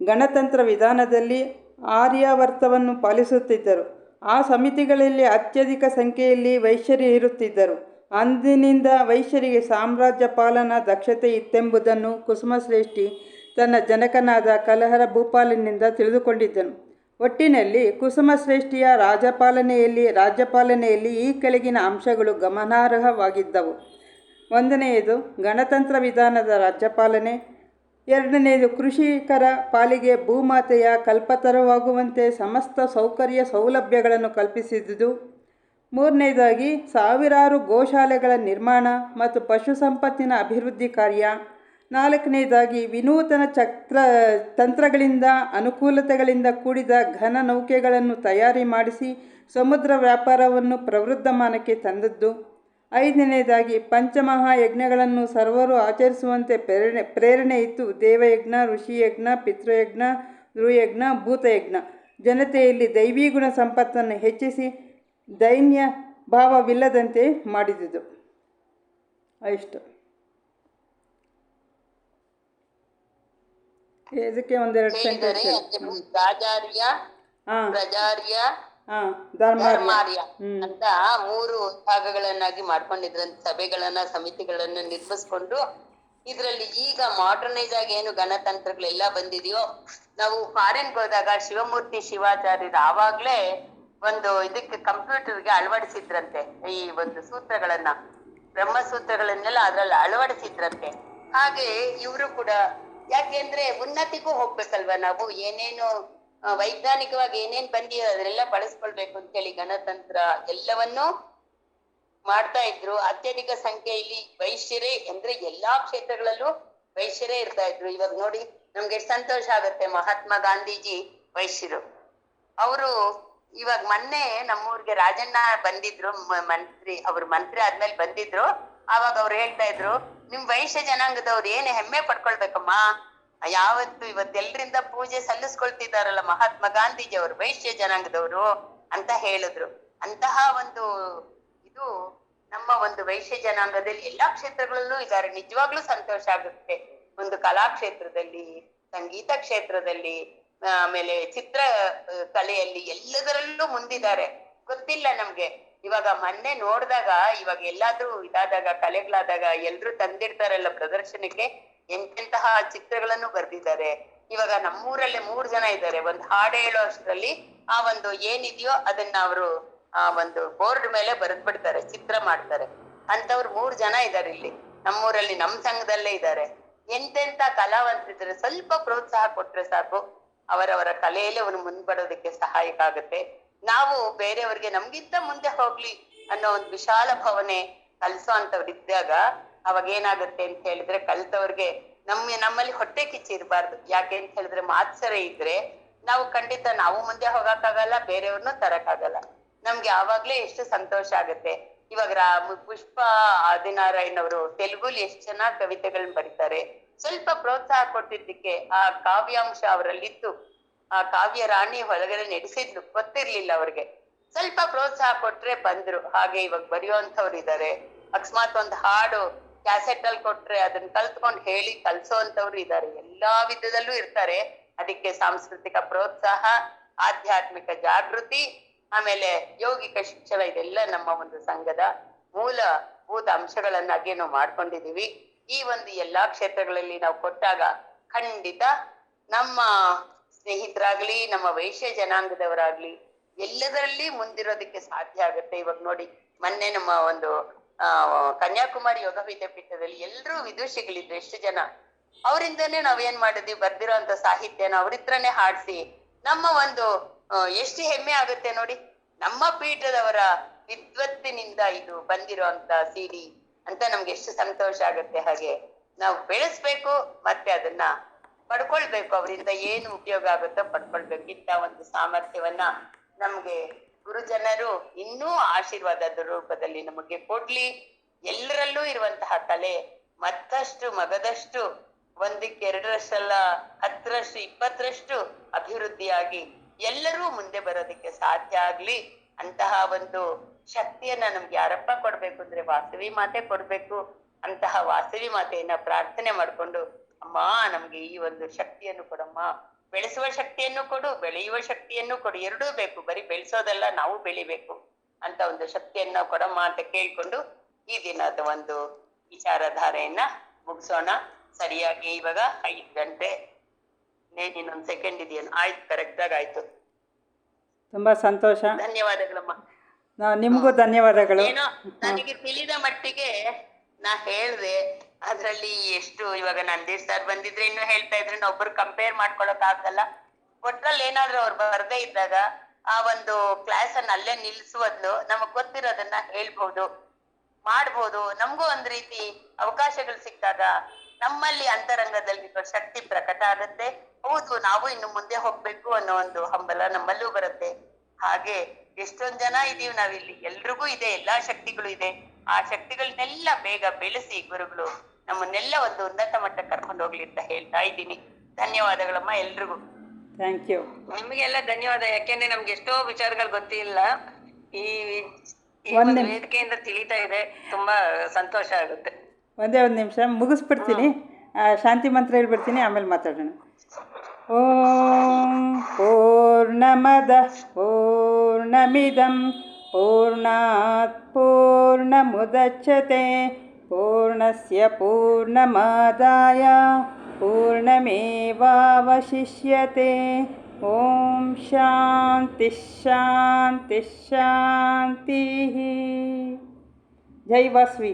ಗಣತಂತ್ರ ವಿಧಾನದಲ್ಲಿ ಆರ್ಯಾವರ್ತವನ್ನು ಪಾಲಿಸುತ್ತಿದ್ದರು. ಆ ಸಮಿತಿಗಳಲ್ಲಿ ಅತ್ಯಧಿಕ ಸಂಖ್ಯೆಯಲ್ಲಿ ವೈಶ್ಯರು ಇರುತ್ತಿದ್ದರು. ಅಂದಿನಿಂದ ವೈಶ್ಯರಿಗೆ ಸಾಮ್ರಾಜ್ಯ ಪಾಲನಾ ದಕ್ಷತೆ ಇತ್ತೆಂಬುದನ್ನು ಕುಸುಮಶ್ರೇಷ್ಠಿ ತನ್ನ ಜನಕನಾದ ಕಲಹರ ಭೂಪಾಲನಿಂದ ತಿಳಿದುಕೊಂಡಿದ್ದನು. ಒಟ್ಟಿನಲ್ಲಿ ಕುಸುಮಶ್ರೇಷ್ಠಿಯ ರಾಜ್ಯಪಾಲನೆಯಲ್ಲಿ ಈ ಕೆಳಗಿನ ಅಂಶಗಳು ಗಮನಾರ್ಹವಾಗಿದ್ದವು. 1ನೇದು ಗಣತಂತ್ರ ವಿಧಾನದ ರಾಜ್ಯಪಾಲನೆ. 2ನೇದು ಕೃಷಿಕರ ಪಾಲಿಗೆ ಭೂಮಾತೆಯ ಕಲ್ಪತರುವಾಗುವಂತೆ ಸಮಸ್ತ ಸೌಕರ್ಯ ಸೌಲಭ್ಯಗಳನ್ನು ಕಲ್ಪಿಸಿದುದು. 3ನೇದಾಗಿ ಸಾವಿರಾರು ಗೋಶಾಲೆಗಳ ನಿರ್ಮಾಣ ಮತ್ತು ಪಶು ಸಂಪತ್ತಿನ ಅಭಿವೃದ್ಧಿ ಕಾರ್ಯ. 4ನೇದಾಗಿ ವಿನೂತನ ತಂತ್ರಗಳಿಂದ ಅನುಕೂಲತೆಗಳಿಂದ ಕೂಡಿದ ಘನ ನೌಕೆಗಳನ್ನು ತಯಾರಿ ಮಾಡಿಸಿ ಸಮುದ್ರ ವ್ಯಾಪಾರವನ್ನು ಪ್ರವೃದ್ಧಮಾನಕ್ಕೆ ತಂದದ್ದು. 5ನೇದಾಗಿ ಪಂಚಮಹಾಯಜ್ಞಗಳನ್ನು ಸರ್ವರು ಆಚರಿಸುವಂತೆ ಪ್ರೇರಣೆ ಇತ್ತು. ದೇವಯಜ್ಞ, ಋಷಿಯಜ್ಞ, ಪಿತೃಯಜ್ಞ, ಧ್ರುಯಜ್ಞ, ಭೂತಯಜ್ಞ. ಜನತೆಯಲ್ಲಿ ದೈವೀಗುಣ ಸಂಪತ್ತನ್ನು ಹೆಚ್ಚಿಸಿ ದೈನ್ಯ ಭಾವವಿಲ್ಲದಂತೆ ಮಾಡಿದುದು. ಇಷ್ಟು ಇದಕ್ಕೆ ಒಂದೆರಡು ಹೇಳಿದ್ದಾರೆ. ಸೆಂಟೆನ್ಸ್ ರಾಜಾರ್ಯ, ಹಾಂ ಪ್ರಜಾರ್ಯ, ಹಾಂ ಧರ್ಮಾರ್ಯ. ಧರ್ಮಾರ್ಯ ಹ್ಞೂ ಅಂತ 3 ಭಾಗಗಳನ್ನಾಗಿ ಮಾಡ್ಕೊಂಡಿದ್ರಂತ. ಸಭೆಗಳನ್ನ, ಸಮಿತಿಗಳನ್ನ ನಿರ್ಮಿಸ್ಕೊಂಡು ಇದ್ರಲ್ಲಿ ಈಗ ಮಾಡರ್ನೈಸ್ ಆಗಿ ಏನು ಗಣತಂತ್ರಗಳೆಲ್ಲ ಬಂದಿದೆಯೋ, ನಾವು ಫಾರಿನ್ಗೆ ಹೋದಾಗ ಶಿವಮೂರ್ತಿ ಶಿವಾಚಾರ್ಯರು ಆವಾಗ್ಲೇ ಒಂದು ಇದಕ್ಕೆ ಕಂಪ್ಯೂಟರ್ಗೆ ಅಳವಡಿಸಿದ್ರಂತೆ ಈ ಒಂದು ಸೂತ್ರಗಳನ್ನ, ಬ್ರಹ್ಮಸೂತ್ರಗಳನ್ನೆಲ್ಲ ಅದ್ರಲ್ಲಿ ಅಳವಡಿಸಿದ್ರಂತೆ. ಹಾಗೆ ಇವರು ಕೂಡ, ಯಾಕೆಂದ್ರೆ ಉನ್ನತಿಗೂ ಹೋಗ್ಬೇಕಲ್ವಾ ನಾವು, ಏನೇನು ವೈಜ್ಞಾನಿಕವಾಗಿ ಏನೇನ್ ಬಂದಿರೋ ಅದನ್ನೆಲ್ಲ ಬಳಸ್ಕೊಳ್ಬೇಕು ಅಂತೇಳಿ ಗಣತಂತ್ರ ಎಲ್ಲವನ್ನೂ ಮಾಡ್ತಾ ಇದ್ರು. ಅತ್ಯಧಿಕ ಸಂಖ್ಯೆಯಲ್ಲಿ ವೈಶ್ಯರೇ, ಅಂದ್ರೆ ಎಲ್ಲಾ ಕ್ಷೇತ್ರಗಳಲ್ಲೂ ವೈಶ್ಯರೇ ಇರ್ತಾ ಇದ್ರು. ಇವಾಗ ನೋಡಿ ನಮ್ಗೆ ಎಷ್ಟು ಸಂತೋಷ ಆಗುತ್ತೆ, ಮಹಾತ್ಮ ಗಾಂಧೀಜಿ ವೈಶ್ಯರು. ಅವರು ಇವಾಗ ಮೊನ್ನೆ ನಮ್ಮೂರ್ಗೆ ರಾಜಣ್ಣ ಬಂದಿದ್ರು, ಮಂತ್ರಿ ಆದ್ಮೇಲೆ ಬಂದಿದ್ರು. ಆವಾಗ ಅವ್ರು ಹೇಳ್ತಾ ಇದ್ರು, ನಿಮ್ ವೈಶ್ಯ ಜನಾಂಗದವ್ರು ಏನ್ ಹೆಮ್ಮೆ ಪಡ್ಕೊಳ್ಬೇಕಮ್ಮ, ಯಾವತ್ತು ಇವತ್ತೆಲ್ರಿಂದ ಪೂಜೆ ಸಲ್ಲಿಸ್ಕೊಳ್ತಿದಾರಲ್ಲ ಮಹಾತ್ಮ ಗಾಂಧೀಜಿ ಅವರು ವೈಶ್ಯ ಜನಾಂಗದವರು ಅಂತ ಹೇಳಿದ್ರು. ಅಂತಹ ಒಂದು ಇದು ನಮ್ಮ ಒಂದು ವೈಶ್ಯ ಜನಾಂಗದಲ್ಲಿ ಎಲ್ಲಾ ಕ್ಷೇತ್ರಗಳಲ್ಲೂ ಇದ್ದಾರೆ. ನಿಜವಾಗ್ಲೂ ಸಂತೋಷ ಆಗುತ್ತೆ. ಒಂದು ಕಲಾ ಕ್ಷೇತ್ರದಲ್ಲಿ, ಸಂಗೀತ ಕ್ಷೇತ್ರದಲ್ಲಿ, ಆಮೇಲೆ ಚಿತ್ರ ಕಲೆಯಲ್ಲಿ ಎಲ್ಲದರಲ್ಲೂ ಮುಂದಿದ್ದಾರೆ. ಗೊತ್ತಿಲ್ಲ ನಮ್ಗೆ. ಇವಾಗ ಮೊನ್ನೆ ನೋಡಿದಾಗ, ಇವಾಗ ಎಲ್ಲಾದ್ರೂ ಇದಾದಾಗ, ಕಲೆಗಳಾದಾಗ ಎಲ್ರು ತಂದಿರ್ತಾರಲ್ಲ ಪ್ರದರ್ಶನಕ್ಕೆ, ಎಂತೆಂತಹ ಚಿತ್ರಗಳನ್ನು ಬರ್ದಿದ್ದಾರೆ. ಇವಾಗ ನಮ್ಮೂರಲ್ಲೇ 3 ಜನ ಇದ್ದಾರೆ. ಒಂದು ಹಾಡು ಹೇಳೋ ಅಷ್ಟರಲ್ಲಿ ಆ ಒಂದು ಏನಿದೆಯೋ ಅದನ್ನ ಅವರು ಆ ಒಂದು ಬೋರ್ಡ್ ಮೇಲೆ ಬರೆದ್ ಬಿಡ್ತಾರೆ, ಚಿತ್ರ ಮಾಡ್ತಾರೆ. ಅಂತವ್ರು 3 ಜನ ಇದ್ದಾರೆ ಇಲ್ಲಿ ನಮ್ಮೂರಲ್ಲಿ, ನಮ್ ಸಂಘದಲ್ಲೇ ಇದ್ದಾರೆ. ಎಂತೆಂತ ಕಲಾವಂತರಿದ್ದಾರೆ. ಸ್ವಲ್ಪ ಪ್ರೋತ್ಸಾಹ ಕೊಟ್ರೆ ಸಾಕು, ಅವರವರ ಕಲೆಯಲ್ಲಿ ಅವ್ರು ಮುಂದ್ಬಡೋದಕ್ಕೆ ಸಹಾಯಕ ಆಗುತ್ತೆ. ನಾವು ಬೇರೆಯವ್ರಿಗೆ ನಮ್ಗಿಂತ ಮುಂದೆ ಹೋಗ್ಲಿ ಅನ್ನೋ ಒಂದು ವಿಶಾಲ ಭಾವನೆ ಕಲ್ಸೋ ಅಂತವ್ರು ಇದ್ದಾಗ ಅವಾಗ ಏನಾಗುತ್ತೆ ಅಂತ ಹೇಳಿದ್ರೆ, ಕಲ್ತವ್ರಿಗೆ ನಮ್ಮಲ್ಲಿ ಹೊಟ್ಟೆ ಕಿಚ್ಚಿ ಇರಬಾರ್ದು. ಯಾಕೆ ಅಂತ ಹೇಳಿದ್ರೆ, ಮಾತ್ಸರ ಇದ್ರೆ ನಾವು ಖಂಡಿತ ನಾವು ಮುಂದೆ ಹೋಗಕ್ಕಾಗಲ್ಲ, ಬೇರೆಯವ್ರನ್ನೂ ತರಕ್ಕಾಗಲ್ಲ. ನಮ್ಗೆ ಆವಾಗ್ಲೇ ಎಷ್ಟು ಸಂತೋಷ ಆಗುತ್ತೆ. ಇವಾಗ ಪುಷ್ಪ ಆದಿನಾರಾಯಣ್ ಅವರು ತೆಲುಗುಲಿ ಎಷ್ಟು ಚೆನ್ನಾಗಿ ಕವಿತೆಗಳನ್ನ ಬರೀತಾರೆ. ಸ್ವಲ್ಪ ಪ್ರೋತ್ಸಾಹ ಕೊಟ್ಟಿದ್ದಕ್ಕೆ ಆ ಕಾವ್ಯಾಂಶ ಅವರಲ್ಲಿತ್ತು. ಆ ಕಾವ್ಯ ರಾಣಿ ಹೊರಗಡೆ ನಡೆಸಿದ್ಲು, ಗೊತ್ತಿರ್ಲಿಲ್ಲ ಅವ್ರಿಗೆ. ಸ್ವಲ್ಪ ಪ್ರೋತ್ಸಾಹ ಕೊಟ್ರೆ ಬಂದ್ರು. ಹಾಗೆ ಇವಾಗ ಬರೆಯುವಂಥವ್ರು ಇದ್ದಾರೆ. ಅಕಸ್ಮಾತ್ ಒಂದು ಹಾಡು ಕ್ಯಾಸೆಟ್ ಅಲ್ಲಿ ಕೊಟ್ರೆ ಅದನ್ನ ಕಲ್ತ್ಕೊಂಡು ಹೇಳಿ ಕಲ್ಸೋಂಥವ್ರು ಇದ್ದಾರೆ. ಎಲ್ಲಾ ವಿಧದಲ್ಲೂ ಇರ್ತಾರೆ. ಅದಕ್ಕೆ ಸಾಂಸ್ಕೃತಿಕ ಪ್ರೋತ್ಸಾಹ, ಆಧ್ಯಾತ್ಮಿಕ ಜಾಗೃತಿ, ಆಮೇಲೆ ಯೌಗಿಕ ಶಿಕ್ಷಣ, ಇದೆಲ್ಲ ನಮ್ಮ ಒಂದು ಸಂಘದ ಮೂಲಭೂತ ಅಂಶಗಳನ್ನಾಗಿ ನಾವು ಮಾಡ್ಕೊಂಡಿದೀವಿ. ಈ ಒಂದು ಎಲ್ಲಾ ಕ್ಷೇತ್ರಗಳಲ್ಲಿ ನಾವು ಕೊಟ್ಟಾಗ ಖಂಡಿತ ನಮ್ಮ ಸ್ನೇಹಿತರಾಗ್ಲಿ, ನಮ್ಮ ವೈಶ್ಯ ಜನಾಂಗದವರಾಗ್ಲಿ ಎಲ್ಲದರಲ್ಲಿ ಮುಂದಿರೋದಕ್ಕೆ ಸಾಧ್ಯ ಆಗುತ್ತೆ. ಇವಾಗ ನೋಡಿ, ಮೊನ್ನೆ ನಮ್ಮ ಒಂದು ಕನ್ಯಾಕುಮಾರಿ ಯೋಗ ವಿದ್ಯಾಪೀಠದಲ್ಲಿ ಎಲ್ರೂ ವಿದೂಷಿಗಳಿದ್ರು, ಎಷ್ಟು ಜನ. ಅವರಿಂದನೇ ನಾವೇನ್ ಮಾಡಿದ್ವಿ, ಬರ್ದಿರೋಂತ ಸಾಹಿತ್ಯನ ಅವ್ರಿತ್ರನೇ ಹಾಡ್ಸಿ ನಮ್ಮ ಒಂದು ಎಷ್ಟು ಹೆಮ್ಮೆ ಆಗುತ್ತೆ ನೋಡಿ. ನಮ್ಮ ಪೀಠದವರ ವಿದ್ವತ್ತಿನಿಂದ ಇದು ಬಂದಿರೋಂತ ಸಿಡಿ ಅಂತ ನಮ್ಗೆ ಎಷ್ಟು ಸಂತೋಷ ಆಗುತ್ತೆ. ಹಾಗೆ ನಾವು ಬೆಳೆಸ್ಬೇಕು, ಮತ್ತೆ ಅದನ್ನ ಪಡ್ಕೊಳ್ಬೇಕು. ಅವರಿಂದ ಏನು ಉಪಯೋಗ ಆಗುತ್ತೋ ಪಡ್ಕೊಳ್ಬೇಕು. ಇಂಥ ಒಂದು ಸಾಮರ್ಥ್ಯವನ್ನ ನಮ್ಗೆ ಗುರುಜನರು ಇನ್ನೂ ಆಶೀರ್ವಾದದ ರೂಪದಲ್ಲಿ ನಮಗೆ ಕೊಡ್ಲಿ. ಎಲ್ಲರಲ್ಲೂ ಇರುವಂತಹ ಕಲೆ ಮತ್ತಷ್ಟು ಮಗದಷ್ಟು 1ಕ್ಕೆ 2ರಷ್ಟಲ್ಲ, 10ರಷ್ಟು 20ರಷ್ಟು ಅಭಿವೃದ್ಧಿಯಾಗಿ ಎಲ್ಲರೂ ಮುಂದೆ ಬರೋದಕ್ಕೆ ಸಾಧ್ಯ ಆಗ್ಲಿ. ಅಂತಹ ಒಂದು ಶಕ್ತಿಯನ್ನ ನಮ್ಗೆ ಯಾರಪ್ಪ ಕೊಡ್ಬೇಕು ಅಂದ್ರೆ ವಾಸವಿ ಮಾತೆ ಕೊಡ್ಬೇಕು. ಅಂತಹ ವಾಸವಿ ಮಾತೆಯನ್ನ ಪ್ರಾರ್ಥನೆ ಮಾಡ್ಕೊಂಡು, ಅಮ್ಮ ನಮ್ಗೆ ಈ ಒಂದು ಶಕ್ತಿಯನ್ನು ಕೊಡಮ್ಮ, ಬೆಳೆಸುವ ಶಕ್ತಿಯನ್ನು ಕೊಡು, ಬೆಳೆಯುವ ಶಕ್ತಿಯನ್ನು ಕೊಡು, ಎರಡೂ ಬೇಕು. ಬರೀ ಬೆಳೆಸೋದಲ್ಲ, ನಾವು ಬೆಳಿಬೇಕು ಅಂತ ಒಂದು ಶಕ್ತಿಯನ್ನ ಕೊಡಮ್ಮ ಅಂತ ಕೇಳ್ಕೊಂಡು ಈ ದಿನದ ಒಂದು ವಿಚಾರಧಾರೆಯನ್ನ ಮುಗಿಸೋಣ. ಸರಿಯಾಗಿ ಇವಾಗ 5 ಗಂಟೆ, ಇನ್ನೊಂದು ಸೆಕೆಂಡ್ ಇದೆಯೇನು? ಆಯ್ತು, ಕರೆಕ್ಟ್ ಆಗಿ ಆಯ್ತು. ತುಂಬಾ ಸಂತೋಷ. ಧನ್ಯವಾದಗಳಮ್ಮ. ನಿಮ್ಗೂ ಧನ್ಯವಾದಗಳು. ಏನೋ ನನಗೆ ತಿಳಿದ ಮಟ್ಟಿಗೆ ನಾ ಹೇಳ್ದೆ. ಅದ್ರಲ್ಲಿ ಎಷ್ಟು ಇವಾಗ ನಂದೀಶ್ ಸರ್ ಬಂದಿದ್ರೆ ಇನ್ನು ಹೇಳ್ತಾ ಇದ್ರೆ, ಒಬ್ರು ಕಂಪೇರ್ ಮಾಡ್ಕೊಳಕ್ ಆಗಲ್ಲ. ಒಟ್ರಲ್ಲಿ ಏನಾದ್ರೂ ಅವ್ರು ಬರ್ದೇ ಇದ್ದಾಗ ಆ ಒಂದು ಕ್ಲಾಸ್ ಅನ್ನ ಅಲ್ಲೇ ನಿಲ್ಸುವದ್ಲು ನಮಗ್ ಗೊತ್ತಿರೋದನ್ನ ಹೇಳ್ಬಹುದು, ಮಾಡ್ಬೋದು. ನಮಗೂ ಒಂದ್ ರೀತಿ ಅವಕಾಶಗಳು ಸಿಕ್ಕಾಗ ನಮ್ಮಲ್ಲಿ ಅಂತರಂಗದಲ್ಲಿ ಶಕ್ತಿ ಪ್ರಕಟ ಆಗುತ್ತೆ. ಹೌದು, ನಾವು ಇನ್ನು ಮುಂದೆ ಹೋಗ್ಬೇಕು ಅನ್ನೋ ಒಂದು ಹಂಬಲ ನಮ್ಮಲ್ಲೂ ಬರುತ್ತೆ. ಹಾಗೆ ಎಷ್ಟೊಂದ್ ಜನ ಇದೀವಿ ನಾವಿಲ್ಲಿ, ಎಲ್ರಿಗೂ ಇದೆ, ಎಲ್ಲಾ ಶಕ್ತಿಗಳು ಇದೆ. ಆ ಶಕ್ತಿಗಳನ್ನೆಲ್ಲ ಬೇಗ ಬೆಳೆಸಿ ಗುರುಗಳು ನಮ್ಮನ್ನೆಲ್ಲ ಒಂದು ಉನ್ನತ ಮಟ್ಟಕ್ಕೆ ಕರ್ಕೊಂಡು ಹೋಗ್ಲಿ ಅಂತ ಹೇಳ್ತಾ ಇದ್ದೀನಿ. ಧನ್ಯವಾದಗಳಮ್ಮ ಎಲ್ರಿಗೂ. Thank you. ನಿಮ್ಗೆಲ್ಲ ಧನ್ಯವಾದ. ಯಾಕೆಂದ್ರೆ ನಮ್ಗೆ ಎಷ್ಟೋ ವಿಚಾರಗಳು ಗೊತ್ತಿಲ್ಲ, ಈ ವೇದಿಕೆಯಿಂದ ತಿಳಿತಾ ಇದೆ. ತುಂಬಾ ಸಂತೋಷ ಆಗುತ್ತೆ. ಒಂದೇ ಒಂದು ನಿಮಿಷ ಮುಗಿಸ್ಬಿಡ್ತೀನಿ. ಶಾಂತಿ ಮಂತ್ರ ಹೇಳ್ಬಿಡ್ತೀನಿ, ಆಮೇಲೆ ಮಾತಾಡೋಣ. ಓಂ ಪೂರ್ಣಮದ ಪೂರ್ಣಮಿದಂ ಪೂರ್ಣಾತ್ ಪೂರ್ಣಮುದಚ್ಯತೆ ಪೂರ್ಣಸ್ಯ ಪೂರ್ಣಮಾದಾಯ ಪೂರ್ಣಮೇವಾವಶಿಷ್ಯತೆ. ಓಂ ಶಾಂತಿ ಶಾಂತಿ ಶಾಂತಿ. ಜೈ ವಾಸವಿ.